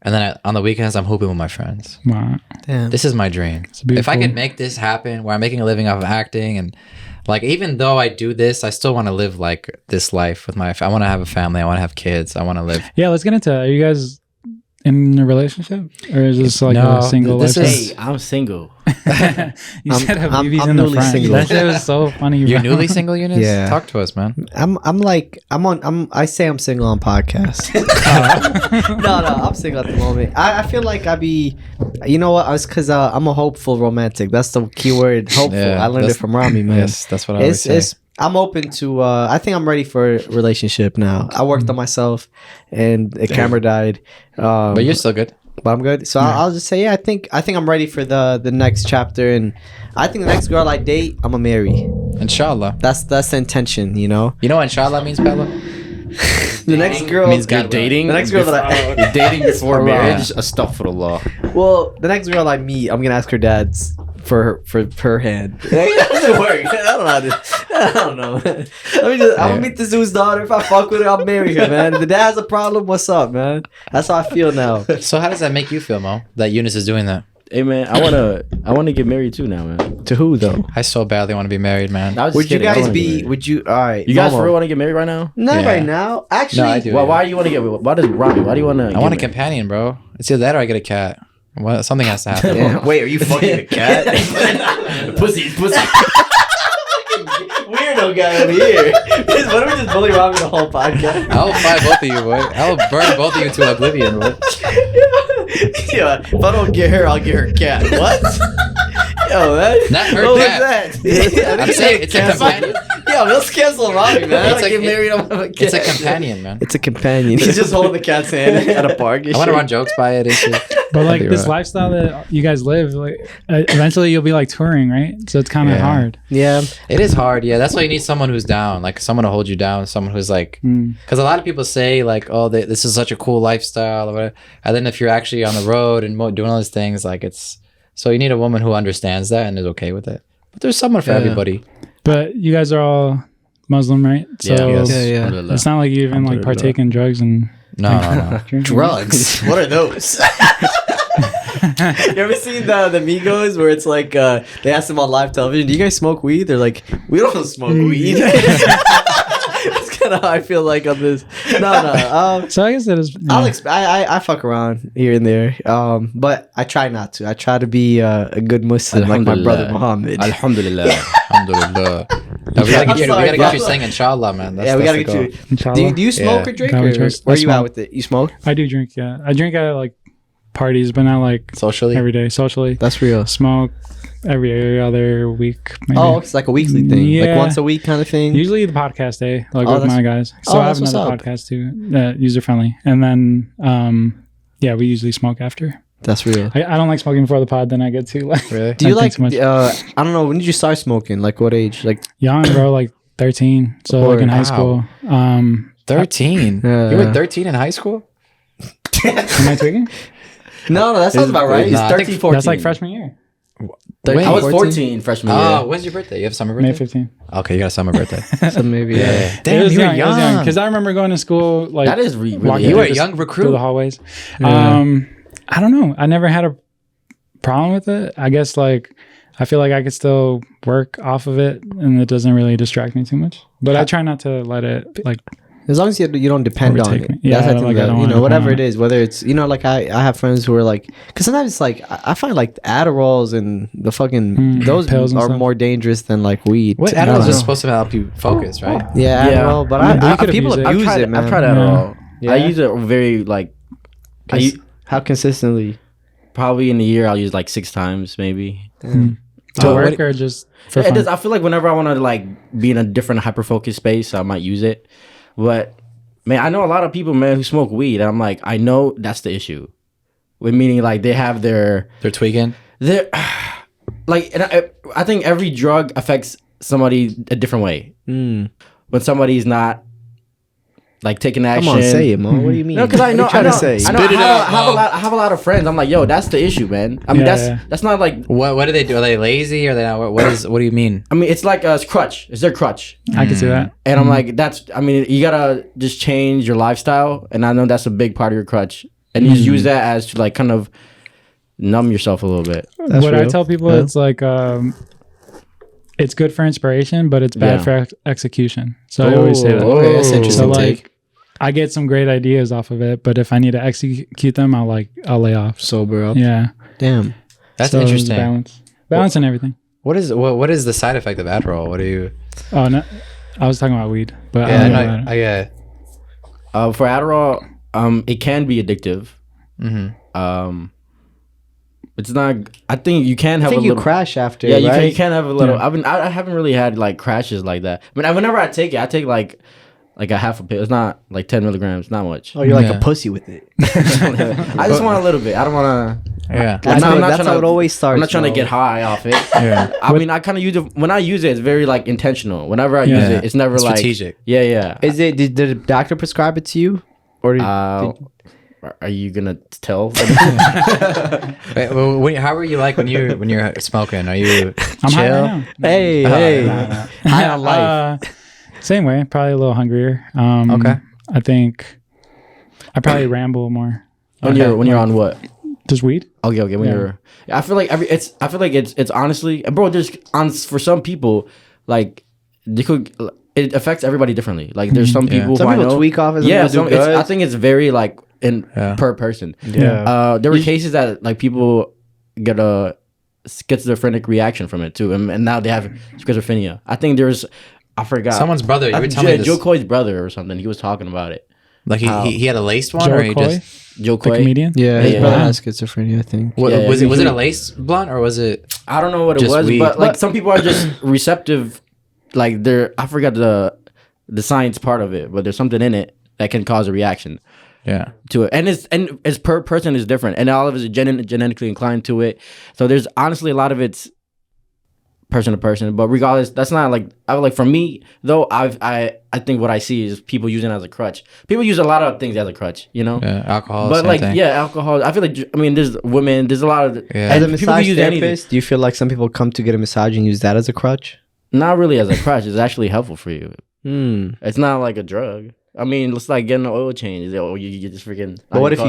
C: and then on the weekends I'm hooping with my friends.
A: Wow.
B: Damn.
C: This is my dream. If I
A: beautiful.
C: could make this happen, where I'm making a living off of acting, and like even though I do this, I still want to live like this life with I want to have a family. I want to have kids. I want to live.
A: Yeah, let's get into it. Are you guys in a relationship, or is this like
C: No,
A: a single
C: this
A: lifestyle?
C: is-
D: Hey, I'm single.
A: You said
B: I'm
A: Habib's in the
B: newly
A: front.
B: single.
A: That shit was so funny.
C: You're
A: bro.
C: newly single, Younis?
B: Yeah.
C: Talk to us, man.
B: I say I'm single on podcasts. No, I'm single at the moment. I feel like you know what? It's because I'm a hopeful romantic. That's the key word, hopeful.
C: Yeah,
B: I learned it
C: that's-
B: from Rami, man.
C: Yes, that's what I always say.
B: I'm open to. I think I'm ready for a relationship now. I worked on myself, and the camera died.
C: But you're still good.
B: But I'm good. So I'll just say, yeah, I think I'm ready for the next chapter, and I think the next girl I date, I'm gonna marry.
C: Inshallah.
B: That's the intention, you know.
C: You know what inshallah means, Pella?
B: The next girl
C: Means God
D: You're dating.
B: The next girl that I
D: You're dating before
B: Allah.
D: marriage. Astaghfirullah.
B: Well, the next girl I meet, I'm gonna ask her dad's for her hand. That doesn't work. I don't know. I'm gonna meet this dude's daughter. If I fuck with her, I'll marry her, man. If the dad has a problem, what's up, man? That's how I feel now.
C: So how does that make you feel, Mo? That Younis is doing that?
D: Hey man, I wanna get married too now, man.
B: To who though?
C: I so badly want to be married, man.
D: I was just
B: Would you
D: kidding. I
B: guys
D: wanna get
B: be?
D: married.
B: Would you? All right.
D: You guys
B: Momo.
D: for real want to get married right now?
B: Not
C: Yeah.
B: right now. Actually,
C: No, I do.
D: Why do you want to get? Why does Rami? Why do you want to?
C: I want a companion, bro. It's either that or I get a cat. What? Something has to happen.
B: Yeah. Wait, are you fucking a cat?
D: pussy.
B: Weirdo guy over here. Why don't we just bully Rami the whole podcast?
C: I'll fight both of you, boy. I'll burn both of you to oblivion, boy.
B: Yeah, if I don't get her, I'll get her cat. What? Yo, man.
C: Not her
B: What
C: cat.
B: was that?
C: I'm saying it's a companion.
B: Yo, let's cancel Rami, man.
C: It's
B: I
C: a-
B: get married. I'm gonna have a cat.
C: It's a companion, man.
B: It's a companion. He's just holding the cat's hand at a park.
C: I want to run jokes by it and shit.
A: But like
C: That'd be
A: this
C: right.
A: lifestyle that you guys live, like eventually you'll be like touring, right? So it's kind of
C: Yeah.
A: hard.
B: Yeah.
C: It is hard, yeah. That's why you need someone who's down, like someone to hold you down, someone who's like,
A: Mm.
C: because a lot of people say like, oh, this is such a cool lifestyle, or whatever. And then if you're actually on the road and doing all these things, like it's so you need a woman who understands that and is okay with it. But there's someone for
B: Yeah.
C: everybody.
A: But you guys are all Muslim, right? So
C: yes.
B: Yeah.
A: it's not like you even like partake in drugs and
C: No.
A: drinking.
B: Drugs? What are those? You ever seen the Migos where it's like they ask them on live television, do you guys smoke weed? They're like, we don't smoke weed. That's kind of how I feel like on this. No.
A: So I guess that is.
B: I'll I fuck around here and there, but I try not to. I try to be a good Muslim, like my brother Muhammad.
D: Alhamdulillah.
C: Alhamdulillah. No, we gotta
B: I'm
C: get
B: sorry,
C: you
B: bro.
C: saying inshallah, man.
B: Yeah, we gotta
C: that's
B: get
C: the
B: you.
A: Inshallah.
B: Do you smoke
C: Yeah.
B: or drink,
A: Gotta
B: or
A: drink.
B: where
A: I
B: you at
A: smoke.
B: with it? You smoke?
A: I do drink. Yeah, I drink at like parties, but not like
C: goal. Socially.
A: every day. Socially,
B: That's real.
A: smoke every other week. Maybe.
B: Oh, it's like a weekly thing, like
A: Yeah.
B: once a week kind of thing.
A: Usually the podcast day, like
B: Oh,
A: with
B: that's-
A: my guys. So
B: oh,
A: I have
B: that's
A: another
B: what's up.
A: podcast too, user friendly. And then, yeah, we usually smoke after.
B: That's real.
A: I don't like smoking before the pod. Then I get too like
C: Really?
B: Do you
A: I
B: like?
A: think too much.
B: I don't know. When did you start smoking? Like what age? Like
A: young, bro, like 13. So like in high school.
C: 13.
B: Yeah.
C: You were 13 in high school?
A: Am I tweaking?
B: no, that sounds about right.
C: Nah,
B: He's
C: I think
B: 13, 14.
A: That's like freshman year,
C: Wait,
D: I was
B: 14?
D: 14 freshman year.
C: Oh, when's your birthday? You have a summer
A: May
C: birthday?
A: 15.
C: Okay, you got a summer birthday.
B: So maybe yeah.
C: Damn,
A: it was
C: you were
A: young. It was young.
C: young.
A: Because I remember going to school like
D: That is really
A: walking
C: You were a
A: through
C: young
A: through
C: recruit.
A: the hallways.
B: Yeah.
A: I don't know. I never had a problem with it. I guess like I feel like I could still work off of it, and it doesn't really distract me too much. But I try not to let it like.
B: As long as you don't depend on
A: Overtake
B: it.
A: me. Yeah,
B: That's I think
A: like, I
B: that,
A: don't
B: you
A: wanna
B: know, whatever
A: depend
B: it
A: on
B: is, whether it's, you know, like I have friends who are like, because sometimes it's like, I find like Adderalls and the fucking, those
A: pills and
B: are
A: stuff.
B: more dangerous than like weed.
C: What
B: I don't
C: Adderall is
B: know.
C: just supposed to help you focus, right?
B: Yeah,
D: Yeah.
B: Adderall, but
A: Yeah, but you could
B: people
A: abuse it.
B: abuse it, man.
D: I've tried Adderall.
B: Yeah.
D: I use it very like,
B: How consistently?
D: probably in a year I'll use like 6 times maybe.
A: To
C: Oh,
A: work
C: what-
A: or just for
D: It
A: fun?
D: does. I feel like whenever I want to like be in a different hyper focused space, I might use it. But man, I know a lot of people, man, who smoke weed, and I'm like, I know that's the issue. With meaning like they have their
C: They're tweaking.
D: like, and I think every drug affects somebody a different way.
B: Mm.
D: When somebody's not like taking action.
B: Come on, say it, Mo. What do you mean?
D: No, because I know,
B: What you
D: I know,
B: trying to say?
D: I know.
C: Spit it out, Mo.
D: I have a lot of friends. I'm like, yo, that's the issue, man. I mean,
A: Yeah.
D: that's not like.
C: What do they do? Are they lazy? Are they not? What do you mean?
D: I mean, it's like a crutch. It's their crutch.
A: I can see that.
D: And I'm like, that's, I mean, you gotta just change your lifestyle. And I know that's a big part of your crutch. And you just use that as to like kind of numb yourself a little bit.
B: That's
A: What I
B: real.
A: tell people,
B: Yeah.
A: it's like it's good for inspiration, but it's bad
D: Yeah.
A: for execution. So I always say that.
B: Okay, that's
D: Oh.
B: interesting
A: So
B: take.
A: like, I get some great ideas off of it, but if I need to execute them, I'll lay off.
B: Sober up.
A: Yeah,
B: Damn.
C: That's
A: So it's
C: interesting.
A: balance and everything.
C: What is the side effect of Adderall? What do you?
A: Oh no, I was talking about weed, but
C: Yeah,
A: I don't
C: no,
A: know about it.
D: For Adderall, it can be addictive.
C: Mhm.
D: It's not, I think you can
B: I
D: have
B: think
D: a
B: you
D: little.
B: crash after,
D: Yeah,
B: right?
D: you can have a little.
A: Yeah.
D: I haven't really had like crashes like that. I mean, whenever I take it, I take like a half a pill. It's not like 10 milligrams, not much.
B: Oh, you're like
C: Yeah.
B: a pussy with it.
D: I just want a little bit. I don't want to.
C: Yeah.
B: That's
D: I'm
B: how,
D: not
B: that's
D: trying
B: how
D: to-
B: it always starts.
D: I'm not trying to
B: bro.
D: get high off it.
C: Yeah.
D: I mean, I kind of use it when I use it. It's very like intentional. Whenever I use
C: Yeah.
D: it, it's never like
C: Strategic.
D: Yeah, yeah.
B: Is it? Did the doctor prescribe it to you, or did,
D: Uh, are you gonna tell?
C: Wait, how are you like when you're smoking? Are you
A: I'm high
C: chill?
A: right now.
B: Hey,
A: Nah.
B: high on life.
A: Same way, probably a little hungrier.
C: Okay.
A: I think I probably ramble more.
D: when you're on what?
A: Just weed.
D: Okay. When
A: Yeah.
D: you're, I feel like it's honestly, bro. For some people, like they could. It affects everybody differently. Like there's some people
B: Some
D: who I
B: people
D: know,
B: tweak off. And
D: yeah.
B: some
D: I think it's very like per person.
B: Yeah.
D: There were cases that like people get a schizophrenic reaction from it too, and now they have schizophrenia. I think I forgot
C: Someone's brother. You were telling me this.
D: Joe Coy's brother or something. He was talking about it.
C: Like he had a laced one,
A: Joe
C: or he
A: Coy,
C: just
D: Joe
A: the
D: Coy.
A: comedian.
B: Yeah, his
D: Yeah,
B: brother
D: yeah.
B: has schizophrenia, I think.
C: was
D: Yeah,
C: it
D: he-
C: a lace blunt or was it?
D: I don't know what it
C: Just
D: was,
C: weed.
D: but like some people are just receptive. Like I forgot the science part of it, but there's something in it that can cause a reaction
C: Yeah.
D: to it, and it's per person is different, and all of us are genetically inclined to it. So there's honestly a lot of it's person to person, but regardless, that's not like for me though. I think what I see is people using it as a crutch. People use a lot of things as a crutch, you know.
C: Yeah. Alcohol.
D: But
C: same
D: like
C: thing.
D: alcohol. I feel like there's women. There's a lot of
C: Yeah.
B: As a
D: and people can
B: massage
D: use anything.
B: therapist, do you feel like some people come to get a massage and use that as a crutch?
D: Not really as a crutch. It's actually helpful for you.
B: Hmm.
D: It's not like a drug. I mean, it's like getting an oil change. You just freaking.
B: But what if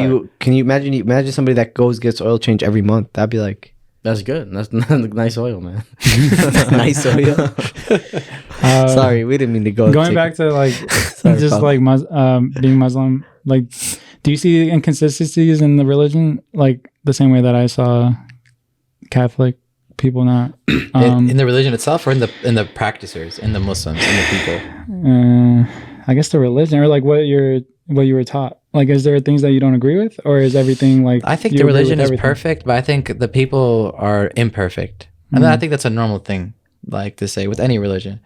B: can you imagine somebody that gets oil change every month? That'd be like
D: That's good. That's nice oil, man.
B: nice oil. Sorry, we didn't mean to go.
A: Going back to like
B: Sorry,
A: just
B: Pop.
A: like being Muslim, like, do you see inconsistencies in the religion like the same way that I saw Catholic people not?
C: In the religion itself, or in the practicers, in the Muslims, in the people.
A: I guess the religion, or like what you were taught. Like, is there things that you don't agree with, or is everything like?
C: I think
A: you
C: the
A: agree with
C: religion is
A: everything?
C: perfect, but I think the people are imperfect, and I think that's a normal thing, like to say with any religion.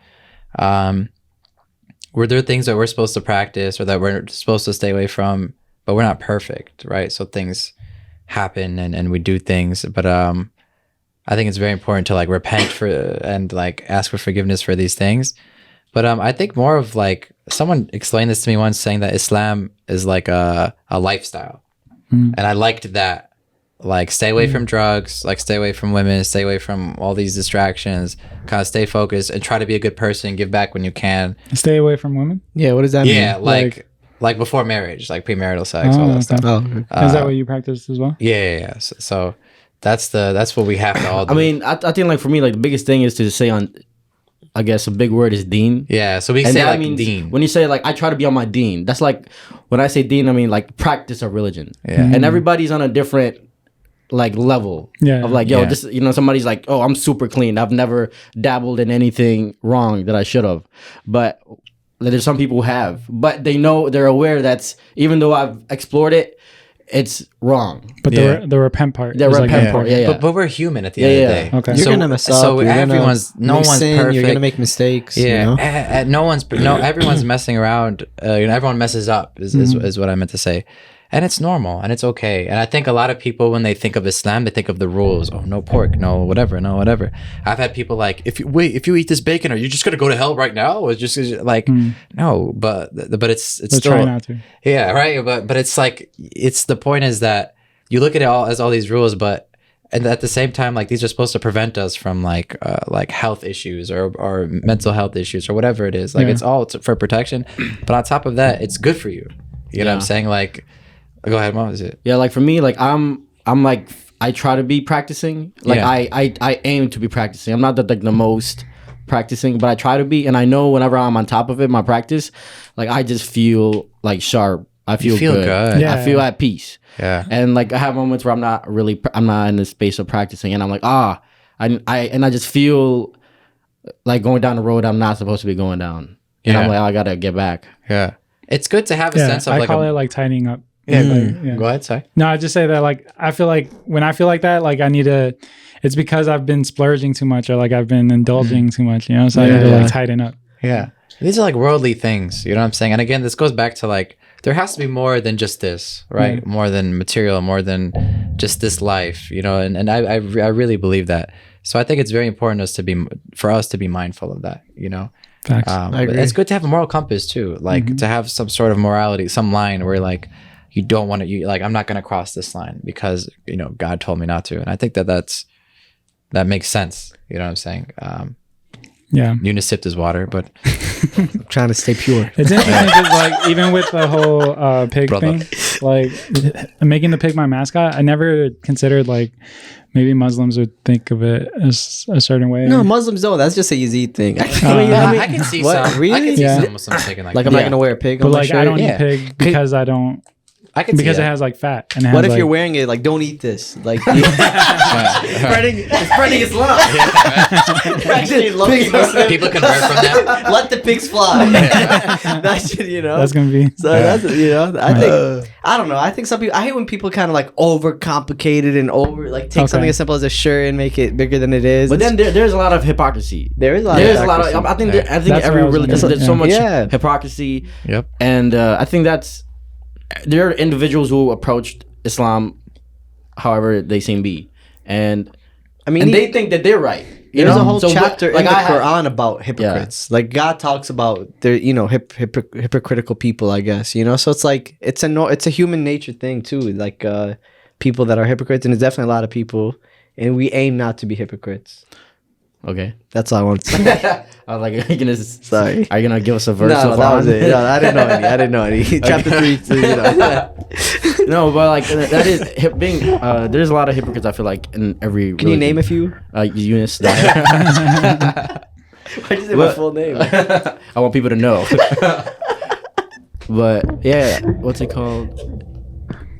C: Were there things that we're supposed to practice or that we're supposed to stay away from, but we're not perfect, right? So things happen and we do things, but I think it's very important to like repent for and like ask for forgiveness for these things. But I think more of like someone explained this to me once, saying that Islam is like a lifestyle, and I liked that. Like stay away from drugs, like stay away from women, stay away from all these distractions, kind of stay focused and try to be a good person, give back when you can.
A: Stay away from women.
B: Yeah, what does that mean?
C: Yeah, like before marriage, like premarital sex, all that
A: okay.
C: stuff.
B: Oh, okay.
A: Is that what you practice as well?
C: Yeah. So that's what we have to all do.
D: I mean, I think like for me, like the biggest thing is to say I guess a big word is deen.
C: yeah. So we
D: And
C: say
D: that
C: like
D: means
C: deen.
D: when you say like I try to be on my deen, that's like when I say deen, I mean like practice of religion.
C: Yeah.
D: And everybody's on a different like level of like
C: Yeah.
D: this, somebody's like, oh, I'm super clean, I've never dabbled in anything wrong that I should have, but there's some people who have, but they're aware that's, even though I've explored it, it's wrong.
A: But
C: Yeah.
A: the repent part.
D: The
A: is like
D: repent
A: important.
D: part, yeah.
C: But we're human at the end of the day.
A: Okay.
B: You're
C: So-
B: gonna mess up.
C: So
B: you're
C: everyone's
B: gonna
C: no one's
B: sin,
C: perfect.
B: You're gonna make mistakes.
C: Yeah,
B: You know?
C: everyone's messing around. Everyone messes up is what I meant to say, and it's normal and it's okay. And I think a lot of people, when they think of Islam, they think of the rules. Oh, no pork, no whatever. I've had people like, if you eat this bacon, are you just gonna go to hell right now? Or just like, no, but it's
A: But
C: still
A: try not to.
C: yeah, right. But it's like, it's the point is that you look at it all as all these rules, and at the same time, like these are supposed to prevent us from like health issues or mental health issues or whatever it is. Like
A: Yeah.
C: it's all for protection. But on top of that, it's good for you. You know what I'm saying? Like, go ahead, Mom. Is it?
D: Yeah, like for me, like I'm like I try to be practicing. Like
C: Yeah.
D: I aim to be practicing. I'm not the most practicing, but I try to be. And I know whenever I'm on top of it, my practice, like I just feel like sharp. I feel good.
A: Yeah.
D: I feel at peace.
C: Yeah.
D: And like I have moments where I'm not in the space of practicing, and I'm like I just feel like going down the road I'm not supposed to be going down. And I'm
C: Yeah.
D: like, I gotta get back.
C: Yeah. It's good to have a
A: Yeah,
C: sense of
A: I
C: like
A: call it like tightening up.
C: yeah,
A: Like, yeah.
C: Go ahead, sorry.
A: No, I just say that like I feel like when I feel like that, like I need to. It's because I've been splurging too much, or like I've been indulging too much. So I need to like tighten up.
C: Yeah. These are like worldly things, you know what I'm saying? And again, this goes back to like, there has to be more than just this, right? More than material, more than just this life, and I really believe that. So I think it's very important for us to be mindful of that,
A: Facts.
B: I
C: but
B: agree.
C: it's good to have a moral compass too, like to have some sort of morality, some line where like, you don't want to. You like, I'm not gonna cross this line because God told me not to, and I think that makes sense. You know what I'm saying?
A: Yeah.
C: Younis sipped his water, but
B: I'm trying to stay pure.
A: It's interesting because, like, even with the whole pig thing, like, making the pig my mascot, I never considered, like, maybe Muslims would think of it as a certain way.
B: No, Muslims don't. That's just a Yazid thing.
C: I can see
B: What?
C: some.
B: Really?
C: I can see
A: Yeah.
C: some Muslims thinking like,
B: Like, I'm not gonna wear a pig
A: But,
B: on my
A: like,
B: shirt.
A: I don't
C: Yeah.
A: eat pig because I don't,
C: I can
A: because
C: see
A: it
C: that.
A: has, like, fat. And it
B: What
A: has,
B: if you're
A: like,
B: wearing it? Like, don't eat this. Like,
D: It's spreading Islam.
B: actually, low-key Muslim.
C: People convert from that.
B: Let the pigs fly. That shit,
A: that's going to be.
B: So that's I think I don't know. I think some people. I hate when people kind of like overcomplicate it and take something as simple as a shirt and make it bigger than it is.
D: But then there's a lot of hypocrisy.
B: there is a lot.
D: There's
B: of
D: a lot of. I think
A: That's
D: every
A: where I was
D: religion
A: gonna-
D: there's so much
B: Yeah.
D: hypocrisy.
C: Yep.
D: And I think there are individuals who approached Islam however they seem be, and
B: I mean,
D: and they think that they're right.
B: there's a whole
D: So,
B: chapter in the
D: I have-
B: Quran about hypocrites. Like God talks about their, hypocritical people. I guess So it's like it's a human nature thing too. Like people that are hypocrites, and there's definitely a lot of people, and we aim not to be hypocrites.
D: Okay.
B: That's all I want to say.
D: I was like, are you gonna,
B: Sorry.
D: Are you gonna give us a verse?
B: No,
D: of
B: that was
D: Quran?
B: it. No, I didn't know any. Chapter 3, too,
D: No, but like that is being. There's a lot of hypocrites. I feel like in every.
B: Can you name a few?
D: Younis.
B: Why'd you say my full name?
D: I want people to know. But yeah, what's it called?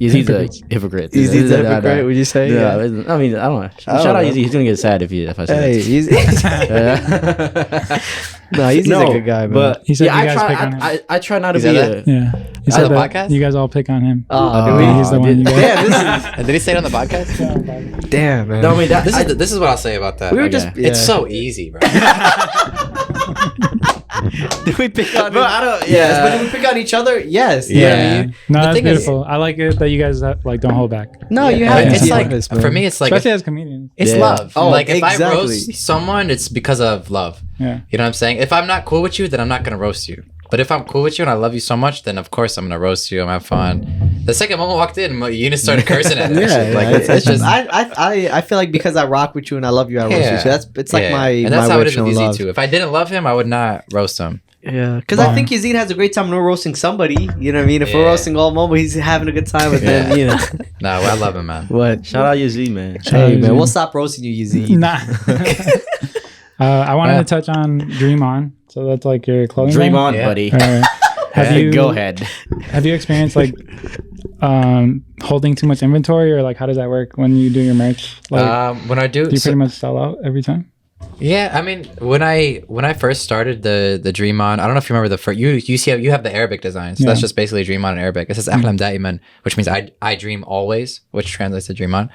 D: Yazid's a hypocrite.
B: Yazid's a hypocrite, would you say?
D: Yeah. I mean, I don't know. Shout out Yazid. He's gonna get sad if I say
B: Hey,
D: that.
B: he's no, he's a good guy, man.
D: But
A: He said
D: yeah,
A: you guys pick on him.
D: I try not to
C: He
D: be
C: said
D: a.
A: Yeah. He
C: On the
A: that
C: podcast?
A: you guys all pick on him.
B: do we?
A: He's the one you guys.
B: Damn,
C: Did he say it on the podcast?
B: damn, man.
D: No, I mean that.
C: This is what I'll say about that.
B: we were
C: Okay.
B: just.
C: It's so easy, bro.
B: Did we pick on?
D: Bro, I don't.
B: Yes,
D: Yeah.
B: but did we pick on each other? Yes.
C: Yeah.
B: You know what I mean?
A: No,
C: The
A: that's
C: thing is-
A: beautiful. I like it that you guys like don't hold back,
B: No, you
C: But
B: have to
C: it's
B: be
C: like
B: honest, man.
C: for me, it's like
A: especially as comedians.
C: it's
D: Yeah.
C: love.
B: Oh,
C: Like if I
B: exactly.
C: roast someone, it's because of love.
A: Yeah.
C: You know what I'm saying? If I'm not cool with you, then I'm not gonna roast you. But if I'm cool with you and I love you so much, then of course I'm gonna roast you. I'm gonna have fun. The second Momo walked in, Eunice started cursing at her.
B: Yeah,
C: Like
B: it's
C: just
B: I feel like because I rock with you and I love you, I roast you. So it's like my
C: and that's
B: my
C: how
B: way
C: it
B: of
C: is with
B: showing
C: Yazid
B: love.
C: too. If I didn't love him, I would not roast him.
B: Yeah, because I think Yazid has a great time when we're roasting somebody. You know what I mean? If we're
C: Yeah.
B: roasting all Momo, he's having a good time. But then
C: No, I love him, man.
B: what?
D: Shout out Yazid, man.
B: Hey man,
A: Yazid.
B: we'll stop roasting you, Yazid.
A: Nah. I wanted to touch on Dream On. So that's like your clothing
D: Dream
A: line?
D: on,
C: Yeah.
D: buddy.
A: Have you
D: Go ahead.
A: Have you experienced like holding too much inventory, or like how does that work when you do your merch? Like,
C: When I do,
A: do you pretty much sell out every time?
C: yeah, I mean, when I first started the Dream On, I don't know if you remember the first. You see, you have the Arabic design, so that's
A: Yeah.
C: just basically Dream On in Arabic. It says "Ahlam Da'iman," which means I dream always, which translates to Dream On.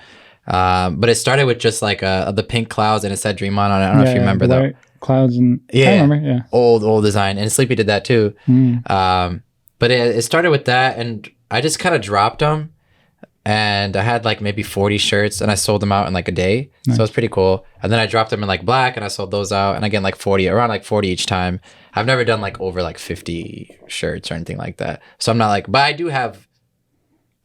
C: But it started with just like the pink clouds, and it said Dream On. I don't know if you remember
A: the
C: that.
A: white clouds and
C: Yeah.
A: I remember. Yeah.
C: Old design, and Sleepy did that too.
A: Mm.
C: But it started with that, and I just kind of dropped them, and I had like maybe 40 shirts, and I sold them out in like a day. So it was pretty cool. And then I dropped them in like black, and I sold those out, and again like 40, around like 40 each time. I've never done like over like 50 shirts or anything like that. So I'm not like, but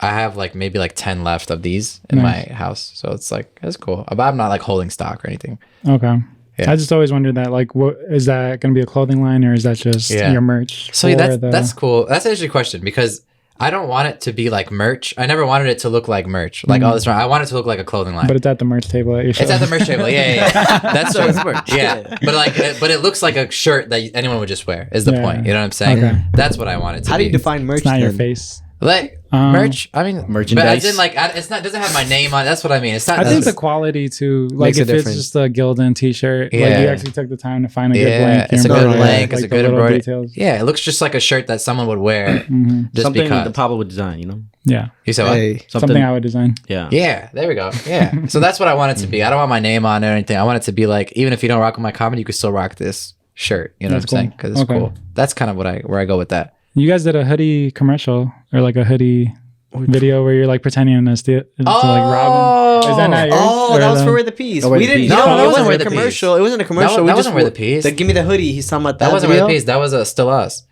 C: I have like maybe like 10 left of these in
A: Nice.
C: my house. So it's like, it's cool. But I'm not like holding stock or anything.
A: Okay.
C: Yeah.
A: I just always wondered that, like, what is that going to be a clothing line, or is that just
C: Yeah.
A: your merch?
C: So
A: for
C: that's cool. That's an interesting question because I don't want it to be like merch. I never wanted it to look like merch. Like all this, I want it to look like a clothing line.
A: But it's at the merch table at your show.
C: It's at the merch table. Yeah. That's
D: So
C: true.
D: it's merch.
C: Yeah, but it looks like a shirt that anyone would just wear. Is the
A: Yeah.
C: point? You know what I'm saying?
A: Okay.
C: That's what I want it to
B: How
C: be.
B: do you define merch?
A: It's not your
B: then?
A: face.
C: Like merch? I mean
D: Merchandise.
C: But as in like it's not doesn't have my name on. That's what I mean. It's not.
A: I think
C: it's-
A: the quality too, like
B: Makes a
A: if it's
B: difference.
A: just a Gildan t-shirt, like
C: Yeah.
A: you actually took the time to find a good
C: yeah,
A: blank.
C: it's a
A: you
C: good
A: embroidered,
C: blank.
A: like
C: It's a
A: the
C: good
A: little
C: embroidery.
A: details.
C: Yeah, it looks just like a shirt that someone would wear. Just
D: Something
C: because.
D: the Pablo would design, you know?
A: Yeah.
C: You said what?
B: Hey,
A: Something I would design.
D: Yeah.
C: Yeah, there we go. Yeah. So that's what I want it to be. I don't want my name on it or anything. I want it to be like, even if you don't rock with my comedy, you could still rock this shirt. You know
A: That's
C: what I'm saying?
A: cool.
C: Because it's
A: Okay.
C: cool. That's kind of where I go with that.
A: You guys did a hoodie commercial, or like a hoodie video where you're like pretending to steal to like Robin. Is that not yours?
B: Oh,
A: Or
B: that was for Where the Peace.
D: Where
B: We
D: the
B: didn't.
D: Peace.
B: No,
C: No,
B: it
C: that
B: wasn't
C: wasn't Where
B: a
C: the
B: commercial.
C: Peace.
B: It wasn't a commercial.
C: That
B: We
C: wasn't
B: just
C: Where the Peace.
B: Give me the hoodie. He's talking about that.
C: That wasn't Where
B: video?
C: the Peace. That was Still Us.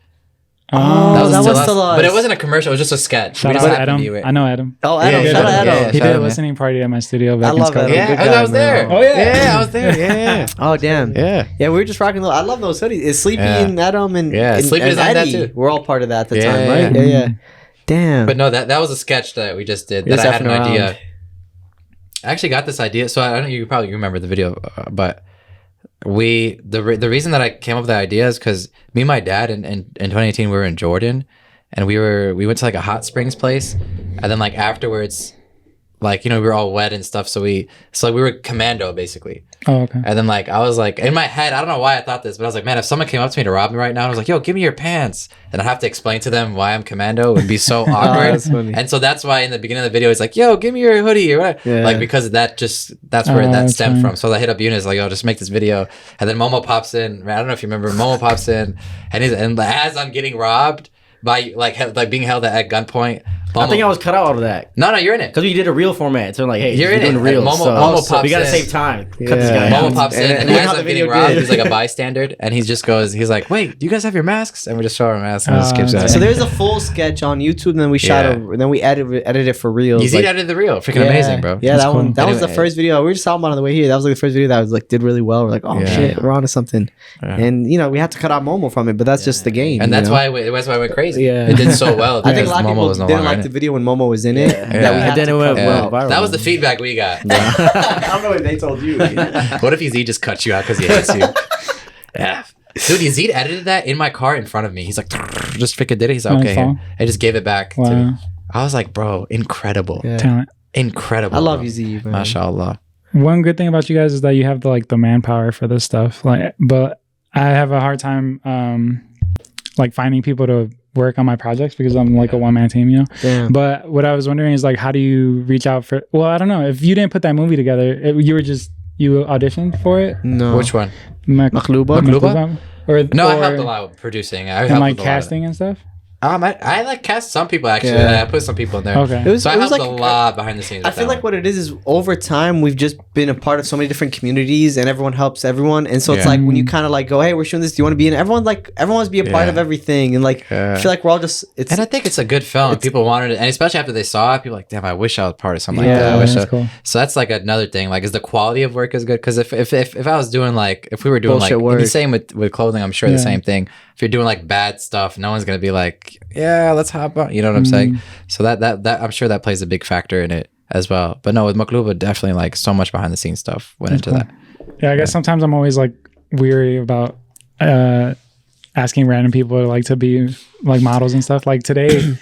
B: Oh, that was
C: Still
B: Still
C: Us.
B: Us.
C: But it wasn't a commercial. It was just a sketch.
A: Shout
C: We
A: out
C: just
A: to
C: happened
A: Adam.
C: to do it.
A: I know Adam.
B: Oh, Adam.
C: Yeah,
B: Shout out
C: yeah,
B: Adam.
C: yeah.
A: He
C: shout
A: did a
C: out,
A: listening party at my studio back
B: I
A: in
B: love Adam.
A: Scotland.
C: Yeah,
B: Good
C: I
B: guy,
C: was there.
B: man.
A: Oh, yeah.
C: Yeah, I was there. Yeah.
B: Oh, damn.
C: Yeah.
B: Yeah, we were just rocking. I love those hoodies. It's Sleepy
C: Yeah.
B: and Adam and,
C: Yeah,
B: and,
C: Sleepy
B: and
C: designed that
B: Eddie.
C: too.
B: We're all part of that at the
C: Yeah,
B: time,
C: yeah,
B: right?
A: yeah.
B: Yeah. Damn.
C: But no, that was a sketch that we just did.
B: Just
C: That I had an
B: effing
C: idea.
B: around.
C: I actually got this idea. So I don't know. You probably remember the video, but the reason that I came up with the idea is because me and my dad in 2018 we were in Jordan, and we went to like a hot springs place, and then like afterwards, like we were all wet and stuff. So we were commando basically.
A: Oh, okay.
C: And then like I was like in my head, I don't know why I thought this, but I was like, man, if someone came up to me to rob me right now, and I was like, yo, give me your pants, and I have to explain to them why I'm commando, it would be so awkward.
B: that's funny.
C: And so that's why in the beginning of the video it's like, yo, give me your hoodie or whatever.
B: Yeah.
C: Like because that's where that
A: that's
C: stemmed
A: funny.
C: from. So I hit up Younis like, yo, just make this video. And then Momo pops in. I don't know if you remember, Momo pops in, and as I'm getting robbed by like being held at gunpoint.
D: I think I was cut out of that
C: No, you're in it.
D: because we did a reel format. So like, hey,
C: You're in
D: doing
C: it.
D: a reel.
C: And Momo
D: so
C: pops
D: we gotta
C: in.
D: save time.
B: Yeah.
D: Cut this guy
C: Momo
D: out.
C: pops in, and
B: look
C: as
B: how
C: I'm
B: the
C: getting
B: video
C: robbed,
B: did.
C: he's like a bystander, and he just goes, he's like, wait, do you guys have your masks? And we just show our masks, and it just skips
A: that's
C: out.
B: So there's a full sketch on YouTube, and then we shot
C: Yeah.
B: and then we edited it for real.
C: You see that in the reel. Freaking amazing, bro.
B: Yeah,
A: That's
B: that one.
A: cool.
B: That was the
C: Anyway.
B: first video. We were just talking about on the way here. That was like the first video that was like did really well. We're like, oh
C: Yeah.
B: shit, we're onto something.
C: Yeah.
B: And we had to cut out Momo from it, but that's just the game.
C: And that's
B: you know?
C: that's why I went crazy.
B: Yeah.
C: It did so well.
B: I think a lot of
C: Momo
B: people
C: was no
B: didn't
C: longer
B: like
C: in
B: the
C: it.
B: video when Momo was in it.
C: Yeah.
B: That we
C: Yeah.
B: had
D: And then
B: to
D: it went
B: cut
D: well
B: out.
D: viral.
C: That was the feedback we got.
B: I don't know what they told you.
C: What if Yazid just cut you out because he hates you? Yeah. Dude, Yazid edited that in my car in front of me. He's like, just freaking did it. He's like,
A: On
C: okay,
A: his phone?
C: here. I just gave it back to
A: Wow.
C: me. I was like, bro, incredible.
B: Yeah.
A: Talent.
C: Incredible.
B: I love
C: bro.
B: you, Z. man.
C: MashaAllah.
A: One good thing about you guys is that you have the manpower for this stuff. But I have a hard time finding people to work on my projects because I'm like a one-man team,
B: Damn.
A: But what I was wondering is how do you reach out for? Well, I don't know. If you didn't put that movie together, you auditioned for it.
B: No.
C: Which one?
B: Makhluba?
C: Makhluba?
A: Or
C: No, I
A: or-
C: helped a lot with producing. I
A: and
C: helped with a lot of
A: casting and stuff.
C: I like cast some people actually.
B: Yeah.
C: I put some people in there.
A: Okay.
B: It was,
C: So I
B: it was
C: helped
B: like
C: a lot behind the scenes.
B: I
C: with
B: feel
C: that
B: like
C: one.
B: what it is over time we've just been a part of so many different communities and everyone helps everyone, and so it's
C: Yeah.
B: like when you kind of go, hey, we're shooting this, do you want to be in? Everyone wants to be a part
C: Yeah.
B: of everything, and I
C: Yeah.
B: feel like we're all just
C: And I think it's a good film. People wanted it, and especially after they saw it, people were like, damn, I wish I was part of something like that. I
B: Yeah,
C: wish
A: that's
C: I-
A: cool.
C: So that's like another thing. Like, is the quality of work is good? Because if I was doing if we were doing
B: Bullshit
C: and
B: work.
C: the same with clothing, I'm sure the
A: Yeah.
C: same thing. If you're doing bad stuff, no one's gonna be like, yeah, let's hop on. You know what I'm saying? So that I'm sure that plays a big factor in it as well. But no, with Makhluba, definitely so much behind the scenes stuff went into that.
A: Yeah, I guess sometimes I'm always weary about asking random people to be models and stuff. Like today,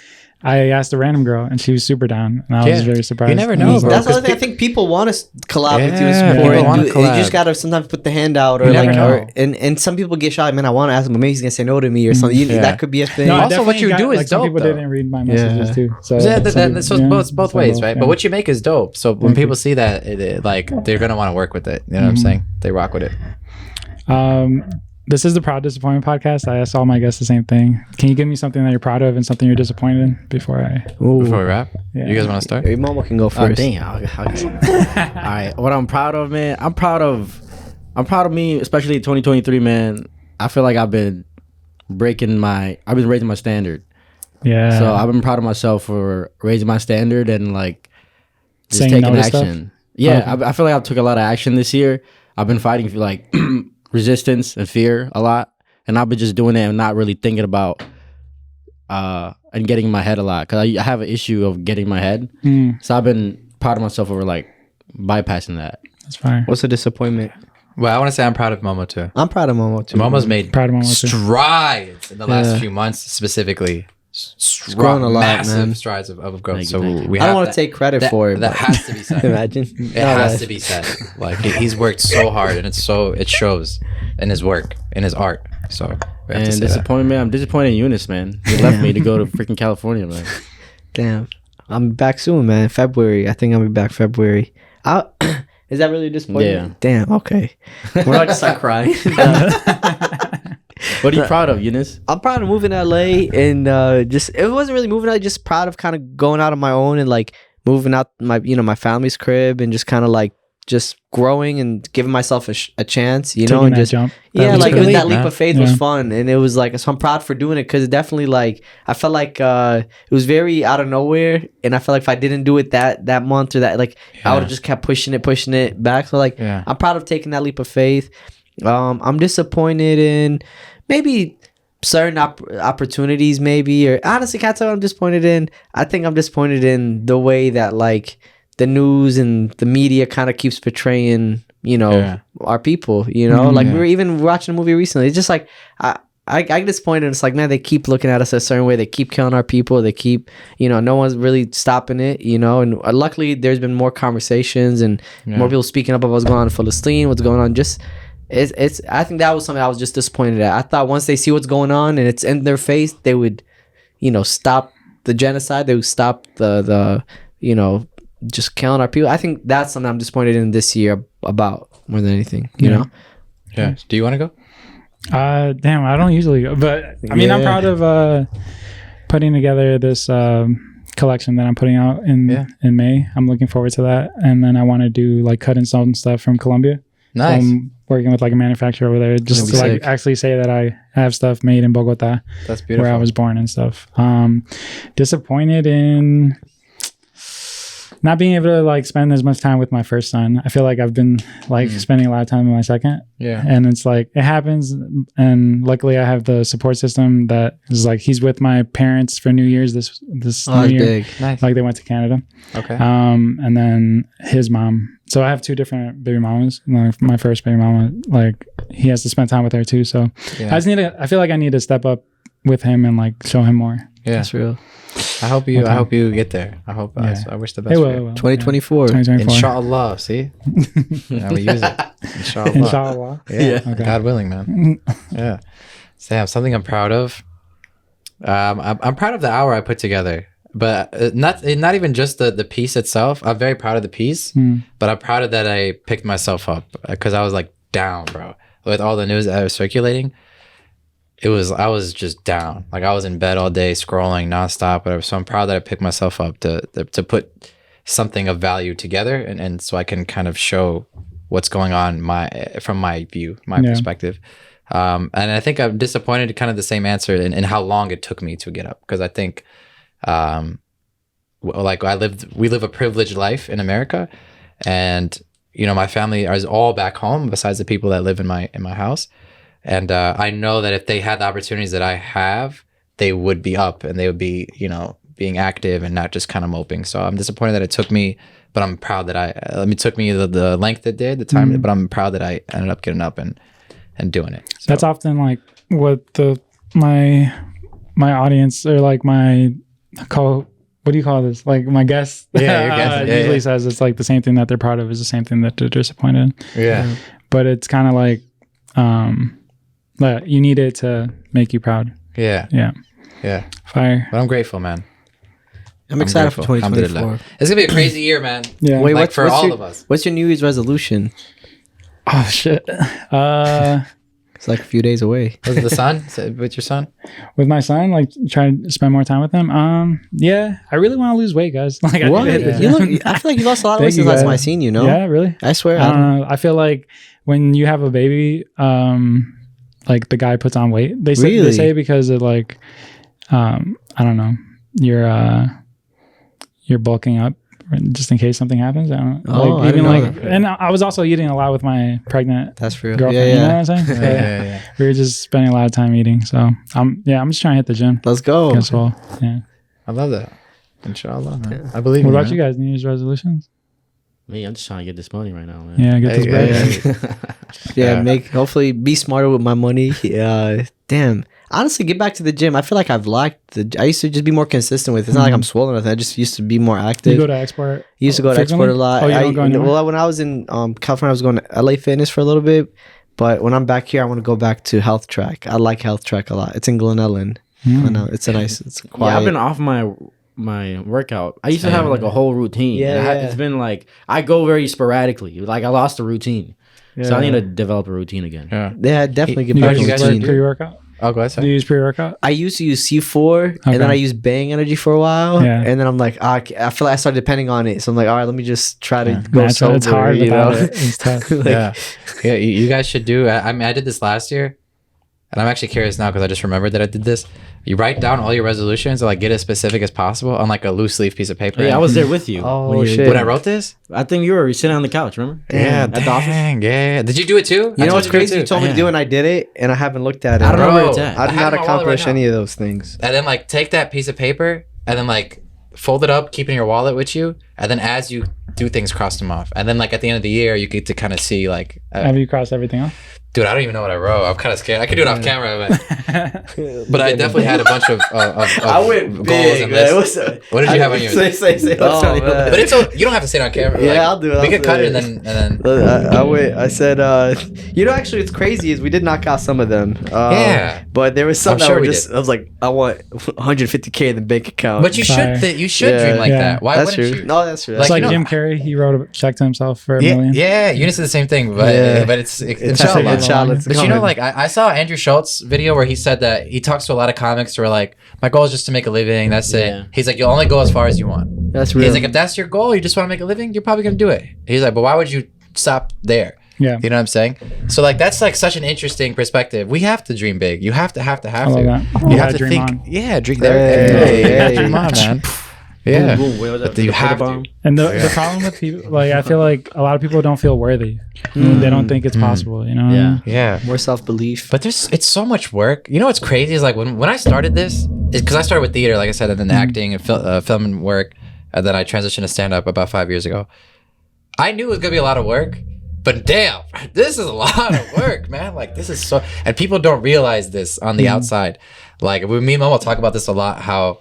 A: I asked a random girl and she was super down, and I was very surprised.
C: You never know, bro.
B: that's the other
C: 'cause
B: thing. I think people want to collab with you and
C: Yeah,
B: support.
C: people
B: And
C: wanna
B: you
C: collab.
B: just gotta sometimes put the hand out,
C: You
B: or
C: never know.
B: and some people get shy. Man, I want to ask him, but maybe he's gonna say no to me or something.
C: Yeah.
B: That could be a thing.
A: No, I
C: Also, what
A: definitely
C: you do is
A: some
C: dope,
A: people
C: though.
A: didn't read my messages
B: Yeah.
A: too. So
C: Yeah,
A: some
C: so
A: people-
C: it's both
A: some
C: ways,
A: both,
C: right?
A: yeah.
C: But what you make is dope. So when people see that, they're gonna want to work with it. You know what I'm saying? They rock with it.
A: This is the Proud Disappointment podcast. I ask all my guests the same thing. Can you give me something that you're proud of and something you're disappointed in before I?
C: Before we wrap,
A: Yeah.
C: you guys want to start?
B: Hey, Momo can go
D: Oh,
B: first.
D: damn. All right. What I'm proud of, man. I'm proud of me, especially 2023, man. I feel like I've been raising my standard.
A: Yeah.
D: So I've been proud of myself for raising my standard and just
A: Saying
D: taking
A: no to stuff?
D: action. Yeah,
A: Okay.
D: I feel like I took a lot of action this year. I've been fighting for resistance and fear a lot, and I've been just doing it and not really thinking about and getting in my head a lot because I have an issue of getting in my head. So I've been proud of myself over bypassing that.
A: That's fine.
B: What's a disappointment?
C: Well, I want to say I'm proud of Momo too.
B: I'm proud of Momo too.
C: Momo's made
A: Proud of Momo too.
C: strides in the last
B: Yeah.
C: few months, specifically.
B: grown a lot,
C: massive
B: man.
C: strides of growth.
D: Thank you,
C: So
D: thank you.
C: we
B: I don't
C: have
B: want to take credit for it.
C: That
B: but-
C: has to be said.
B: Imagine.
C: It has to be said. He's worked so hard, and it shows in his work, in his art. So we have to
D: And
C: say that.
D: disappointment, I'm disappointed in Younis, man. He left me to go to freaking California, man.
B: Damn. I'm back soon, man. February. I think I'll be back February. Is that really a disappointment?
D: Yeah.
B: Damn. Okay. We're not just start crying.
D: What are you proud of, Younis?
B: I'm proud of moving to LA and it wasn't really moving out, just proud of kind of going out on my own and moving out my family's crib and just kind of just growing and giving myself a chance, you know,
A: Taking
B: and
A: that
B: just
A: jump.
B: yeah, like
C: really
B: that
C: leap,
B: leap
C: man.
B: of faith
A: Yeah.
B: was fun, and it was like, so I'm proud for doing it because it definitely like I felt like it was very out of nowhere, and I felt like if I didn't do it that month or that, like I would have just kept pushing it back. So like
C: Yeah.
B: I'm proud of taking that leap of faith. I'm disappointed in maybe certain opportunities, maybe, or honestly can't tell what I'm disappointed in. I think I'm disappointed in the way that like the news and the media kind of keeps portraying, you know, our people, you know, like we were even watching a movie recently. It's just like I get disappointed. It's like, man, they keep looking at us a certain way. They keep killing our people. They keep, you know, no one's really stopping it, you know. And luckily, there's been more conversations and more people speaking up about what's going on in Palestine, what's going on. Just it's. I think that was something I was just disappointed at. I thought once they see what's going on and it's in their face, they would, you know, stop the genocide. They would stop the you know, just killing our people. I think that's something I'm disappointed in this year about more than anything, you know.
C: Yeah. Do you want to go?
A: Damn, I don't usually go, but I mean, I'm proud of putting together this collection that I'm putting out in May. I'm looking forward to that, and then I want to do like cut and sew and stuff from Colombia.
C: Nice.
A: I'm working with like a manufacturer over there just to like actually say that I have stuff made in Bogota.
C: That's beautiful.
A: Where I was born and stuff. Disappointed in not being able to like spend as much time with my first son. I feel like I've been like spending a lot of time with my second.
C: Yeah.
A: And it's like it happens, and luckily I have the support system that is like he's with my parents for New Year's this New year.
B: Big.
C: Nice.
A: Like they went to Canada.
C: Okay.
A: And then his mom. So I have two different baby mamas. My first baby mama, like he has to spend time with her too. So I feel like I need to step up with him and like show him more.
C: Yeah.
B: That's real.
C: I hope you get there. I hope I wish the best
A: It
C: for
A: will,
C: you.
A: it will.
B: 2024.
A: 2024.
C: Inshallah, see? Now we use it. Inshallah.
A: Inshallah.
C: Yeah.
A: Okay.
C: God willing, man. Yeah. Sam, something I'm proud of. I'm proud of the hour I put together, but not even just the piece itself. I'm very proud of the piece, but I'm proud of that I picked myself up because I was like down, bro, with all the news that was circulating. I was just down. Like I was in bed all day scrolling nonstop, whatever. So I'm proud that I picked myself up to put something of value together, and so I can kind of show what's going on from my view, my perspective. And I think I'm disappointed, kind of the same answer in how long it took me to get up, because I think, like we live a privileged life in America, and you know my family is all back home besides the people that live in my house. And I know that if they had the opportunities that I have, they would be up and they would be, you know, being active and not just kind of moping. So I'm disappointed that it took me, but I'm proud that it took me the length it did, the time, but I'm proud that I ended up getting up and doing it. So.
A: That's often like what my audience or like what do you call this? Like my guest usually says it's like the same thing that they're proud of is the same thing that they're disappointed in.
C: Yeah.
A: But it's kind of like, you need it to make you proud.
C: Yeah.
A: Yeah.
C: Yeah.
A: Fire.
C: But I'm grateful, man.
B: I'm excited for 2024.
C: It's gonna be a crazy year, man.
A: Yeah.
B: Wait,
C: Like for all of us.
B: What's your New Year's resolution?
A: Oh shit.
B: It's like a few days away.
C: Was it the son? With your son?
A: With my son, like try to spend more time with him. Yeah, I really want to lose weight, guys. Like I need to hit the gym.
B: I feel like you lost a lot of weight since last time I seen you. No,
A: Yeah, really.
B: I swear.
A: I don't know. I feel like when you have a baby, like the guy puts on weight. They say because of like, I don't know, you're bulking up just in case something happens. I don't know.
B: Oh, I didn't know that.
A: And I was also eating a lot with my pregnant
B: That's real.
A: girlfriend.
B: Yeah.
A: You know what I'm saying?
C: Yeah.
A: We were just spending a lot of time eating. So I'm just trying to hit the gym.
B: Let's go.
A: As well. Yeah.
C: I love that. Inshallah, man. I believe
A: What
C: you,
A: about
C: man.
A: you guys? New Year's resolutions?
D: Me, I'm just trying to get this money right now, man.
A: Yeah, get this bread.
B: Hopefully be smarter with my money. Damn. Honestly, get back to the gym. I feel like I've lacked I used to just be more consistent with it. It's not like I'm swollen or nothing. I just used to be more active.
A: You go to Export?
B: Used to go to Export a lot.
A: Oh, you don't go anymore?
B: Well, when I was in California, I was going to LA Fitness for a little bit. But when I'm back here, I want to go back to Health Track. I like Health Track a lot. It's in Glen Ellen. I know. It's quiet.
D: Yeah, I've been off my workout. I used to have like a whole routine. It's been like I go very sporadically. Like I lost the routine. So I need to develop a routine again.
C: Yeah.
B: Yeah, definitely get
A: You
B: back
A: guys
B: to
A: just
B: routine.
A: pre-workout?
C: Oh, go ahead.
A: Do
C: Sorry.
A: you use pre-workout?
B: I used to use C4 and then
A: Okay.
B: I used Bang Energy for a while.
A: Yeah.
B: And then I'm like, I feel like I started depending on it. So I'm like, all right, let me just try to
C: Yeah.
B: go
A: Natural,
B: sober.
A: it's hard
B: you know?
A: without it. It's tough.
B: Like,
C: Yeah, yeah. You guys should do. I mean, I did this last year, and I'm actually curious now because I just remembered that I did this. You write down all your resolutions and like get as specific as possible on like a loose leaf piece of paper.
D: Yeah, I was there with you.
B: Oh,
D: when you-
B: shit.
C: when I wrote this.
D: I think you were sitting on the couch. Remember?
C: Yeah,
D: At the office.
C: dang, yeah. Did you do it too?
B: You know what's crazy? You
C: too.
B: told me to do it and I did it and I haven't looked at it.
D: I don't know where
C: Bro,
D: it's at.
B: I did
C: have
B: not
C: my wallet
B: accomplish
C: right now.
B: any of those things.
C: And then like take that piece of paper and then like fold it up, keep it in your wallet with you, and then as you do things, cross them off. And then like at the end of the year, you get to kind of see like,
A: Have you crossed everything off?
C: dude, I don't even know what I wrote. I'm kind of scared. I could do it off camera, but I definitely had a bunch of
B: I went
C: goals
B: big.
C: and
B: Man.
C: lists. What did you have on yours?
B: Say.
D: Oh,
B: Tell you
D: man.
B: about
C: But it's you don't have to say it on camera.
B: Yeah,
C: like,
B: I'll do it.
C: We
B: I'll
C: could
B: do
C: cut
B: it.
C: it and then.
B: I went. I said, you know, actually, it's crazy is we did knock out some of them.
C: Yeah.
B: But there was some
C: I'm
B: that
C: sure
B: were
C: we
B: just.
C: did.
B: I was like, I want 150K in the bank account.
C: But you
A: Fire.
C: should you should
B: Yeah.
C: dream like
A: Yeah.
C: that. Why
B: that's
C: wouldn't
B: true.
C: you?
B: No, that's true.
A: It's
B: That's
C: Like,
A: like
C: you know-
A: Jim Carrey. He wrote a check to himself for $1
C: Yeah,
A: million.
C: yeah, Eunice is the same thing, but
B: Yeah.
C: it's
B: It's
C: inshallah.
A: inshallah.
B: It's
C: But you know,
B: coming.
C: like I saw Andrew Schultz video where he said that he talks to a lot of comics who are like, my goal is just to make a living. That's
D: Yeah.
C: it. He's like, you'll only go as far as you want.
B: that's real.
C: He's like, if that's your goal, you just want to make a living, you're probably gonna do it. He's like, but why would you stop there?
A: Yeah.
C: You know what I'm saying? So like that's like such an interesting perspective. We have to dream big. You have to
A: I love
C: to.
A: that.
C: You
A: Yeah,
C: have to
A: dream
C: think.
A: on.
C: Yeah, dream.
B: Hey,
C: Yeah,
B: hey.
C: dream on, man. Yeah.
D: Boom, boom. Where was that?
C: But you
D: The
C: have
D: bomb?
C: to.
A: And the problem with people, like, I feel like a lot of people don't feel worthy. They don't think it's possible, you know?
D: Yeah.
C: Yeah.
B: More self belief.
C: But it's so much work. You know what's crazy is like when I started this, because I started with theater, like I said, and then acting and film and work, and then I transitioned to stand up about 5 years ago. I knew it was gonna be a lot of work, but damn, this is a lot of work, man. Like this is so, and people don't realize this on the outside. Like me and Momo talk about this a lot. How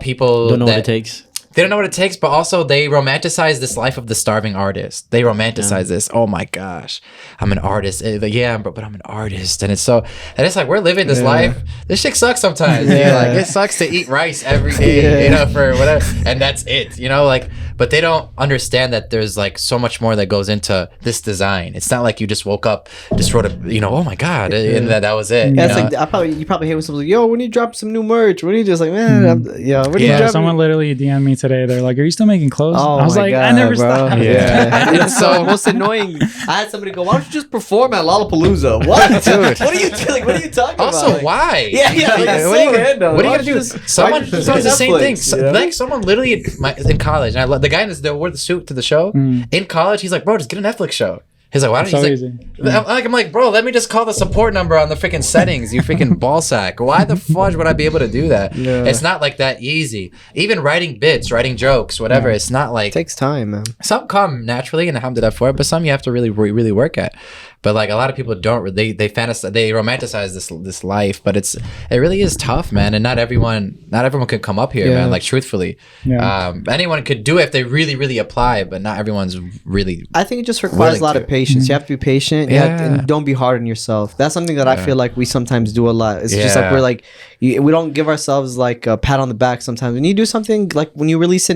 C: people
D: Don't know what
C: that-
D: it takes.
C: They don't know what it takes, but also they romanticize this life of the starving artist. They romanticize this. Oh my gosh, I'm an artist. Yeah, but I'm an artist, and it's like we're living this life. This shit sucks sometimes. Yeah, like it sucks to eat rice every day, you know, for whatever, and that's it. You know, like, but they don't understand that there's like so much more that goes into this design. It's not like you just woke up, just wrote a, you know, oh my god, and that was it.
B: Yeah,
C: you
B: it's
C: know?
B: like you probably hate when someone's like, "Yo, when you drop some new merch?" When you just like, "Man, when you
C: Yeah,
B: drop?"
A: Someone literally DM'd me today. They're like, "Are you still making clothes?"
B: Oh
A: I was
B: my
A: like,
B: God,
A: "I never
B: bro.
A: stopped."
B: Yeah,
C: It's
B: it's
C: so-
B: so most annoying. I had somebody go, "Why don't you just perform at Lollapalooza?" What, dude? What are you like? What are you talking
C: Also,
B: about? Like,
C: why?
B: Yeah, yeah. Like, it's
C: what
B: so
C: are you,
B: random.
C: What are you
B: Why
C: gonna do?
B: don't you just-
C: Someone
B: why don't you
C: does
B: just
C: the same
B: Netflix,
C: thing.
B: you know?
C: Like someone literally in college, and I love the guy that wore the suit to the show. In college, he's like, bro, just get a Netflix show. He's like, why don't
A: So
C: you?
A: easy.
C: I'm like, bro, let me just call the support number on the freaking settings. You freaking ball sack. Why the fudge would I be able to do that?
B: Yeah.
C: It's not like that easy. Even writing bits, writing jokes, whatever. It's not like
B: It takes time, man.
C: some come naturally and alhamdulillah for it, but some you have to really work at. But like a lot of people don't, they fantasize, they romanticize this life, but it really is tough, man. And not everyone could come up here,
B: Yeah.
C: man. Like truthfully,
A: Yeah.
C: anyone could do it if they really apply, but not everyone's really.
B: I think it just requires
C: Willing
B: a lot
C: to.
B: of patience. You have to be patient.
C: Yeah.
B: And don't be hard on yourself. That's something that I feel like we sometimes do a lot. It's just like
C: Yeah.
B: we're like, we don't give ourselves like a pat on the back sometimes. When you do something, like when you release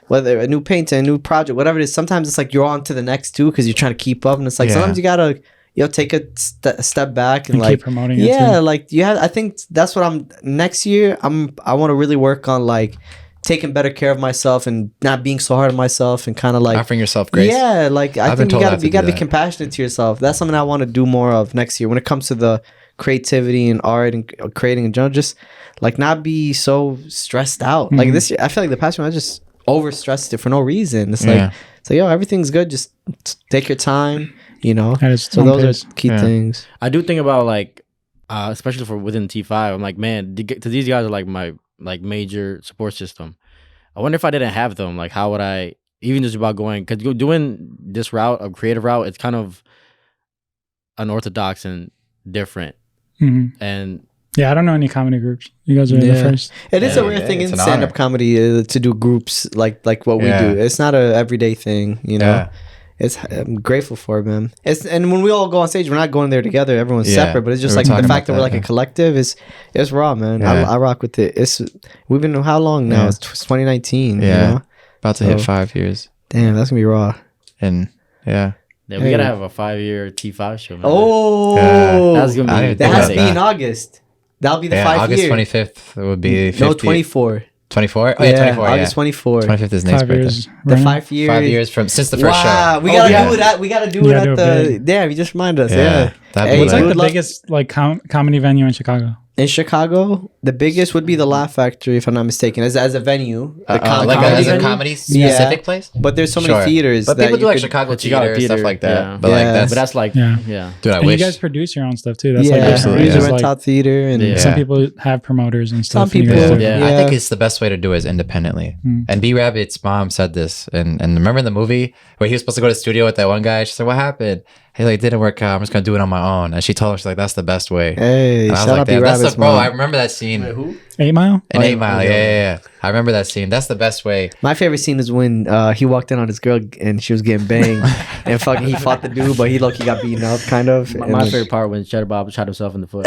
B: whether a new painting, a new project, whatever it is, sometimes it's like you're on to the next too because you're trying to keep up. And it's like
C: Yeah.
B: sometimes you gotta, take a step back and
A: And
B: like
A: keep promoting it,
B: yeah,
A: too.
B: like you have. I think that's what next year. I want to really work on like taking better care of myself and not being so hard on myself and kind of like
C: Offering yourself grace.
B: yeah, like I
C: I've been
B: think you
C: told I
B: gotta
C: have to
B: you gotta
C: do
B: be
C: that.
B: compassionate to yourself. That's something I want to do more of next year when it comes to the creativity and art and creating in general. Just like not be so stressed out. Like this year, I feel like the past year I just over stressed it for no reason. It's like
C: Yeah.
B: so yo, everything's good. Just take your time.
A: That is
B: So
A: one
B: those
A: pace.
B: are key
C: Yeah.
B: things.
D: I do think about like, especially for within T5. I'm like, man, because these guys are like my like major support system. I wonder if I didn't have them, like how would I even just about going? Because doing this route, a creative route, it's kind of unorthodox and different.
A: Mhm.
D: And
A: Yeah, I don't know any comedy groups. You guys are the
B: Yeah.
A: first.
B: It is a
C: Yeah,
B: rare
C: yeah,
B: thing
C: it's
B: in
C: an
B: stand-up
C: honor.
B: comedy to do groups like what
C: Yeah.
B: we do. It's not a everyday thing, you know.
C: Yeah.
B: I'm grateful for it, man. And when we all go on stage, we're not going there together. Everyone's
C: Yeah.
B: separate, but it's just
C: We were
B: like the
C: talking
B: fact that
C: about
B: we're like
C: that,
B: a
C: yeah.
B: collective it's raw, man.
C: Yeah.
B: I rock with it. We've been how long now?
C: Yeah.
B: It's 2019.
C: Yeah.
B: You know?
C: About to hit
B: So-
C: 5 years,
B: Damn, that's gonna be raw.
C: and yeah.
D: yeah, we
B: Hey.
D: gotta have a 5-year T5 show. Man.
B: Oh,
C: Yeah.
D: That's gonna
C: I
D: be
C: didn't
B: that
C: think
B: has to
C: about
B: be in
C: that.
B: August. That'll be the
C: Yeah,
B: 5
C: August
B: year.
C: 25th would be 50.
B: No, 24.
C: 24? Oh, yeah, 24.
B: August 24.
C: 25th is Nate's
A: 5
C: birthday.
A: years.
B: The
A: right now?
B: 5 years.
C: 5 years from since the first
B: Wow,
C: show.
B: we gotta
D: yeah.
B: do that. We gotta do
A: You
B: it
A: gotta
B: at
A: do it
B: the.
A: big.
B: Yeah, you just remind us.
C: Yeah,
B: Yeah.
C: that'd
B: Hey,
C: be
A: What's like
C: good
A: the
B: luck.
A: biggest like comedy venue in Chicago?
B: In Chicago, the biggest would be the Laugh Factory, if I'm not mistaken, as a venue. The
C: like
B: comedy
C: as a
B: venue.
C: comedy specific place.
B: But there's so many
C: Sure.
B: theaters.
C: But
B: that
C: people do
B: you
C: like
B: could-
C: Chicago
D: Chicago
C: theater,
D: theater,
C: stuff like that.
D: yeah.
C: But like
B: Yeah.
C: that's
D: But that's like,
A: Yeah.
D: yeah.
C: dude, I
A: And
C: wish.
A: you guys produce your own stuff too. That's
B: Yeah,
A: like different.
C: absolutely,
B: we
A: It's
B: use
A: just
B: Red
A: like
B: Top Theater and
C: Yeah.
A: some people have promoters and stuff.
B: Some
A: and you guys
B: people,
A: do-
D: Yeah.
C: I
B: Yeah.
C: think it's the best way to do it is independently. And B Rabbit's mom said this, and remember in the movie where he was supposed to go to the studio with that one guy? She said, "What happened?" Hey, like, it didn't work out. I'm just gonna do it on my own. And she told him, she's like, "That's the best way."
B: Hey,
C: And I was
B: shout
C: like,
B: out to
C: "Damn, that's
B: Rabbit's
C: the bro."
B: mom.
C: I remember that scene.
D: Who?
A: 8 Mile.
C: In
D: Oh,
C: 8 Mile,
D: yeah.
C: yeah. I remember that scene. That's the best way.
B: My favorite scene is when he walked in on his girl and she was getting banged, and fucking he fought the dude, but he got beaten up, kind of.
D: My,
B: And
D: my
B: then-
D: favorite part when Cheddar Bob shot himself in the foot.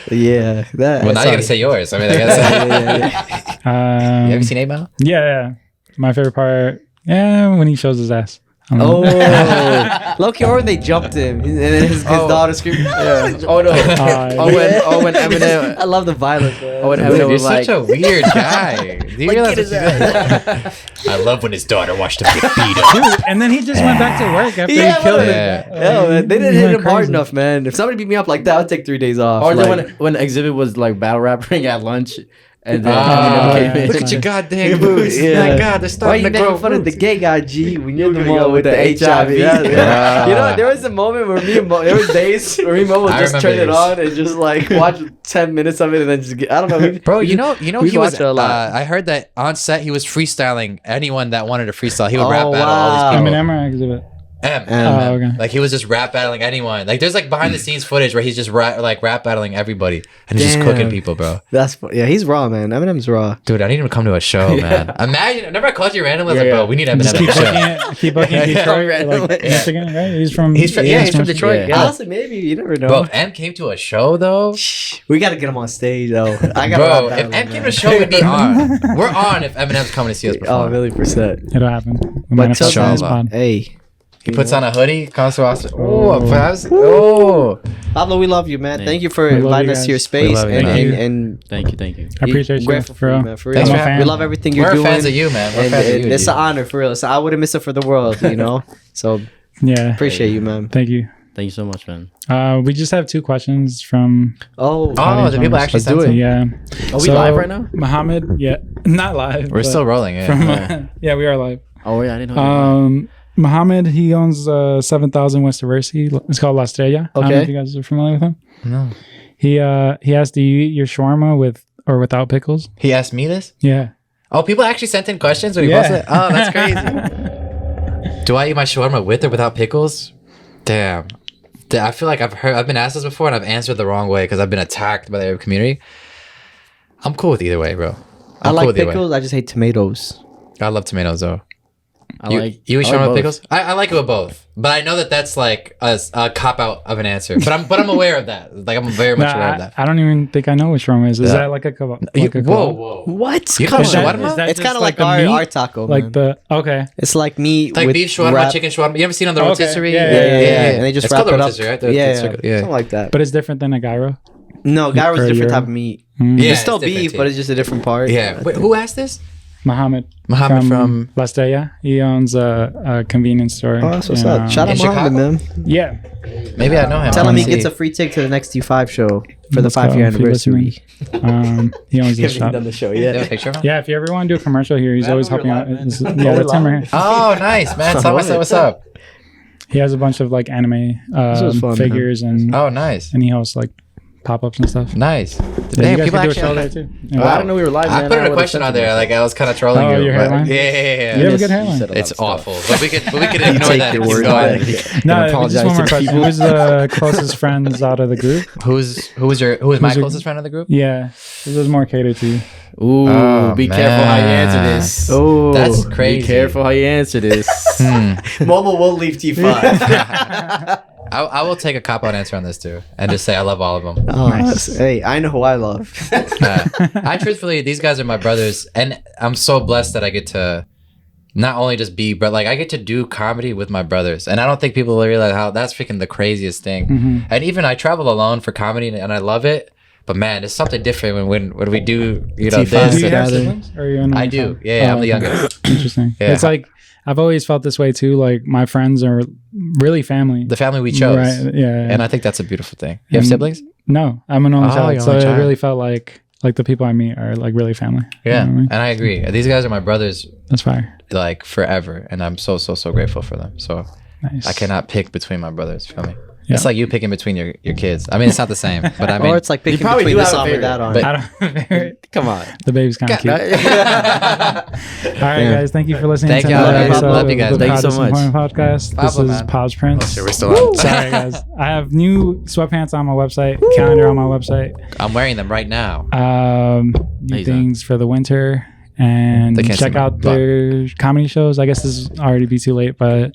B: Yeah, that.
C: Well, now you gotta say yours. I mean, I guess.
B: yeah.
C: You ever seen 8 Mile?
A: Yeah. My favorite part. Yeah, when he shows his ass. I don't know.
B: Oh, Loki, or when they jumped him, and then his daughter screamed.
D: Yeah. Oh no. When Eminem.
B: I love the violence. Man.
D: Oh, when
C: Dude,
D: Eminem
C: you're
D: was
C: such
D: like,
C: a weird guy. Do you realize what you did? I love when his daughter watched him get beat up.
A: Dude, and then he just went back to work after
B: Yeah,
A: he killed him.
C: Yeah.
B: Hell, man, they didn't
A: He
B: hit
A: went
B: him hard
A: crazy.
B: enough, man. If somebody beat me up like that, I'd take 3 days off.
D: or then
B: like,
D: when Exhibit was like battle rapping at lunch, and then
C: Ah,
D: Eminem came in.
C: look at your goddamn boots.
B: Yeah.
C: My God, they're
B: why
C: starting
B: you
C: to grow
B: making fun of the
C: roots.
B: gay guy, G? When you're the
D: You're
B: one with the HIV.
D: Yeah.
B: You know, there was a moment where me and Mo, there was days where me and Mo would
C: I
B: just
C: remember
B: turn it
C: these.
B: on and just like watch 10 minutes of it and then just get, I don't know.
C: Bro, you know,
B: we
C: he was.
B: watch it a lot.
C: I heard that on set he was freestyling anyone that wanted to freestyle. He would rap
B: Oh,
C: battle all these people.
A: Eminem or Exhibit?
C: M.
A: Oh, okay.
C: Like he was just rap battling anyone. Like there's like behind the scenes footage where he's just rap battling everybody and he's just cooking
B: Damn.
C: people, bro.
B: Yeah, he's raw, man. Eminem's raw.
C: Dude, I need him to come to a show, man. Imagine, remember I called you randomly. I was
D: Yeah,
C: like,
D: yeah.
C: bro, we need Eminem
A: Just
C: at
A: keep
C: the show.
A: booking it. Keep booking Detroit, like Michigan, right? He's from
C: Detroit.
D: Yeah.
B: Honestly, maybe you never know.
C: Bro, if M came to a show though,
B: We gotta get him on stage though. I gotta
C: bro,
B: rap
C: if
B: battle
C: M
B: him,
C: came
B: man.
C: to a show, we'd be on. We're on if Eminem's coming to see us
B: Oh,
C: perform.
B: really? %.
A: It'll happen. We
B: But
A: manifest
B: till
A: on this
C: then-
A: pod.
B: Hey,
C: He puts on a hoodie, comes to us. Oh,
B: Pablo, we love you, man. Thank you for
A: We love
B: inviting
A: you
B: us to your
A: guys.
B: space,
C: We love you,
B: and,
C: man.
B: and
D: Thank you.
A: I appreciate you,
B: grateful
A: for real.
B: man. For
C: Thanks,
B: real.
C: man.
B: We love everything you're
C: we're
B: doing.
C: fans of you, man. We're
B: And,
C: fans of you.
B: it's
C: dude.
B: an honor for real. So I wouldn't miss it for the world, you know. So
A: Yeah.
B: appreciate you, man.
A: Thank you.
D: Thank you so much, man.
A: We just have 2 questions from
B: Oh,
C: Oh, the people
A: members.
C: actually
B: Let's do
C: sent
B: it.
C: it.
A: Yeah.
D: Are we live right now?
A: Muhammad, yeah. Not live.
C: We're
A: but
C: still rolling. Yeah.
A: from yeah, we are live.
D: Oh yeah, I didn't know.
A: Muhammad, he owns 7,000 West Diversi. It's called La Estrella. I don't know
B: Okay.
A: if you guys are familiar with him.
C: No.
A: He asked, do you eat your shawarma with or without pickles?
C: He asked me this.
A: Yeah.
C: Oh, people actually sent in questions when he
A: Yeah.
C: posted. Oh, that's crazy. Do I eat my shawarma with or without pickles? Damn. I feel like I've been asked this before and I've answered the wrong way because I've been attacked by the Arab community. I'm cool with either way, bro.
B: I
C: I'm
B: like
C: cool with either way.
B: pickles. I just hate tomatoes.
C: I love tomatoes though.
D: I
C: You
D: like
C: eat
D: I like
C: shawarma
D: both.
C: with pickles? I like it with both, but I know that that's like a cop out of an answer. But I'm aware of that. Like I'm very much aware of that.
A: I don't even think I know what shawarma is. Is
C: Yeah.
A: that like a kebab?
C: You-
A: Like a
C: whoa,
A: kebab?
C: whoa.
B: What?
C: You
B: Come
C: know
B: on.
C: shawarma?
A: Is that
B: It's
A: just
B: kind of like
A: the
B: our,
A: meat?
B: our taco,
A: Like
B: man.
A: the okay.
B: It's like meat
C: Like
B: with
C: beef shawarma,
B: wrap-
C: chicken shawarma. You ever seen on the
A: Okay.
C: rotisserie?
B: Yeah. And they just
C: it's
B: wrap
C: called
B: it
C: the
B: up.
C: rotisserie, right? The
B: Yeah,
C: circle-
B: something like that.
A: But it's different than a gyro.
B: No, gyro's
A: Or
B: a different
A: gyro.
B: type of meat.
C: Yeah,
B: It's still
C: different
B: beef,
C: too.
B: but it's just a different part.
C: Yeah. Wait, who asked this?
A: Muhammad
C: From
A: La Estrella. He owns a convenience store.
B: Oh, that's what's
A: in,
B: up. Shout out
C: in
B: Muhammad, man.
A: Yeah.
C: Maybe I know him.
B: Tell him he
C: Let's
B: gets
C: see.
B: a free ticket to the next T5 show for the
A: Let's go,
B: 5-year
A: if you're
B: anniversary.
A: He owns this
B: Haven't
A: shop.
B: done the show
C: You have a
B: yet.
C: picture of him?
A: Yeah, if you ever want to do a commercial here, he's always helping out. It's- Yeah, that's him right here.
C: Oh, nice, man. So what's up?
A: He has a bunch of like anime
B: was fun,
A: figures and
C: Oh, nice.
A: he hosts like pop-ups and stuff.
C: Nice.
A: Yeah,
C: Damn,
A: you guys
C: people
A: can do a
C: actually
A: show there too. Yeah.
D: I didn't know we were live,
C: I
D: man.
C: put in a
D: would've
C: question
D: sent
C: on
D: it.
C: there. Like I was kind of trolling
A: Oh,
C: you.
A: your
C: but-
A: hairline?
C: Yeah.
A: You have a good
D: You
A: hairline.
D: said a lot
C: It's
D: of stuff.
C: awful, but we could ignore
B: Take
C: that.
B: your
C: and keep
B: word
C: going.
B: back.
A: No,
D: apologize
A: just one
D: to
A: more question.
D: people.
A: Who's the closest friends out of the group?
C: Who is my
A: your-
C: closest friend of the group?
A: Yeah, this is more catered to you.
D: Ooh,
C: Oh,
D: be careful how you answer
C: man.
D: this.
B: Oh,
C: That's crazy.
D: Be careful how you answer this.
B: Momo will leave T5.
C: I will take a cop out answer on this too, and just say I love all of them.
B: Oh, hey, I know who I love.
C: I truthfully, these guys are my brothers, and I'm so blessed that I get to not only just be, but like I get to do comedy with my brothers, and I don't think people realize how that's freaking the craziest thing. And even I travel alone for comedy, and I love it. But man, it's something different when we do, you know, this.
A: Do you have siblings? Or are you
C: I do. Yeah, I'm the youngest.
A: Interesting.
C: Yeah.
A: It's like I've always felt this way too. Like my friends are really family.
C: The family we chose.
A: Right. Yeah.
C: And I think that's a beautiful thing. You have siblings?
A: No, I'm an only child,
C: you're
A: so
C: only
A: it
C: child.
A: really felt like the people I meet are like really family.
C: Yeah,
A: You know what I mean?
C: and I agree. These guys are my brothers,
A: That's fire.
C: like forever, and I'm so grateful for them. So
A: Nice.
C: I cannot pick between my brothers. Feel me?
A: Yeah.
C: It's like you picking between your kids. I mean, it's not the same, but I mean,
B: Or it's like picking
D: probably
B: between
D: do
B: this
D: have a
B: arm or
D: favorite,
B: that arm.
C: but-
A: I don't.
D: Come on.
A: The baby's kind of cute. All right, guys. Thank you for listening
C: Thank
A: to
C: y'all,
A: another
C: guys.
A: episode
C: Love you
A: of
C: guys,
A: the
C: man.
D: Thank you so
A: Proudest
D: much.
A: Employment Podcast.
C: Pablo,
A: This is
C: man.
A: Pause Prince.
E: We're still on.
A: Sorry, guys. I have new sweatpants on my website, calendar on my website,
C: I'm wearing them right now.
A: new
D: Nice,
A: things for the winter, and
C: They can't see
A: check
C: my
A: out
C: butt.
A: their comedy shows. I guess this is already be too late, but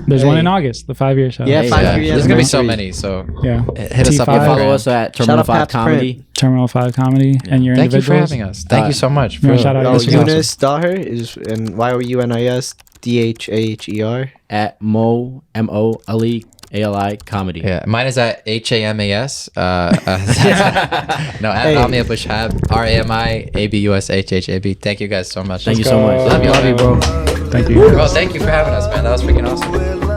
A: there's one in August, the 5-year show.
B: Yeah,
D: Hey,
B: 5-3.
C: There's gonna be so
B: 3.
C: many. So
A: Yeah.
C: hit us up.
A: T5.
C: on
D: Follow
C: Instagram.
D: us at
B: Shout
D: Terminal
B: out
D: 5
B: Pat's
D: Comedy.
A: Terminal 5 Comedy and your
C: Thank you for
A: individuals.
C: having us. Thank you so much.
A: you wanna
C: For
A: shout out
B: Oh,
A: This is
B: Younis Daher is and Younis Dhaher.
D: At Mo MOLE ALI Comedy.
C: Yeah, mine is at HAMAS. No, at
B: Hey.
C: Rami Abushab, RAMIABUSHHAB. Thank you guys so much.
D: Thank you so much.
C: Love you,
B: Love you, bro.
A: Thank you.
C: Bro, thank you for having us, man. That was freaking awesome.